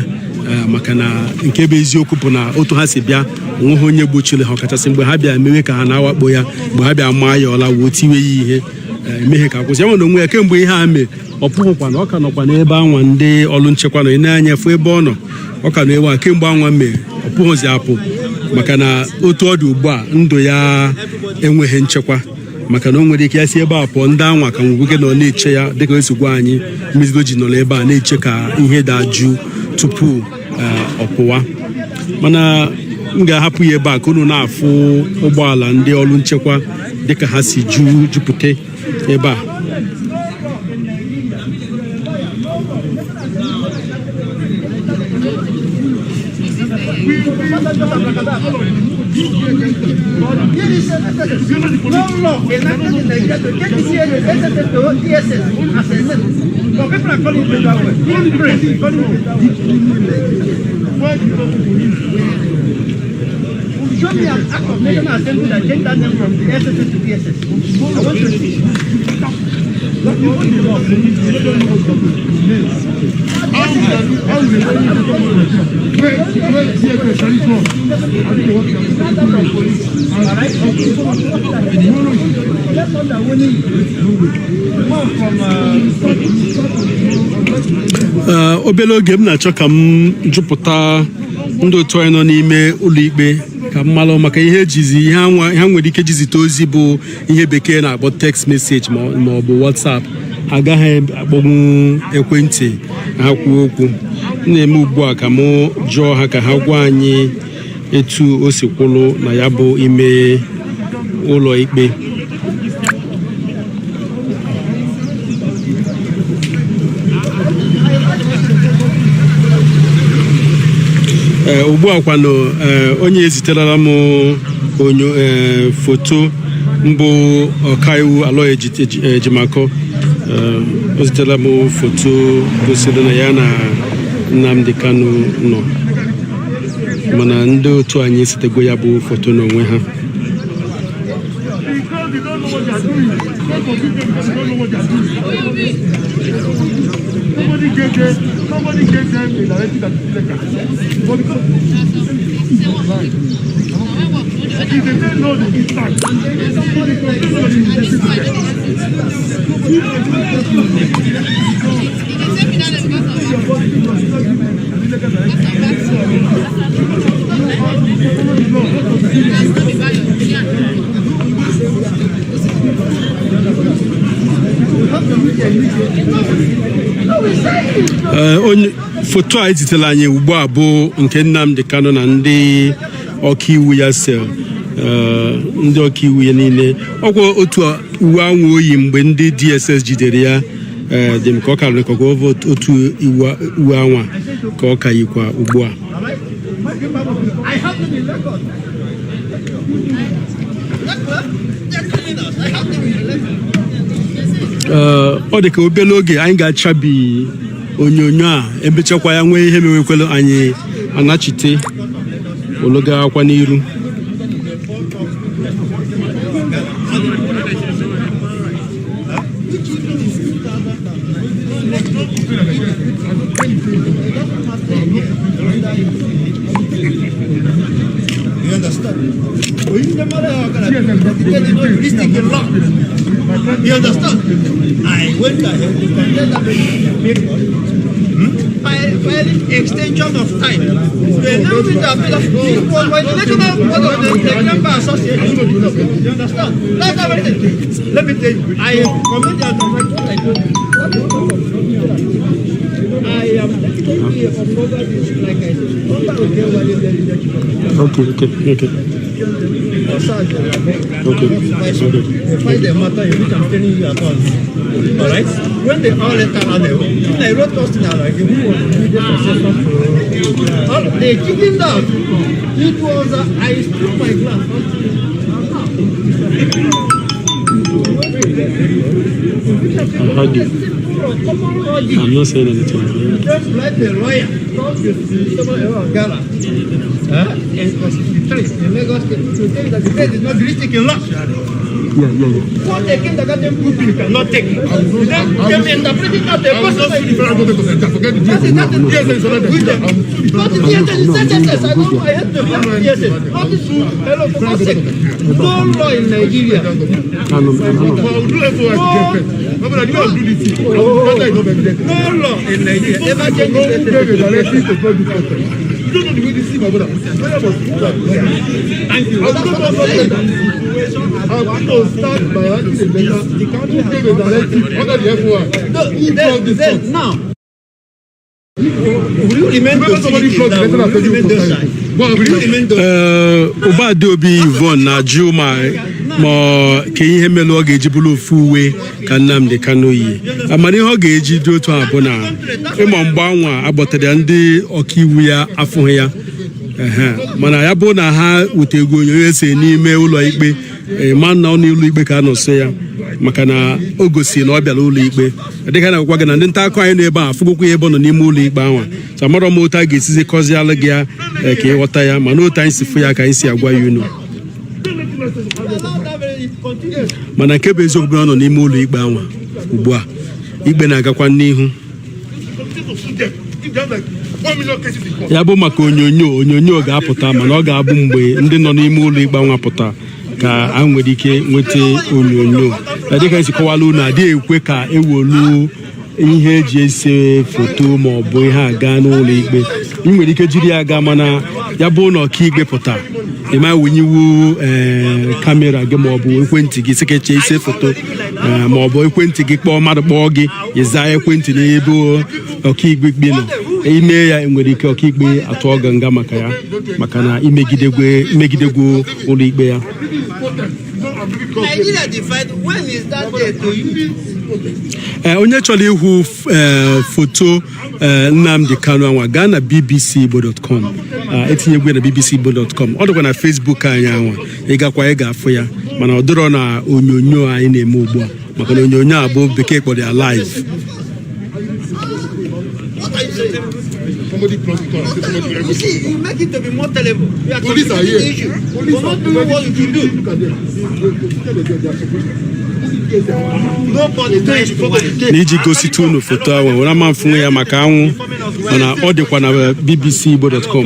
[SPEAKER 4] maka na nke bụ eziokwu bụ na otu ha si bịa onweghị onye gbochiri ha ọkachasị mgbe ha bịa mewe ka ha na-awakpo ya mgbe ha bịa maa ya ọla wee tiwe ya ihe emeghe ka akwụsị ya nwere onwe ya kemgbe ihe a mee ọ pụghịkwa na ọ ka nọkwa n'ebe anwa ndị ọrụ nchekwa nọ na-anya fụ ebe ọ nọ ọ ka nọ ewe a kemgbe anwa mee ọ pụghịzi apụ maka na otu ọ dị ugbu a ndụ ya enweghị nchekwa maka na o nwere ike ya si ebe a pụọ ndị anwa ka nwoke nọ na-eche ya dịka esogbu anyị Mmezido ji nọ ebe a na-eche ka ihe dajụ tupu ọ pụwa mana m ga-ahapụ ya ebe a ka unu na-afụ ụgbọala ndị ọrụ nchekwa dịka ha si jupụta ebe a.
[SPEAKER 14] Show me an act of national assembly that changed that name from the SSS to DSS. I want to see.
[SPEAKER 4] Obere oge m na-achọ ka m jupụta ndị otu anyị nọ n'ime ụlọ ikpe ka mmalụ maka ihe ejizi ihe ha nwere ike jizite ozi bụ ihe bekee na-akpọ text message ma ọ bụ WhatsApp. Ha agaghị akpọnwụ ekwentị ha kwuo okwu. Na-eme ugbu a ka m jụọ ha ka ha gwa anyị etu o si kwụrụ na ya bụ ime ụlọ ikpe. Ugbu a kwanụ onye eziterela m foto mbụ ọkaiwu Aloy Ejimakor o zitere m foto gosiri na ya na Nnamdi Kanu nọ, mana ndị otu anyị esitego ya bụ foto n'onwe ha.
[SPEAKER 6] Somebody gave them a directive that is illegal. But because if they say no, they will start.
[SPEAKER 4] Onye foto a ezitere anyị ugbu a bụ nke Nnamdi Kanu na ndị ọkaiwu ya sel ndị ọkaiwu ya niile. Ọkwa otu uwe anwụ oyi mgbe ndị DSS jidere ya dị m ka ọ karịrị ka otu uwe anwa ka ọ ka yikwa ugbu a. Ọ dị ka obere oge anyị ga-achabi onyonyo a emechakwa ya nwee ihe mewekwelu anyị anachite ologa akwa n'iru.
[SPEAKER 14] You understand? You understand? I went ahead to by extension of time. The Member Association. You understand? That's everything. Let me tell you, I am committed to what I do. I am definitely over this, like I said.
[SPEAKER 4] Okay.
[SPEAKER 14] Find the matter in which I'm telling you about. Alright? When they all enter on the I wrote us now, like, who was the they kicking down. It was, I took my glass.
[SPEAKER 4] I'm not saying anything.
[SPEAKER 14] Just like the lawyer told you Gala. And was in Lagos to say that the case is not juristic in law. What a king that got them put you cannot take. Then interpreting that the person is I had to yes. Hello, for God's sake. No law in Nigeria. No law in Nigeria ever changed the Thank you. I'm going to start by asking the country gave a directive under the FOI. Now, will you remain
[SPEAKER 4] Obadobi Yvonne na Juma ma ka ihe melu ọ ga-eji bụrụ ofu uwe ka Nnamdi Kanu yi. Amara ihe ọ ga-eji dị otu abụ na ịma mgbe anwa agbatara ndị ọkaiwu ya afụghị ya mana ya bụ na ha wutegwu onyonyo ese n'ime ụlọ ikpe ma na ọ n'ụlọ ikpe ka a nọ so ya maka na o gosi na ọ bịara ụlọ ikpe dịka na agwagwa gị na ndị nta akụkọ anyị nọ ebe a afụgokwa ya ebe ọ nọ n'ime ụlọ ikpe ahụ so amarọ m otu a ga-esizi kọzialụ gị ya ka ịghọta ya mana otu anyị si fụ ya ka anyị si agwa ya unu mana nke bụ eziokwu bụ na ọ nọ n'ime ụlọ ikpe ahụ ugbu a ikpe na-agakwa n'ihu ya bụ maka onyonyo ga-apụta mana ọ ga-abụ mgbe ndị nọ n'ime ụlọ ikpe ahụ apụta ka a nwere ike nweta onyonyo dịka esi kọwala unu adịghị ekwe ka ewolu ihe eji ese foto ma ọ bụ ihe aga n'ụlọ ikpe ị nwere ike jiri ya gaa mana ya bụ na ọkaikpe pụta ịma wunyewu kamera gị ma ọ bụ ekwentị gị sikeche ise foto ma ọ bụ ekwentị gị kpọọ mmadụ kpọọ gị ịza ekwentị n'ebe ọkaikpe nọ ime ya nwere ike ọkaikpe atụọ gị nga maka ya maka na imegidegwu ụlọ ikpe ya onye chọrọ ịhụ foto Nnamdi Kanu anwa gaa na bbcigbo.com etinyegwe na bbcigbo.com ọ dịkwa na Facebook anyị anwa ịgakwa ị ga-afụ ya mana ọ dịrọ na onyonyo anyị na-eme ugbu a maka na onyonyo a bụ bekee kpọrọ ya live
[SPEAKER 14] Somebody prosecute, somebody you see, you make it to be more terrible. You are police are here. Issue. Police not doing what you should do. Look at
[SPEAKER 4] n'iji gosite unu foto ahụ were ama mfunwe ya maka anwụ mana ọ dịkwa na bbcigbo.com.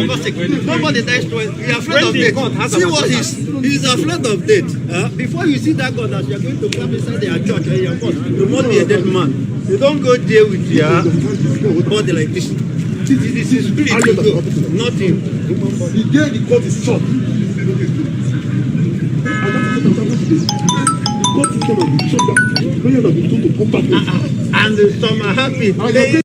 [SPEAKER 14] Nobody dies to it. You are afraid of death. See what he's afraid of death. Before you see that God that you are going to come inside their church or your court, you must be a dead man. You don't go there with your body like this. This is spirit to go, not him. The day the court is short. And some are happy that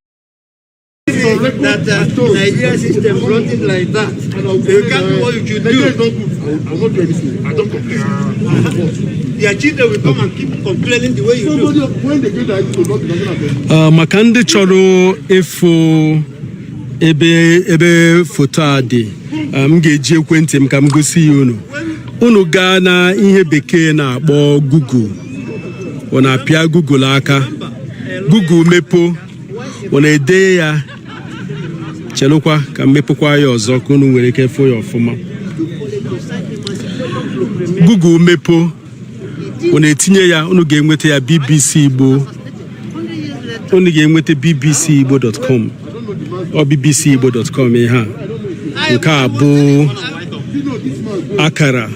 [SPEAKER 14] Nigeria system brought it like that. You can't do what you should do. I'm not doing this. I don't complain. Their children will come and keep complaining the way you do. When they get that,
[SPEAKER 4] maka ndị chọrọ ịfụ ebe foto a dị m ga-eji ekwentị m ka m gosi ya unu gaa na ihe bekee na-akpọ Google ọ na-apịa Google aka Google mepo ọ na-ede ya chelụkwa ka m mepụkwa ya ọzọ ka unu nwere ike fụ ya ọfụma Google mepo ọ na-etinye ya unu ga-enweta ya BBC Igbo unu ga-enweta bbcigbo.com ọ bbcigbo.com ihe a nke a bụ akara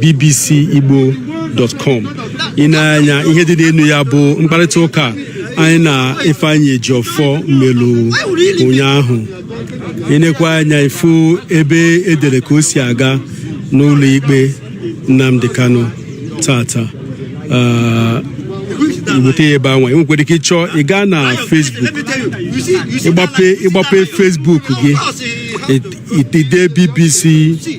[SPEAKER 4] bbcigbo.com ị na-anya ihe dị n'elu ya bụ mkparịta ụka anyị na Ifeanyi Ejiofor melu ụnyaahụ ịnekwa anya ifu ebe edere ka o si aga n'ụlọ ikpe Nnamdi Kanu tata iweta ebe anwa enwekwere ike ịchọ ị gaa na Facebook ịgbape Facebook gị itide BBC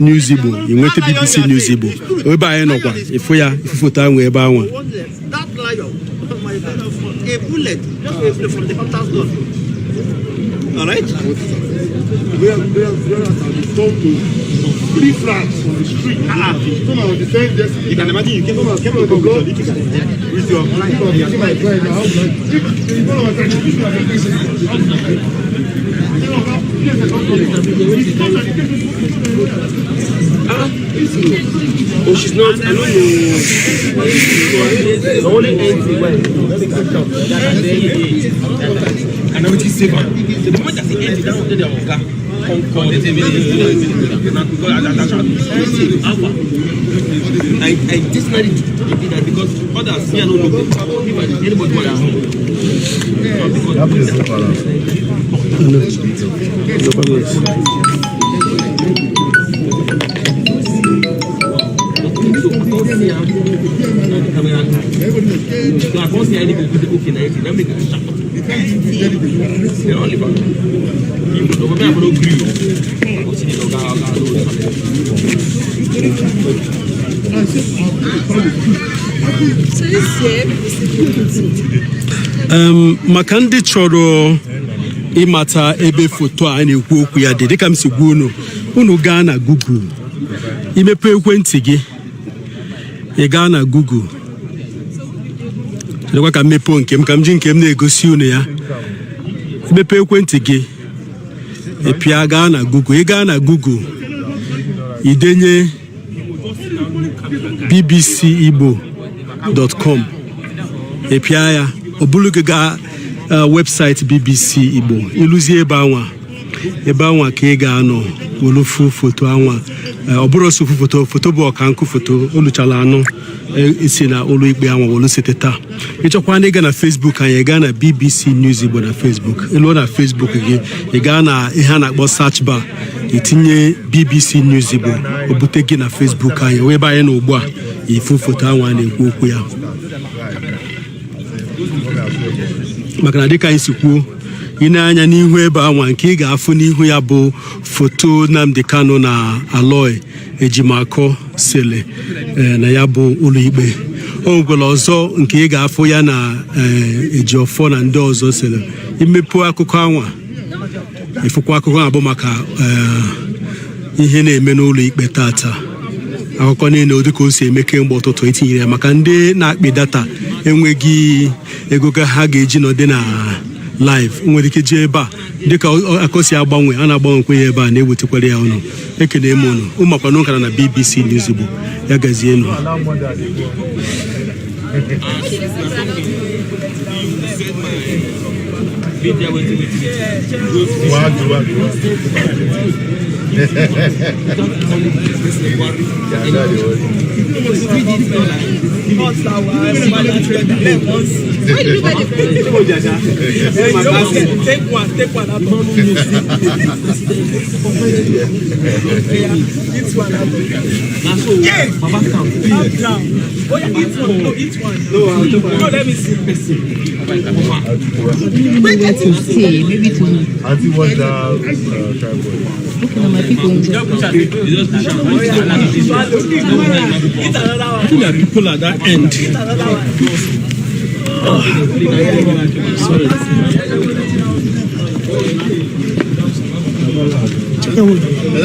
[SPEAKER 4] News Igbo inweta BBC News Igbo ebe anyị nọkwa ịfụ ya ifu foto ahụ ebe anwa
[SPEAKER 14] a bullet just from the hunter's gun. All right?
[SPEAKER 5] There are told to free flags on the street. Some are defend destiny.
[SPEAKER 13] You can imagine you came over with your
[SPEAKER 10] Oh, she's not. I know you. The only entry way.
[SPEAKER 13] and now it is safer. So the moment that they enter down, they are going I decided to do that because others here don't look at anybody who are
[SPEAKER 4] maka ndị chọrọ ịmata ebe foto a na-ekwu okwu ya dị dịka m si gwa unu unu gaa na Google, imepe ekwentị gị, ị gaa na Google, chekwa ka mmepe nke m ka m ji nke m na-egosi unu ya. Imepe ekwentị gị, ị pịa gaa na Google, ị gaa na Google, idenye bbcigbo.com, ị pịa ya, ọ bụrụ gị gaa webụsaịtị BBC Igbo, ịlụzie ebe anwa ka ị ga-anọ wolufu foto anwa. Ọ bụrụ osufu foto bụ ọkankụ foto oluchala anụ isi na ụlọ ikpe anwa wolu site taa. Ịchọkwa na ịga na Facebook anyị, gaa na BBC News Igbo na Facebook. Ịlụọ na Facebook gị, ị gaa na ihe a na-akpọ search bar, itinye BBC News Igbo, o bute gị na Facebook anyị, wee ebe anyị na ugbu a ifu foto anwa na-ekwu okwu ya. Maka na dịka anyị si kwuo, ị na-anya n'ihu ebe anwa nke ị ga-afụ n'ihu ya bụ foto Nnamdi Kanu na Aloy Ejimakor sele na ya bụ ụlọ ikpe. O nwekwara ọzọ nke ị ga-afụ ya na Ejiofor na ndị ọzọ sele. Imepe akụkọ anwa, ifụkwa akụkọ abụ maka ihe na-eme n'ụlọ ikpe tata. Akụkọ niile ụdị ka o si eme kemgbe ụtụtụ etinyere ya maka ndị na-akpị data enweghị ego ha ga-eji nọdị na live. Nwere ike jee ebe a dịka akọsi agbanwe, a na-agbanwekwa ya ebe a na-ewetakwara ya ọnụ. Ekene m unu ụmụakwa n'ụkara na BBC News Igbo, ya gazie enu.
[SPEAKER 2] Take one out. Eat one out. Eat one. No, let me see.
[SPEAKER 1] Where to stay? Maybe to.
[SPEAKER 11] I think what tripod.
[SPEAKER 1] Okay, my people.
[SPEAKER 4] People at that end. Sorry.
[SPEAKER 11] Okay.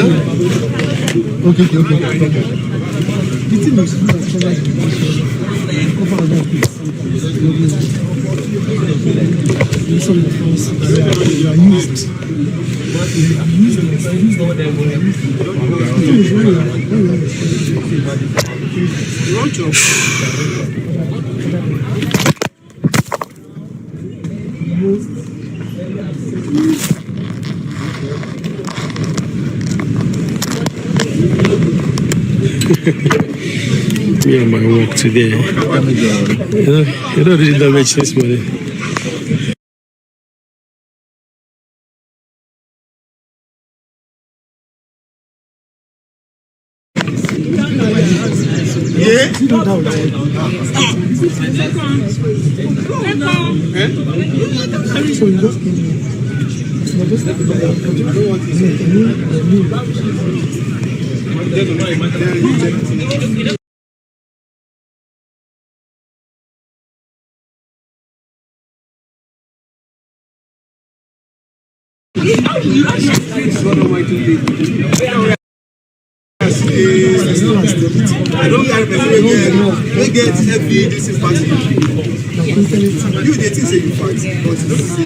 [SPEAKER 4] Me and my work today. You don't really damage this money.
[SPEAKER 5] I don't like the we get heavy this is party. You the things say you fight, but you don't see.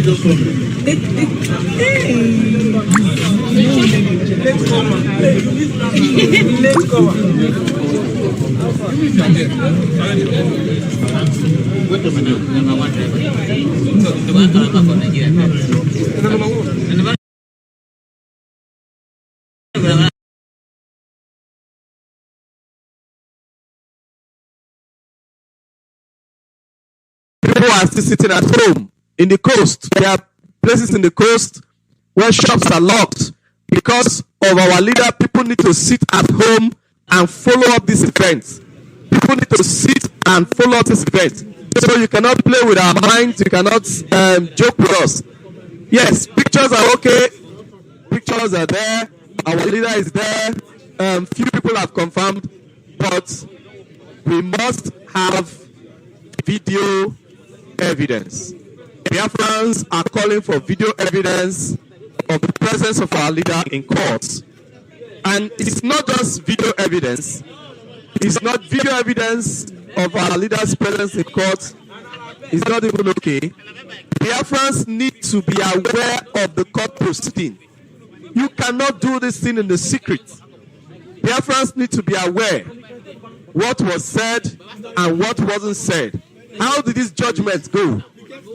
[SPEAKER 6] just come. Let's come. Wait a minute, number one driver. The one driver for Nigeria.
[SPEAKER 15] People are still sitting at home in the coast. There are places in the coast where shops are locked because of our leader. People need to sit at home and follow up this event. People need to sit and follow up this event. So you cannot play with our minds. You cannot joke with us. Yes, pictures are okay. Pictures are there. Our leader is there. Few people have confirmed, but we must have video evidence. Biafrans are calling for video evidence of the presence of our leader in court. And it's not just video evidence. It's not video evidence of our leader's presence in court. It's not even okay. Biafrans need to be aware of the court proceeding. You cannot do this thing in the secret. Biafrans need to be aware what was said and what wasn't said. How did this judgment go?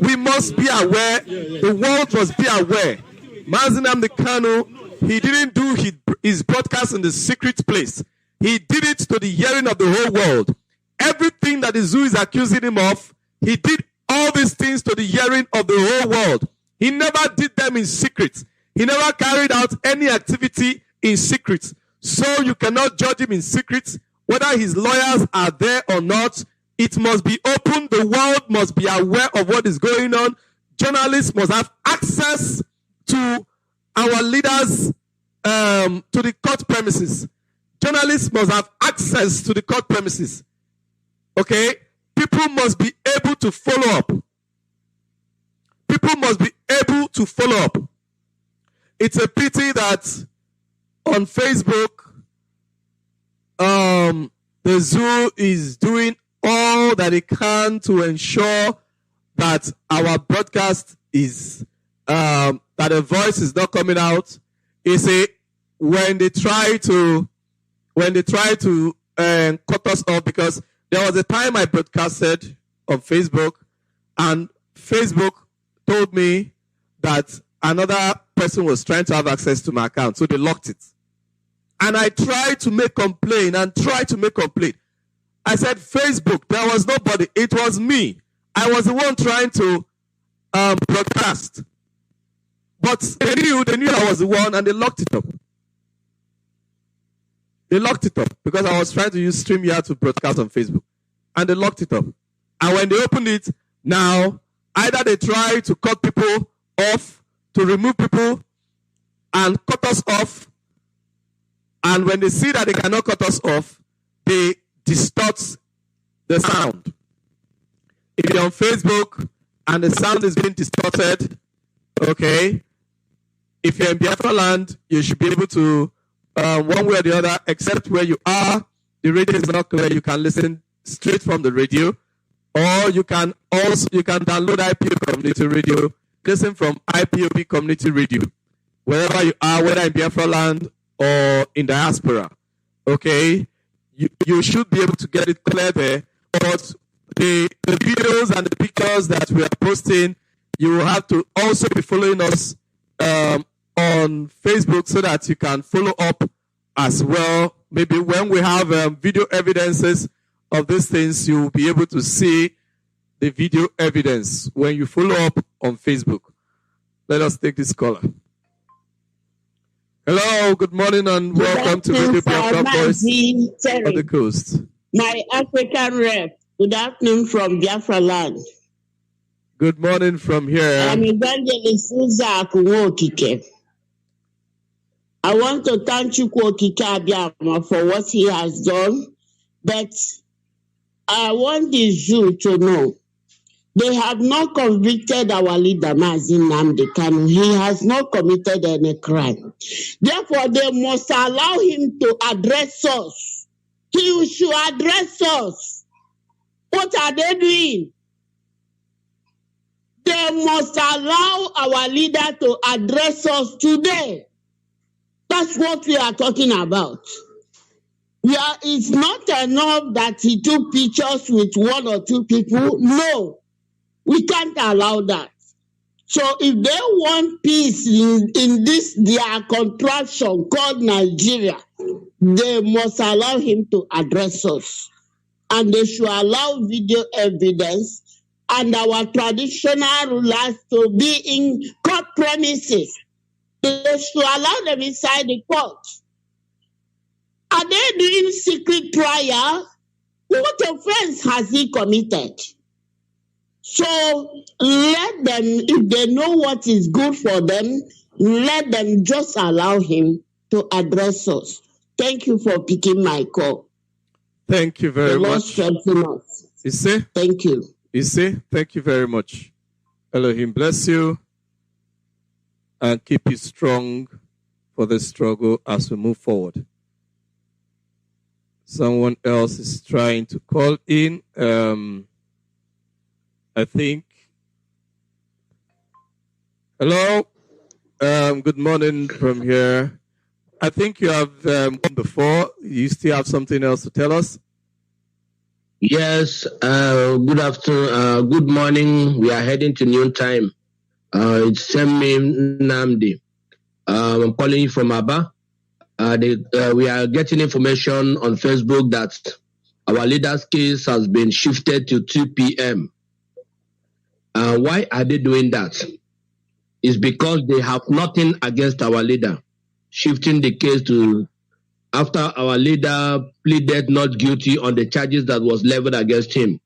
[SPEAKER 15] We must be aware. The world must be aware. Mazi Nnamdi Kanu, he didn't do his broadcast in the secret place. He did it to the hearing of the whole world. Everything that the zoo is accusing him of, he did all these things to the hearing of the whole world. He never did them in secret. He never carried out any activity in secret. So you cannot judge him in secret. Whether his lawyers are there or not, it must be open. The world must be aware of what is going on. Journalists must have access to our leaders, to the court premises. Journalists must have access to the court premises. Okay? People must be able to follow up. People must be able to follow up. It's a pity that on Facebook, the zoo is doing all that it can to ensure that our broadcast is, that the voice is not coming out. You see, when they try to cut us off, because there was a time I broadcasted on Facebook, and Facebook told me that another person was trying to have access to my account, so they locked it. And I tried to make complaint. I said, Facebook, there was nobody. It was me. I was the one trying to broadcast. But they knew I was the one, and they locked it up. They locked it up because I was trying to use StreamYard to broadcast on Facebook. And they locked it up. And when they opened it, now, either they try to cut people off, to remove people, and cut us off. And when they see that they cannot cut us off, they distort the sound. If you're on Facebook and the sound is being distorted, okay, if you're in Biafra land, you should be able to, one way or the other, except where you are, the radio is not clear, you can listen straight from the radio, or you can download IPOB Community Radio, listen from IPOB Community Radio, wherever you are, whether in Biafra land or in diaspora. Okay, you should be able to get it clear there, but the videos and the pictures that we are posting, you will have to also be following us on Facebook so that you can follow up as well. Maybe when we have video evidences of these things, you will be able to see the video evidence when you follow up on Facebook. Let us take this caller. Hello, good morning and welcome to Radio Biafra Voice of the Coast.
[SPEAKER 16] My African rep, good afternoon from Biafra land.
[SPEAKER 15] Good morning from here.
[SPEAKER 16] I'm Evangelist Uzak Nwokike. I want to thank Chukwokike Abiyama for what he has done, but I want the zoo to know they have not convicted our leader, Mazi Nnamdi Kanu. He has not committed any crime. Therefore, they must allow him to address us. He should address us. What are they doing? They must allow our leader to address us today. That's what we are talking about. It's not enough that he took pictures with one or two people. No, we can't allow that. So if they want peace in this their contraption called Nigeria, they must allow him to address us. And they should allow video evidence and our traditional rulers to be in court premises. They should allow them inside the court. Are they doing secret trial? What offense has he committed? So let them, if they know what is good for them, let them just allow him to address us. Thank you for picking my call.
[SPEAKER 15] Thank you very much.
[SPEAKER 16] Strengthen us.
[SPEAKER 15] You see?
[SPEAKER 16] Thank you.
[SPEAKER 15] You see? Thank you very much. Elohim bless you and keep you strong for the struggle as we move forward. Someone else is trying to call in. I think. Hello. Good morning from here. I think you have come before. You still have something else to tell us?
[SPEAKER 17] Yes. Good afternoon. Good morning. We are heading to noon time. It's Mazi Nnamdi. I'm calling you from Aba. We are getting information on Facebook that our leader's case has been shifted to 2 p.m. Why are they doing that? It's because they have nothing against our leader. Shifting the case to after our leader pleaded not guilty on the charges that was leveled against him.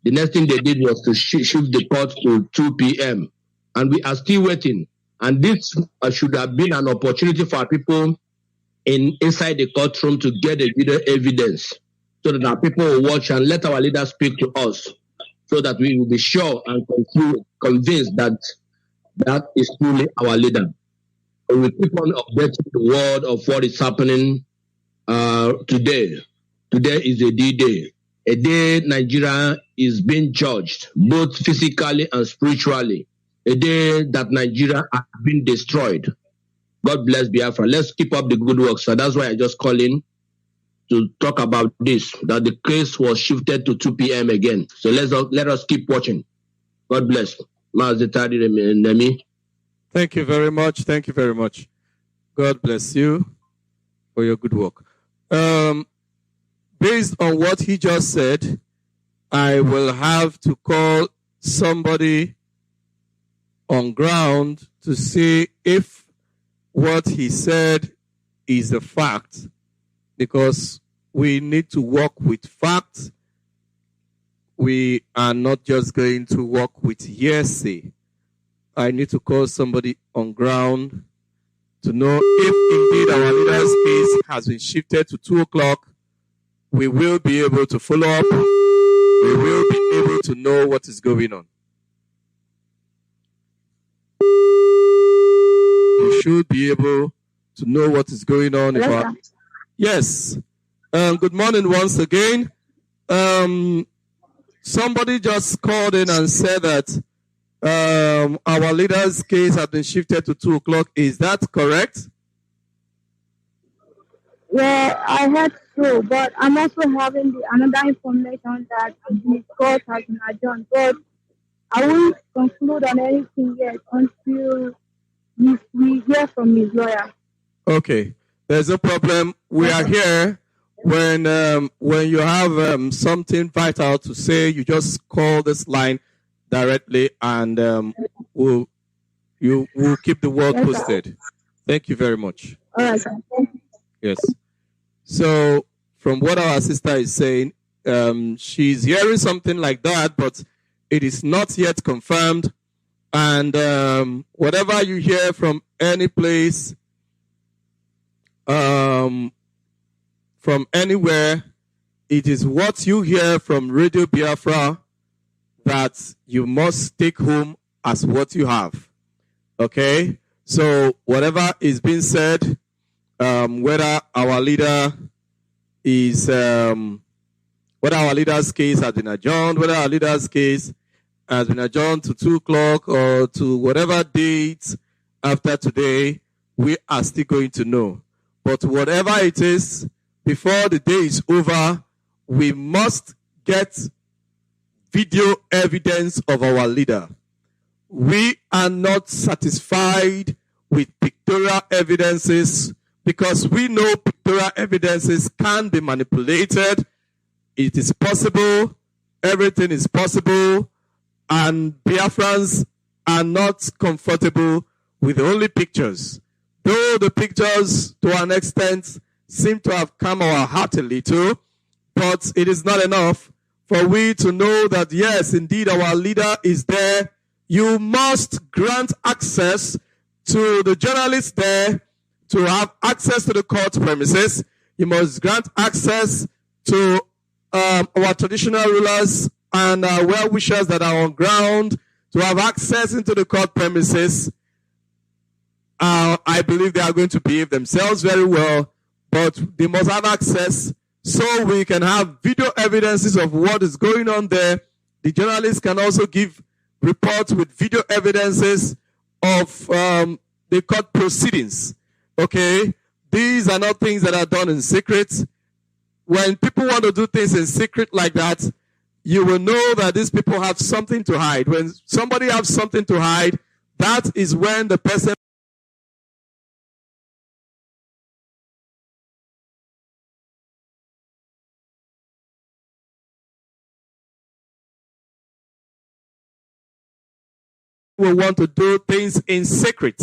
[SPEAKER 17] The next thing they did was to shift the court to 2 p.m. And we are still waiting. And this should have been an opportunity for our people inside the courtroom to get the video evidence so that our people will watch and let our leader speak to us so that we will be sure and convinced that that is truly our leader. We will keep on updating the world of what is happening today. Today is a D-Day. A day Nigeria is being judged, both physically and spiritually. A day that Nigeria has been destroyed. God bless Biafra. Let's keep up the good work. So that's why I just call in to talk about this, that the case was shifted to 2 p.m. again. So let us keep watching. God bless. Mazi Nnamdi.
[SPEAKER 15] Thank you very much. Thank you very much. God bless you for your good work. Based on what he just said, I will have to call somebody on ground to see if what he said is a fact, because we need to work with facts. We are not just going to work with hearsay. I need to call somebody on ground to know if indeed our leader's case has been shifted to 2 o'clock. We will be able to follow up. We will be able to know what is going on. We should be able to know what is going on. Yes. Good morning once again. Somebody just called in and said that our leader's case has been shifted to 2 o'clock. Is that correct?
[SPEAKER 18] Yeah, I heard so, but I'm also having another information that the court has been adjourned. But I won't conclude on anything yet until we hear from his lawyer.
[SPEAKER 15] Okay, there's no problem. We are here. When you have something vital to say, you just call this line directly, and we'll keep the world posted. Thank you very much.
[SPEAKER 18] All right, sir.
[SPEAKER 15] Yes. So from what our sister is saying, she's hearing something like that, but it is not yet confirmed. And whatever you hear from any place, from anywhere, it is what you hear from Radio Biafra that you must take home as what you have. Okay? So whatever is being said, whether our leader is, whether our leader's case has been adjourned, whether our leader's case has been adjourned to 2 o'clock or to whatever date after today, we are still going to know. But whatever it is, before the day is over, we must get video evidence of our leader. We are not satisfied with pictorial evidences because we know pictorial evidences can be manipulated. It is possible. Everything is possible. And Biafrans are not comfortable with only pictures. Though the pictures, to an extent, seem to have calmed our heart a little, but it is not enough for we to know that, yes, indeed, our leader is there. You must grant access to the journalists there to have access to the court premises. You must grant access to our traditional rulers and well-wishers that are on ground to have access into the court premises. I believe they are going to behave themselves very well, but they must have access so we can have video evidences of what is going on there. The journalists can also give reports with video evidences of the court proceedings. Okay? These are not things that are done in secret. When people want to do things in secret like that, you will know that these people have something to hide. When somebody has something to hide, that is when the person will want to do things in secret.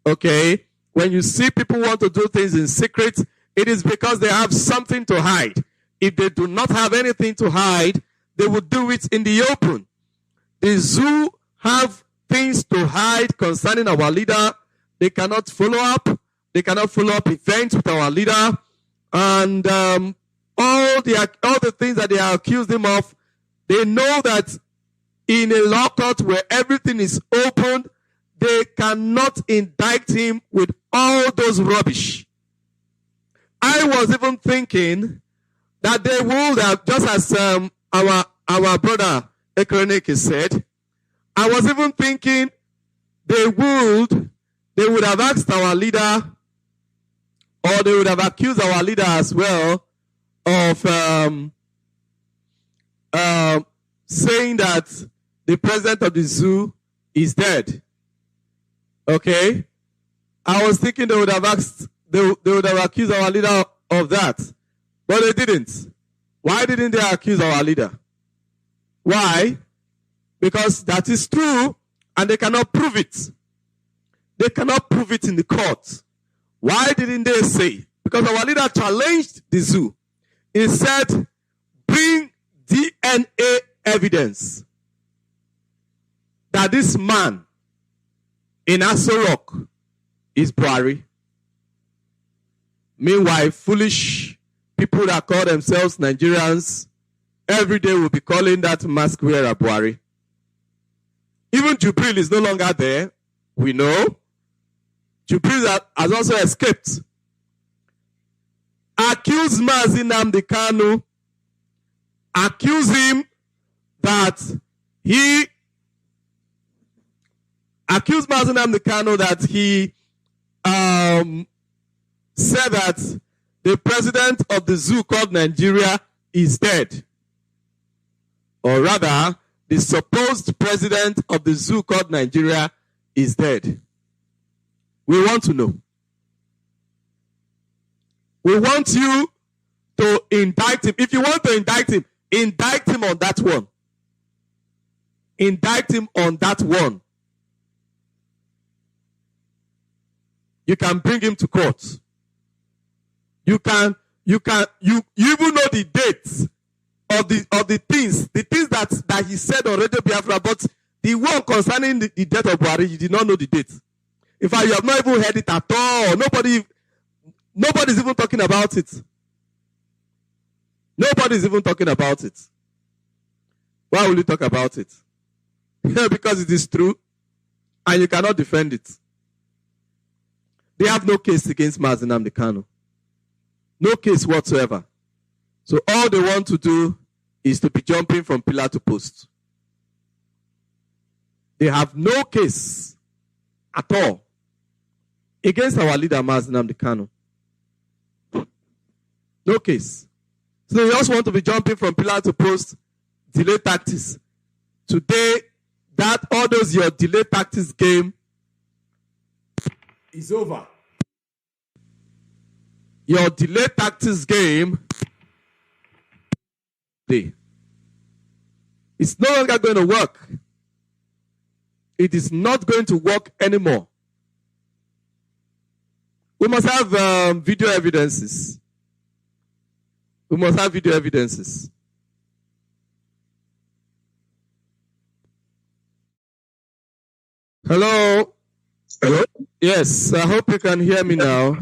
[SPEAKER 15] Okay? When you see people want to do things in secret, it is because they have something to hide. If they do not have anything to hide, they would do it in the open. The zoo have things to hide concerning our leader. They cannot follow up. They cannot follow up events with our leader. And all the things that they are accused him of, they know that in a law court where everything is open, they cannot indict him with all those rubbish. I was even thinking that they would have, just as our brother Ekreneke said, I was even thinking they would have asked our leader, or they would have accused our leader as well of saying that the president of the zoo is dead. Okay? I was thinking they would have accused our leader of that. But they didn't. Why didn't they accuse our leader? Why? Because that is true and they cannot prove it. They cannot prove it in the court. Why didn't they say? Because our leader challenged the zoo. He said, bring DNA evidence that this man in Aso Rock is Buhari. Meanwhile, foolish people that call themselves Nigerians every day will be calling that mask wearer Buhari. Even Jubril is no longer there. We know. Jubril has also escaped. Accuse Mazi Nnamdi Kanu. Accuse him that he accused Mazi Nnamdi Kanu that he said that the president of the zoo called Nigeria is dead. Or rather, the supposed president of the zoo called Nigeria is dead. We want to know. We want you to indict him. If you want to indict him on that one. Indict him on that one. You can bring him to court. You even know the dates of the things that he said on Radio Biafra, but the one concerning the death of Buhari, you did not know the date. In fact, you have not even heard it at all. Nobody's even talking about it. Nobody's even talking about it. Why will you talk about it? Because it is true and you cannot defend it. They have no case against Mazi Nnamdi Kanu. No case whatsoever. So all they want to do is to be jumping from pillar to post. They have no case at all against our leader, Mazi Nnamdi Kanu. No case. So they just want to be jumping from pillar to post, delay tactics. Today, that all those your delay tactics game is over. Your delay tactics game, it's no longer going to work. It is not going to work anymore. We must have video evidences. We must have video evidences. Hello?
[SPEAKER 19] Hello?
[SPEAKER 15] Yes, I hope you can hear me now.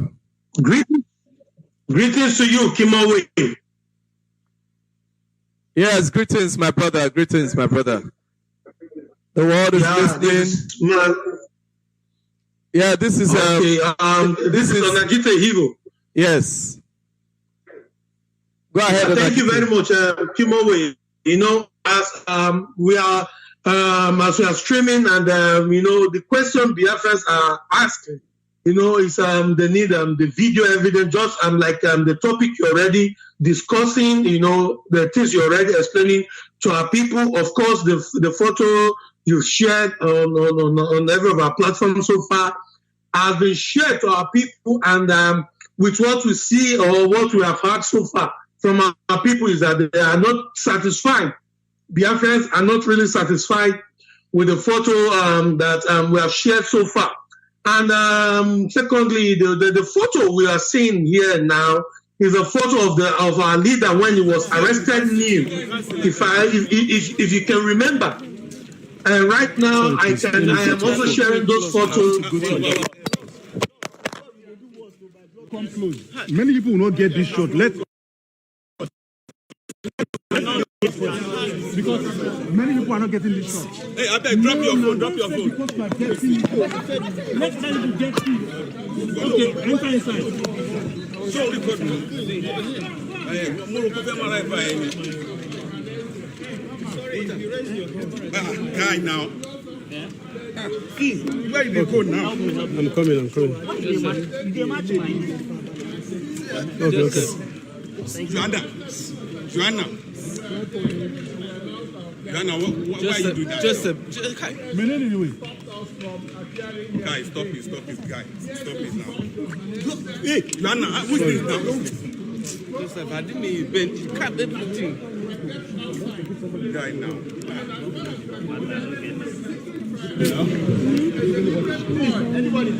[SPEAKER 19] Greetings to you, Kimowe.
[SPEAKER 15] Yes, greetings, my brother. Greetings, my brother. The world is listening. This is
[SPEAKER 19] okay. This is Onajite Hero.
[SPEAKER 15] Yes. Go ahead.
[SPEAKER 19] Thank you very much, Kimowe. You know, as we are streaming, and the question Biafrans are asking, is they need the video evidence. Just like the topic you're already discussing. The things you're already explaining to our people. Of course, the photo you shared on every of our platforms so far has been shared to our people, and with what we see or what we have heard so far from our people is that they are not satisfied. Biafrans are not really satisfied with the photo that we have shared so far. And secondly, the photo we are seeing here now is a photo of our leader when he was arrested new. If you can remember. And right now, I am also sharing those photos.
[SPEAKER 5] Come close. Many people will not get this shot. Because many people are not getting this shot.
[SPEAKER 6] Hey, I beg, drop your phone.
[SPEAKER 5] Because we are getting you. Next time you get you. Okay, enter inside.
[SPEAKER 6] Show record guy now. Where you go now?
[SPEAKER 4] I'm coming. Okay.
[SPEAKER 6] Joanna, why you do that? Guys, stop it, guys. Stop it now. Hey, Joanna, who's this now? Joseph, I didn't even you can't everything. Guy now.
[SPEAKER 5] Anybody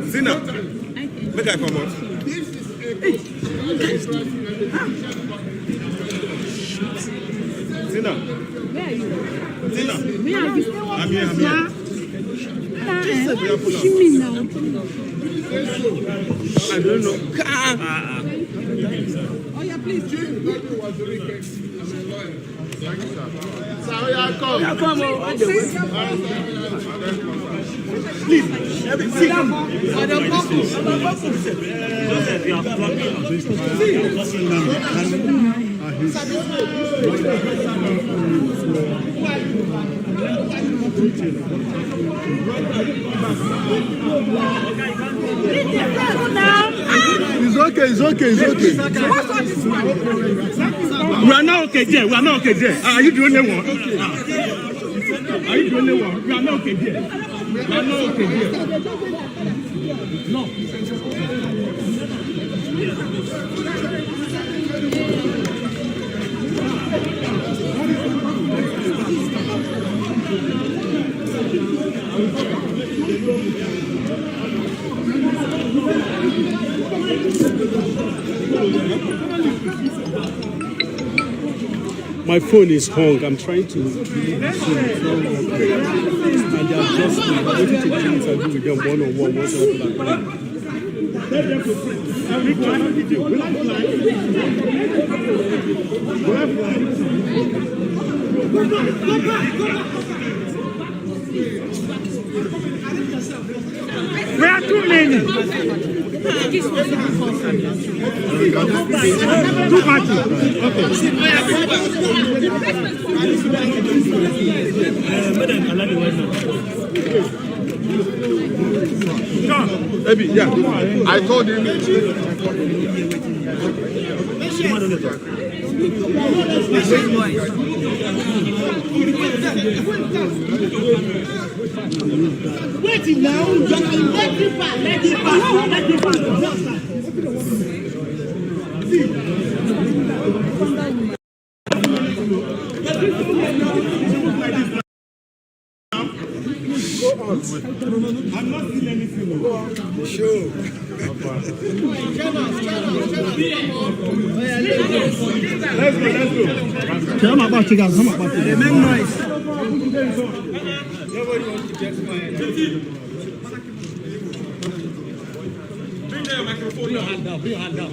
[SPEAKER 6] Zina, make I come out. Zina.
[SPEAKER 2] Where are you?
[SPEAKER 6] Zina.
[SPEAKER 2] I'm here.
[SPEAKER 6] I don't know.
[SPEAKER 2] Oh yeah, please.
[SPEAKER 6] Please, sit down. Joseph, you are blocking on this.
[SPEAKER 5] It's okay.
[SPEAKER 6] We are not okay there. Are you the only one? We are not okay there. No.
[SPEAKER 4] My phone is hung. I'm trying to and they are just waiting to things I do with them one-on-one once I
[SPEAKER 6] We are too many.
[SPEAKER 7] Two parties.
[SPEAKER 9] Maybe, yeah. I told him.
[SPEAKER 2] Wait now. Let it pass.
[SPEAKER 5] I'm not seeing anything. Sure. Let's go.
[SPEAKER 7] Come on, back together. Come on, back together.
[SPEAKER 5] Make noise.
[SPEAKER 6] Bring your microphone. Bring your hand down. Bring your hand down.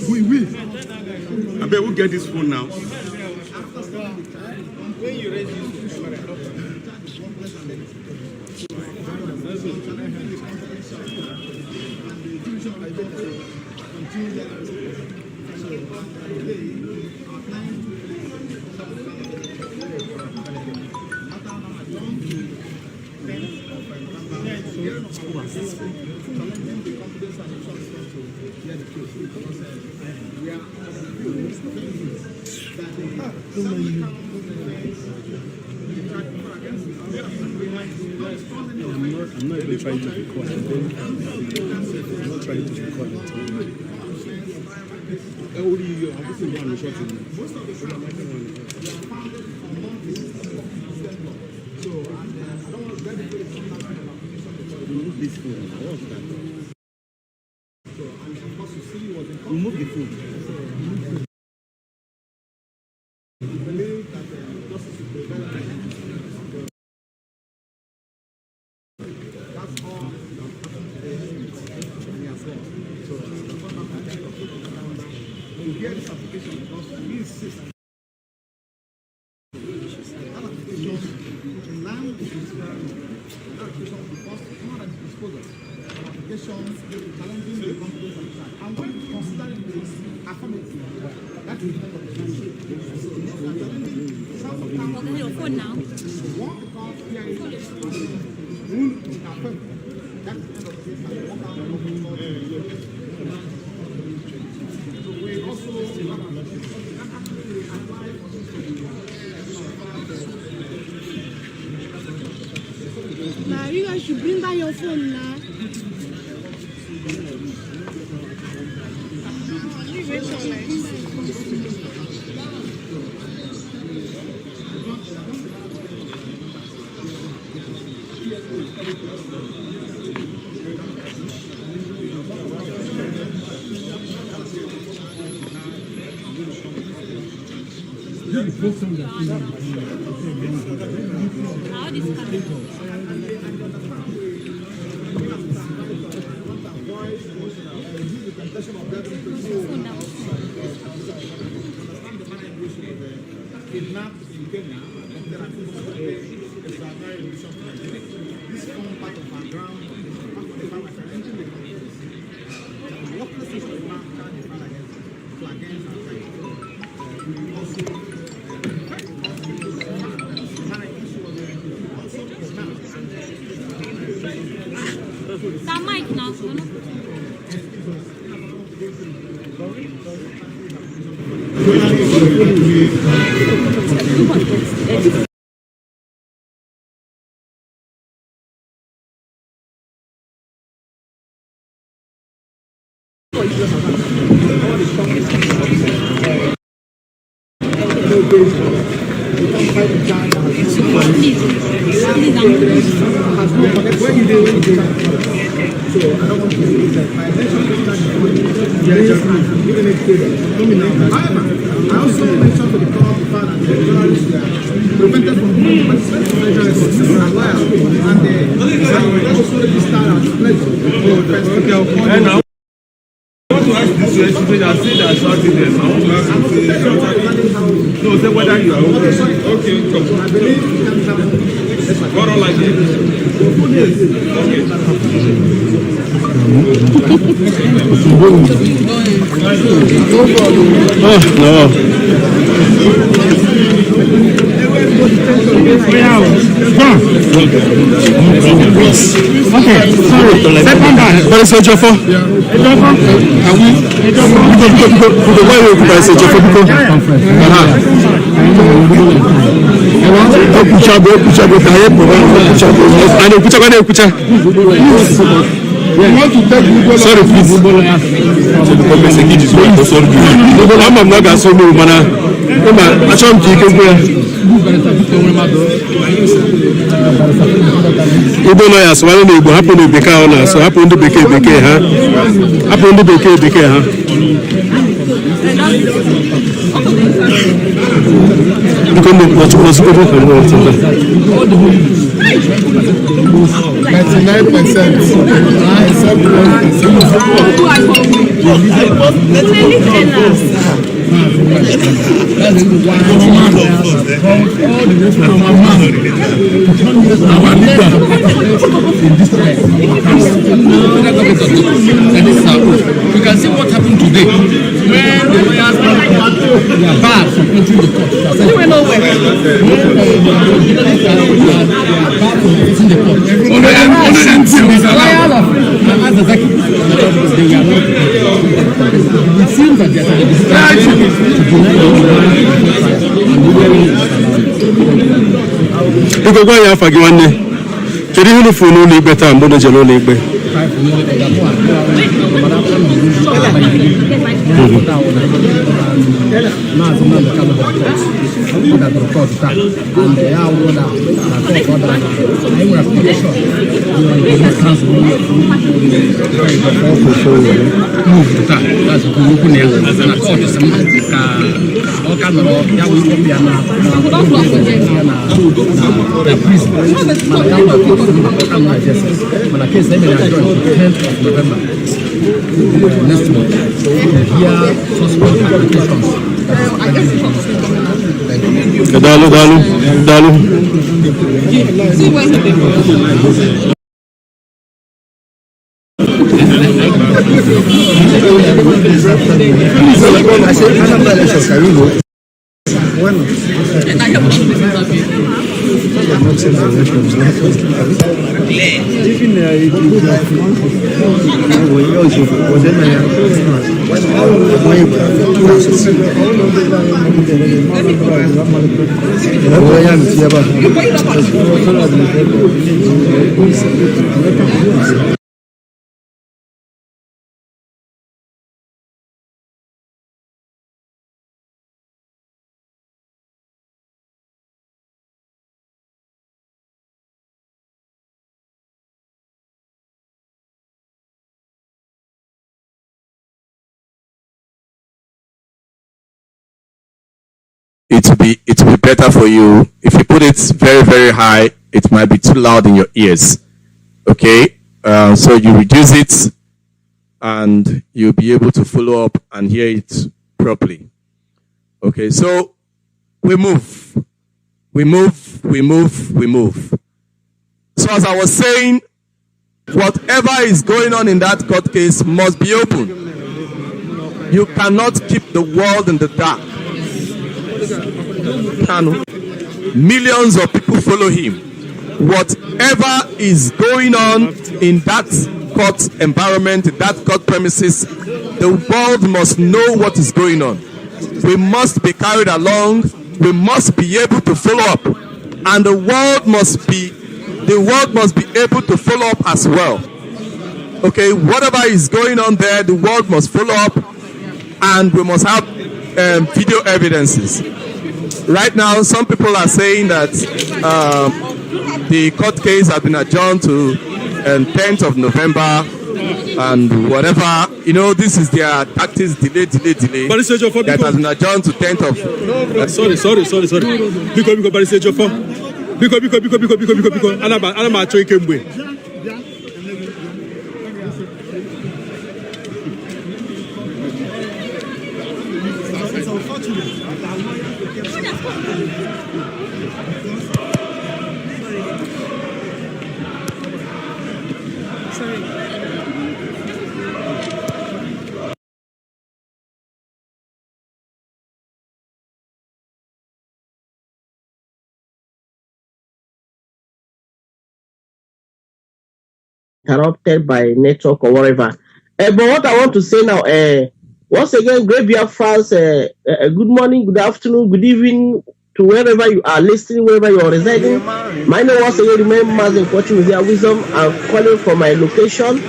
[SPEAKER 5] We. I bet we'll get this phone now.
[SPEAKER 14] When you raise this camera,
[SPEAKER 4] I'm not even trying to record. I'm not trying to record it. Remove this phone. What's that? Remove the phone.
[SPEAKER 20] Your phone now.
[SPEAKER 2] Now you guys should bring back your phone now.
[SPEAKER 14] Kidnapped in Kenya, there are people this form part of our ground, part of the farmers are entering the communities. Workplaces of the man can't defend against our fight. We also
[SPEAKER 20] That mic now.
[SPEAKER 14] I also mentioned to the court the fact that the journalists were prevented from doing participating measures and they also registered as pledge.
[SPEAKER 9] want to ask this question. I see that shouting there. I want to ask you. No, say whether you are okay. Okay, come. What all like this? Okay.
[SPEAKER 4] Oh, no.
[SPEAKER 12] Okay, sorry. Second bar.
[SPEAKER 4] What is it, Jofo? Sorry, please. I'm not going to Igbo lawyers wale na Igbo hapụ na bekee ahụ na so hapụ ndị bekee ha hapụ ndị bekee ha biko ndị ọchụkwụ ozugbo ka ndị ọchụkwụ
[SPEAKER 7] You can see what happened today when the lawyers were barred from entering the court. They went nowhere. It seems that they
[SPEAKER 4] Iko gwa ya afa gị nwanne. Kedu ihe unu furu n'ụlọ ikpe taa mgbe unu jere ụlọ ikpe?
[SPEAKER 7] Next month, here suspect applications.
[SPEAKER 4] Dalu. It will be better for you if you put it very, very high. It might be too loud in your ears. Okay, so you reduce it, and you'll be able to follow up and hear it properly. Okay, so we move. So as I was saying, whatever is going on in that court case must be open. You cannot keep the world in the dark. Millions of people follow him. Whatever is going on in that court environment, that court premises, the world must know what is going on. We must be carried along. We must be able to follow up, and the world must be able to follow up as well. Okay, whatever is going on there, the world must follow up, and we must have video evidences. Right now, some people are saying that the court case has been adjourned to 10th of November and whatever. You know, this is their tactics, delay. That has been adjourned to 10th of... Sorry. Because Barisejo for. Because. Alama Choi Kemwe.
[SPEAKER 21] interrupted by network or whatever. But what I want to say now, once again, great Biafrans, good morning, good afternoon, good evening to wherever you are listening, wherever you are residing. My name once again remains Mazi Nnamdi Wisdom. I'm calling from my location.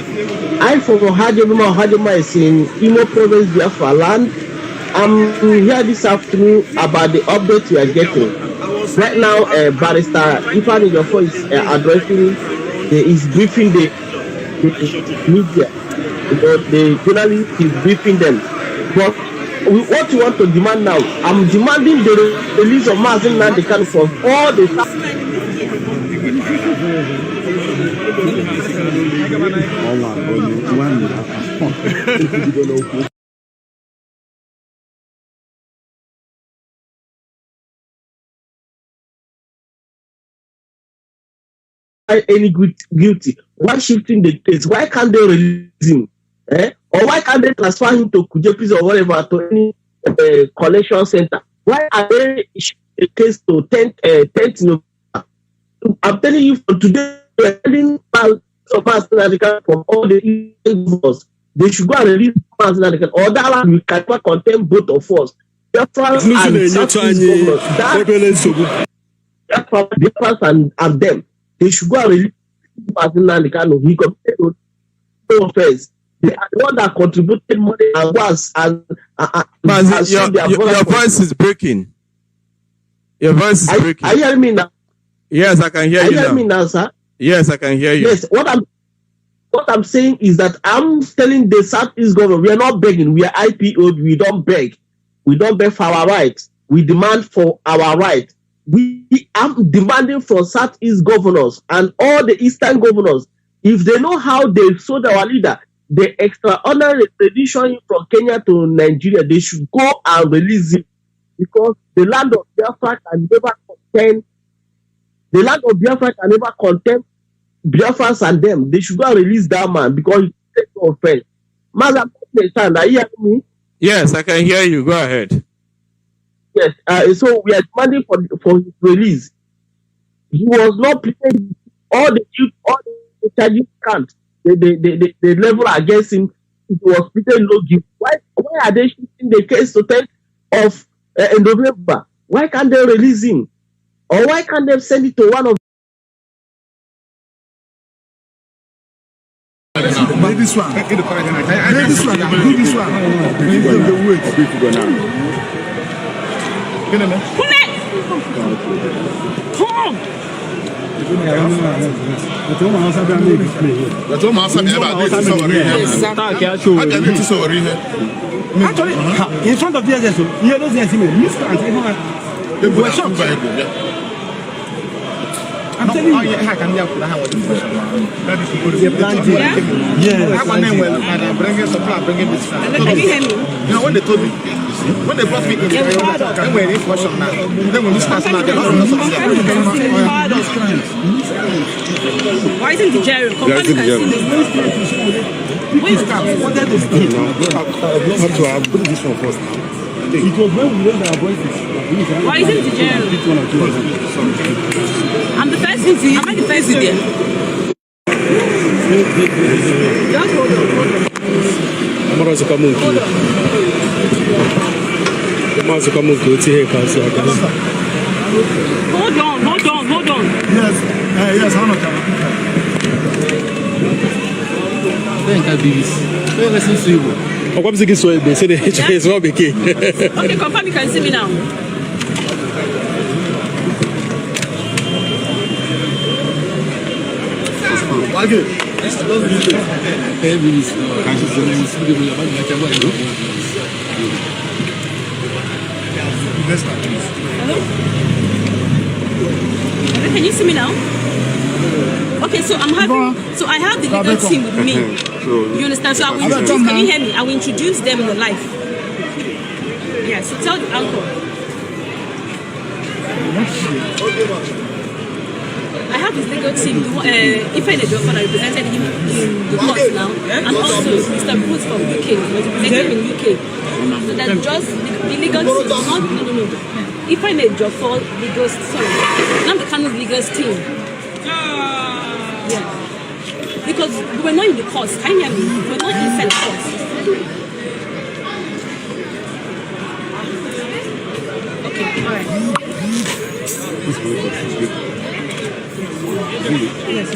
[SPEAKER 21] I'm from Hadjoma is in Imo Province, Biafra land. I'm here this afternoon about the update we are getting. Right now, Barrister Ifan Ejiofor is addressing, is briefing the media. The journalist is briefing them. But what you want to demand now, I'm demanding the release of Mazi Nnamdi Kanu for all the any guilty. Why shifting the case? Why can't they release him? Or why can't they transfer him to Kujepis or whatever to any collection center? Why are they shifting the case to 10th November? I'm telling you, from today, we're telling from all the governors, they should go and release Mazi Nnamdi Kanu. Or that we cannot contain both of us. Biafrans and them. They should go and release Mazi Nnamdi Kanu. He committed no offense. They are the one that contributed money and was
[SPEAKER 15] Mazi, your voice is breaking. Your voice is breaking.
[SPEAKER 21] Are you hearing me now?
[SPEAKER 15] Yes, I can hear you now.
[SPEAKER 21] Are you hearing me now, sir?
[SPEAKER 15] Yes, I can hear you.
[SPEAKER 21] Yes, what I'm saying is that I'm telling the Southeast government, we are not begging. We are IPO. We don't beg. We don't beg for our rights. We demand for our rights. We are demanding from Southeast governors and all the Eastern governors, if they know how they sold our leader, the extraordinary extradition from Kenya to Nigeria, they should go and release him, because the land of Biafra can never contain. The land of Biafra can never contain Biafrans and them. They should go and release that man because he takes no offense. Madam, are you hearing me?
[SPEAKER 15] Yes, I can hear you. Go ahead.
[SPEAKER 21] Yes, so we are demanding for his release. He was not pleading all the charges can't. The level against him, it was pleaded no guilty. Why are they shifting the case to 10th of November? Why can't they release him? Or why can't they send it to one of
[SPEAKER 5] This one. Do this one.
[SPEAKER 12] Actually, in front of the others, you don't see I'm telling you.
[SPEAKER 5] How can you put that when they told me, when they brought me in, then we're in question now. Then when we start now,
[SPEAKER 3] why isn't the jail?
[SPEAKER 5] I'll put this one first now.
[SPEAKER 12] It was when we raised our voices.
[SPEAKER 3] Why isn't the jail? I'm the first city. Am I the first city? Just hold on. Hold on.
[SPEAKER 5] Yes, I'm not
[SPEAKER 8] Then can be this. Listen to you.
[SPEAKER 3] Okay, confirm you can see me now. Hello? Can you see me now? Okay, so I have the legal team with me. You understand? So I will introduce, can you hear me? I will introduce them in the life. Yeah, so tell the uncle. I have his legal team, Ipob that represented him in the court now, and also Mr. Booth from UK, represented him in UK. So that's just the legal team, no. Ipob legal, sorry, Nnamdi Kanu's legal team. Yeah. Because we were not in the course. Can you hear me? We were not inside the course. Okay, all right. Yes,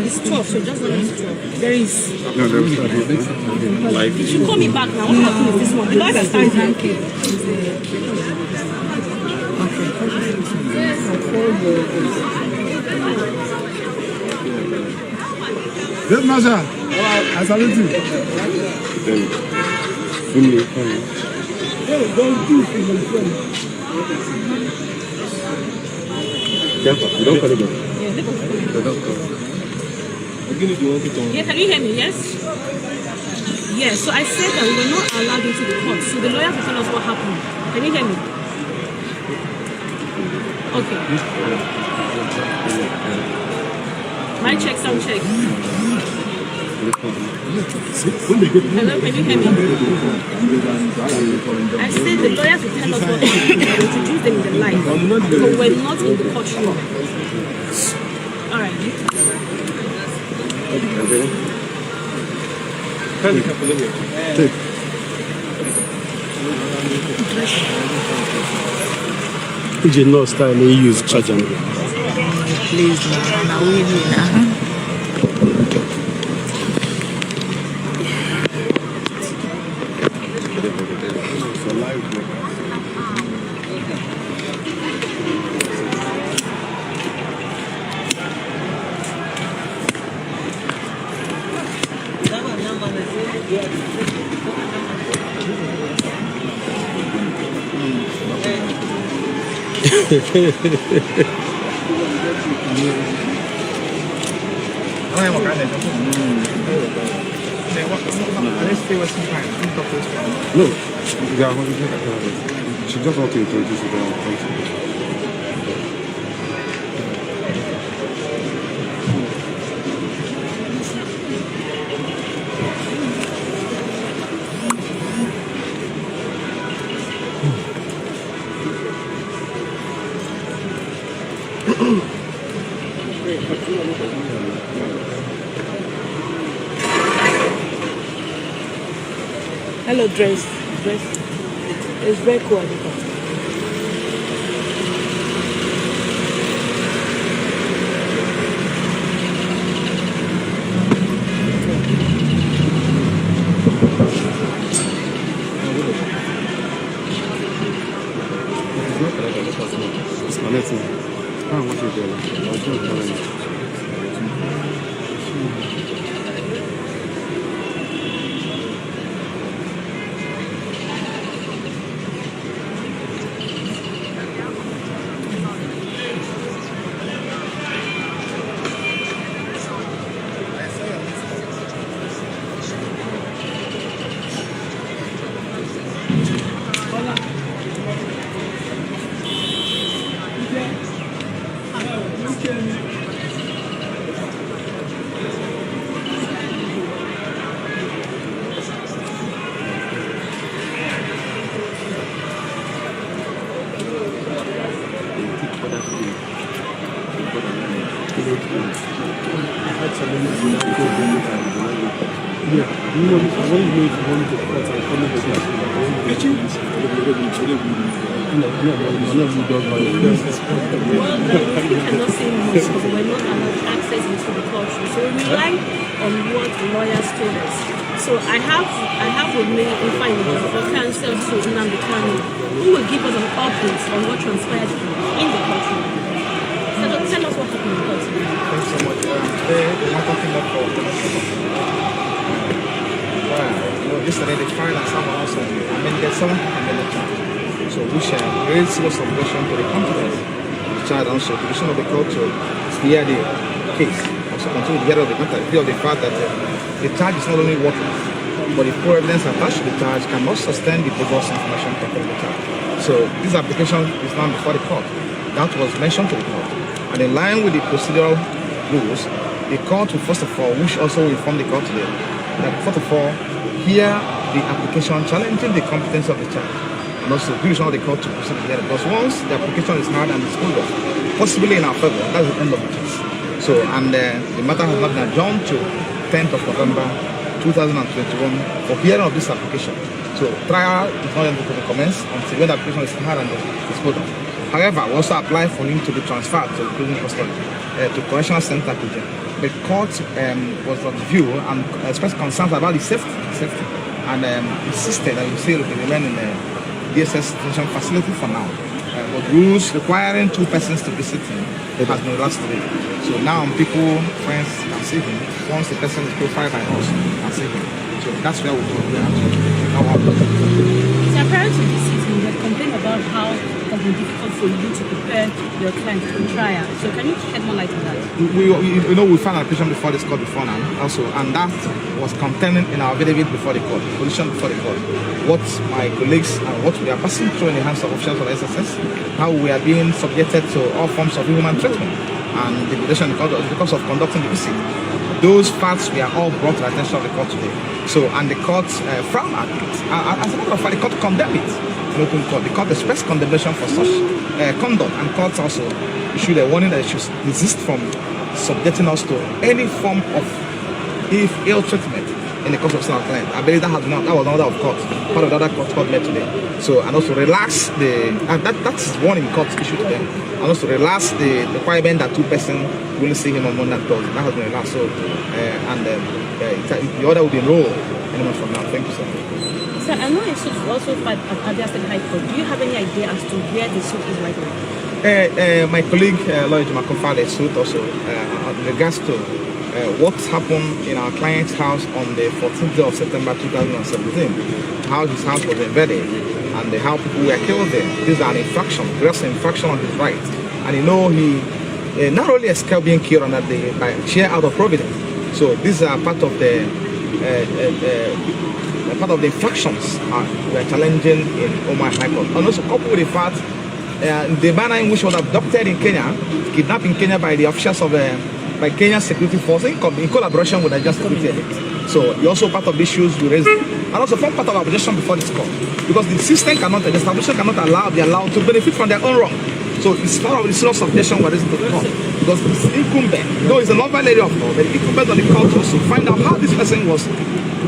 [SPEAKER 3] It's 12, so just let us 12. There is.
[SPEAKER 9] No, there was like.
[SPEAKER 3] You should call me back now. What happened with this one? The lawyer has started ranking.
[SPEAKER 7] Yes, Masha. I salute you.
[SPEAKER 9] Don't call it back.
[SPEAKER 3] Yeah, can you hear me? Yes? Yes, so I said that we were not allowed into the court. So the lawyer will tell us what happened. Can you hear me? Okay. My check, sound check. Hello, can you hear me? I said the lawyers will tell us what happened. We'll introduce them in the light. But we're not in the courtroom. Alright.
[SPEAKER 4] You know, style they use charge and
[SPEAKER 10] please, now we need
[SPEAKER 9] No, she just want to introduce it.
[SPEAKER 3] Hello, dress. It's very cool. Because we're not allowed access into the courtroom. So we rely on what the lawyers told us. So I have with me in final the counsel to Nnamdi Kanu, who will give us an update on what transpired in the courtroom. So tell us what happened in the courtroom.
[SPEAKER 13] Thanks so much. Today, the matter came up for yesterday they tried and someone also amended some amended charge. So which raised serious objection to the competence of the child and also to the decision of the court to hear the case. Also continue to hear of the matter, of the fact that the charge is not only worthless, but the poor evidence attached to the charge cannot sustain the bogus information taken in the charge. So this application is now before the court. That was mentioned to the court. And in line with the procedural rules, the court will first of all, which also will inform the court today, that first of all, hear the application challenging the competence of the charge. And also jurisdiction of the court to proceed together. Because once the application is heard and disposed of, possibly in our favor, that's the end of the case. So, and the matter has not been adjourned to 10th of November 2021 for hearing of this application. So trial is not able to commence until when the application is heard and disposed of. However, we also apply for him to be transferred to prison custody to Correctional Center Kitchen. The court was of the view and expressed concerns about the safety and insisted that he still remain in the DSS detention facility for now. But rules requiring 2 persons to be sitting has been relaxed today. So now people, friends can see him. Once the person is profiled by us, can see him. So that's where we go.
[SPEAKER 3] So apparently this season you have complained about how it has been difficult for you to prepare your client for trial. So can you shed more light on that?
[SPEAKER 13] We filed an application before this court before now also, and that was contained in our affidavit before the court, position before the court. What my colleagues and what we are passing through in the hands of officials of SSS, how we are being subjected to all forms of human treatment and degradation because of conducting the visit. Those facts were all brought to the attention of the court today. So, and the court frowned at it. As a matter of fact, the court condemned it in open court. The court expressed condemnation for such conduct, and courts also issued a warning that it should desist from subjecting us to any form of ill treatment in the course of our client. I believe that was another of court, part of the other court met today. So, and also relax that's warning court issued to them. And also relax the requirement that 2 persons will see him on Monday. That has been relaxed. So, the order will be enrolled any month from now. Thank you, sir.
[SPEAKER 3] Sir, I know it's also filed at Abia State High Court. Do you have any idea as to where the suit is right now?
[SPEAKER 13] My colleague, Lawyer Jumako, filed a suit also in regards to what happened in our client's house on the 14th of September 2017. How his house was invaded and how people were killed there. This is an infraction, gross infraction on his rights. And he not only escaped being killed on that day, but chair out of Providence. So these are part of the infractions we are challenging in Omar High Court. And also coupled with the fact the manner in which was abducted in Kenya, kidnapped in Kenya by the officials of by Kenyan security force in collaboration with the Just Security Elite. So it's also part of the issues we raised, and also form part of our objection before this court, because the system cannot, the establishment cannot be allowed to benefit from their own wrong. So it's part of the serious objection we're raising to the court, because it's incumbent, though it's a novel area of law, but it's incumbent on the court also find out how this person was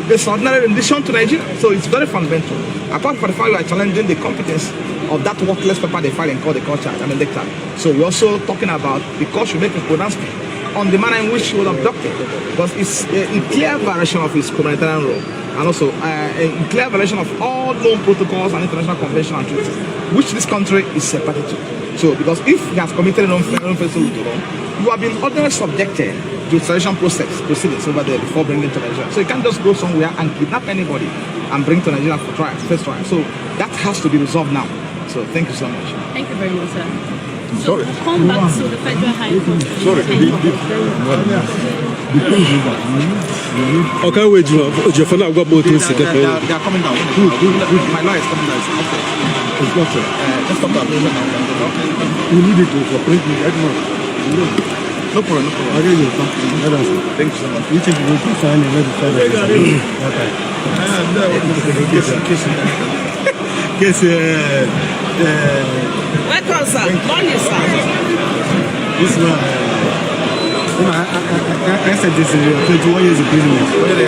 [SPEAKER 13] extraordinary rendition to Nigeria. So it's very fundamental. Apart from the fact we are challenging the competence of that worthless paper they filed and called the court charge, the charge. So we're also talking about the court should make a pronouncement on the manner in which he was abducted, because it's in clear violation of his humanitarian rule, and also in clear violation of all known protocols and international conventions and treaties, which this country is separated to. So, because if he has committed an unfaithful to law, you have been ordinarily subjected to extradition proceedings over there before bringing to Nigeria. So you can't just go somewhere and kidnap anybody and bring to Nigeria for trial, first trial. So that has to be resolved now. So thank you so much.
[SPEAKER 3] Thank you very much, sir. So we'll come back to the Federal High Court.
[SPEAKER 4] Sorry. Okay, wait, Jeffana, I've got both things.
[SPEAKER 13] They are coming down. My lawyer is coming down. Okay.
[SPEAKER 5] It's not, sir.
[SPEAKER 13] Let's talk about it.
[SPEAKER 5] You need it to cooperate with everyone.
[SPEAKER 13] No problem, no problem.
[SPEAKER 5] I really will.
[SPEAKER 13] Thank you so much.
[SPEAKER 5] You think you will sign and ready to
[SPEAKER 2] Welcome, sir. Morning, sir.
[SPEAKER 5] This one, I said this is 21 years imprisonment.
[SPEAKER 13] What are they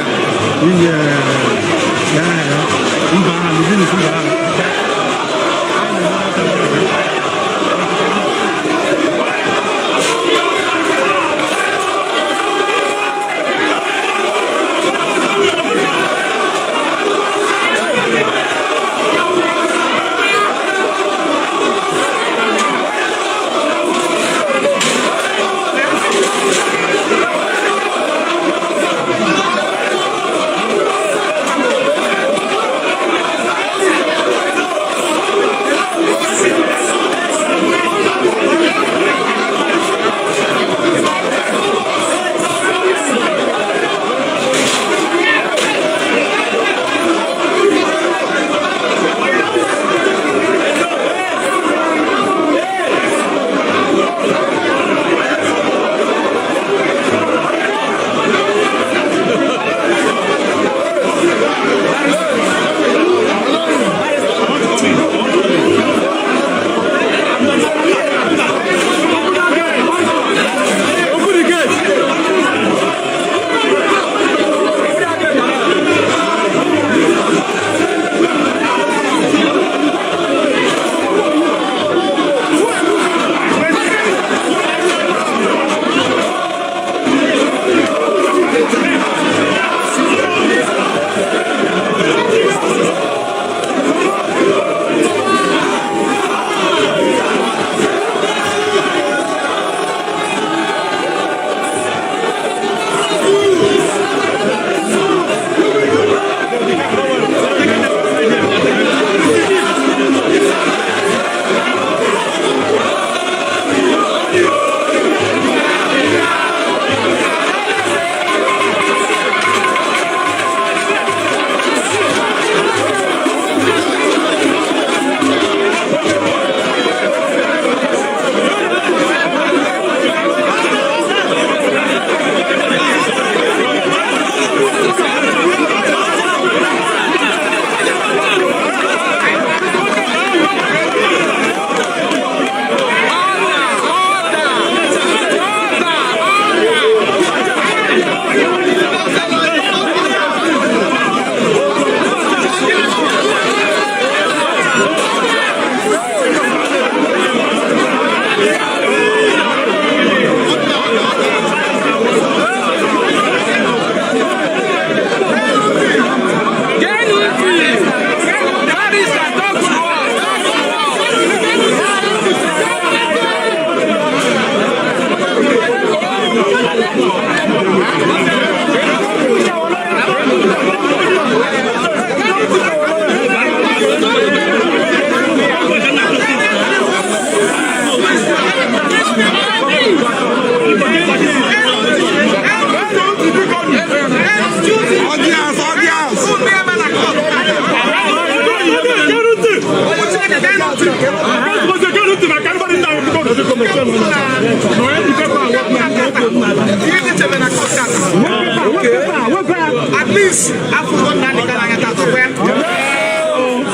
[SPEAKER 13] At least I forgot that the Galanga to where.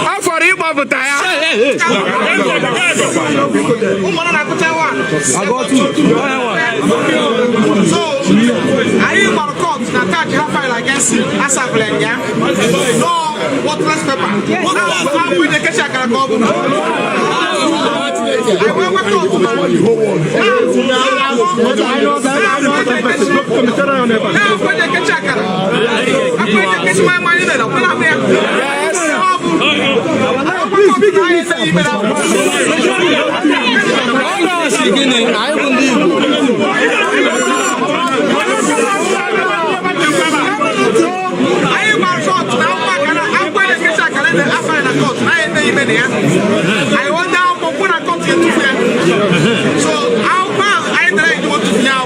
[SPEAKER 13] How for him of the tire? I got two. So, I am about to come to attach half file against as a blend, yeah? No, what less pepper? What with the ketchup can go? I went to I want down for when I come to so how far I try to do now.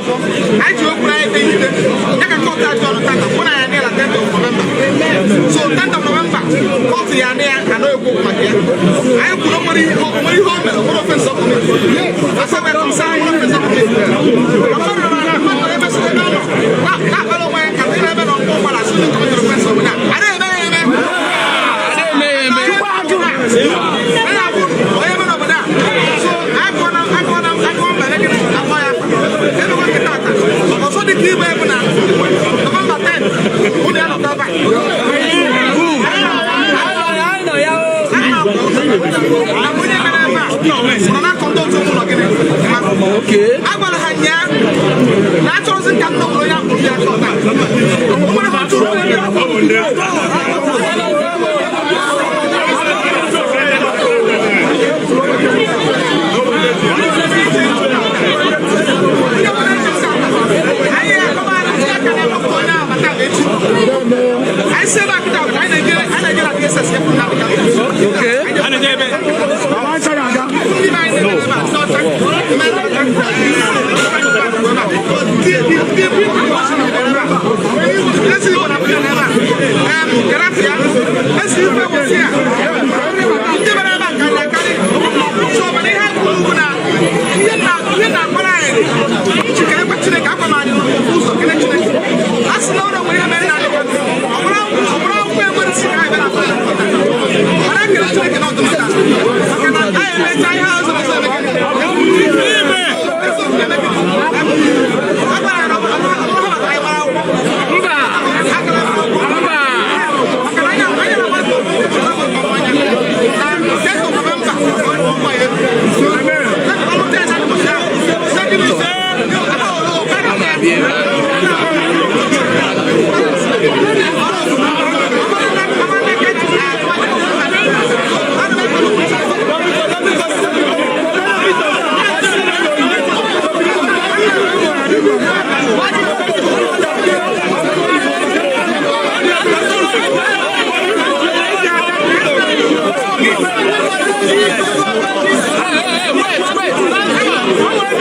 [SPEAKER 13] I do anything. I can contact on when I am 10th of November. So 10th of November, coffee and there, I know you go back here. I put nobody home, what offense up to me. I said, I'm sorry, what offense up to me. I'm sorry, I'm not going to mess with them. Not by the way, I think I'm on home, but I shouldn't come to the fence over now. I didn't know him. Also the key baby now. November 10th. Only out of that back. Okay. I'm gonna hang ya. Natural and come over here. I say back down. I get a case as okay. Let's see what I'm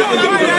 [SPEAKER 13] Wait.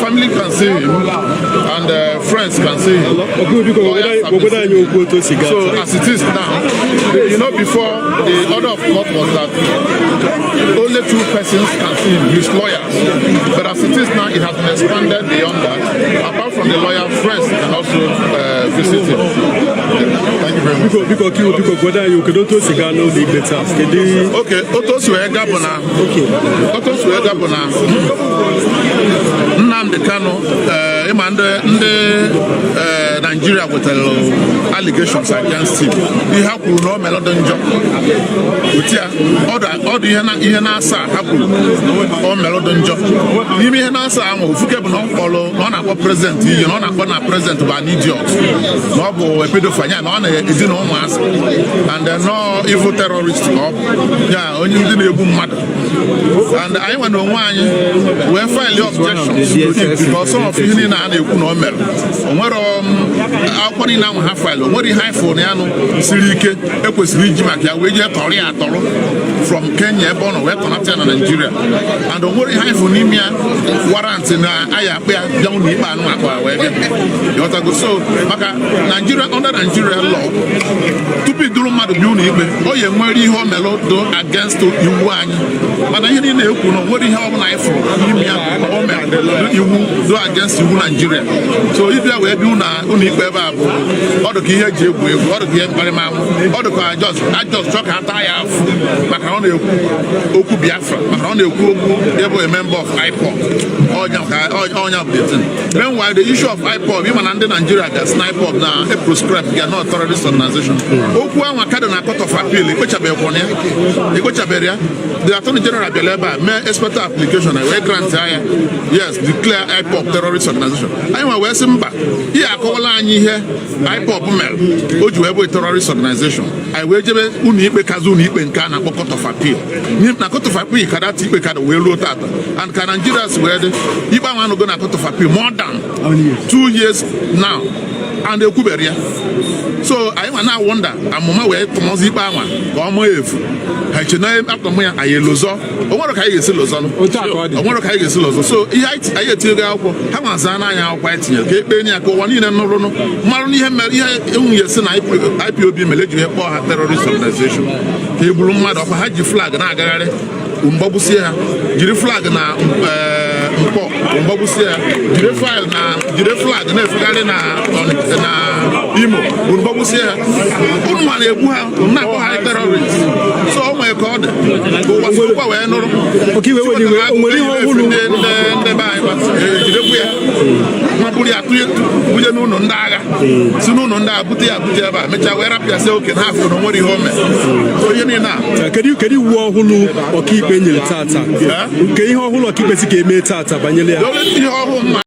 [SPEAKER 11] Family can see him and friends can see
[SPEAKER 1] saying. So as it is now, you know, before the order of court was that only 2 persons can see him, his lawyers. But as it is now, it has been expanded beyond that. Apart from the lawyer, friends can also visit him. Thank you very much. Okay, Nnamdi Kanu, Nigeria with allegations against him. He had no melody job. All the Yenasa happened on melody job. He may answer, I'm who kept on president, you know, not president by an idiot. No, a pedophile, no, is in no mass, and no evil terrorist. Yeah, only the mother. And I want to know where file your objections because some of you need an economic. Our body now have file. What the high for Niano, Silike, Equus Rigimakia, Korea, from Kenya, born or connected to Nigeria. And the very high for Nimia warrants in Ayapia, young Niman, so Nigeria under Nigeria law. To be doing mad unique, or you marry home melody against you one. But I didn't know what the hell I for Nimia you do against you Nigeria. So if you were doing unique or the key, or the I just talk at Oku Biafra, a member of Ipob. Meanwhile, the issue of Ipob, even under Nigeria, that's Ipob now, a proscribed, they are not a terrorist organization. Oku Wakadana Court of Appeal, the Attorney General Beleba may expect application and grant yes, declare Ipob terrorist organization. I want to Simba. Here, I call on here Ipob Mel, which you have a terrorist organization. I will give Unipe Kazuni in Ghana Court of Appeal. Na Court of Appeal, Kadati, will wrote that. And can Nigerians where if I want to go to Court of Appeal more than 2 years now, and the Kuberia. So I now wonder, I'm on my way to Mozibawa, or Moev. I should name after me a Yelozo, or what I is Lozon, or what I is Lozon. So I tell you, Hamazana, white, Benia, one in and Norono, Maroni, IPOB, military or terrorist organization. He will mad of a Haji flag and Agare, Umbabusia, Giri flag now, Umbabusia, Giri file now, Giri flag, and Imo, Umbabusia, Umane, not terrorists. So, my God, okay,
[SPEAKER 4] can you walk or keep in your tata? Can you hold or keep a game tata?
[SPEAKER 1] The only thing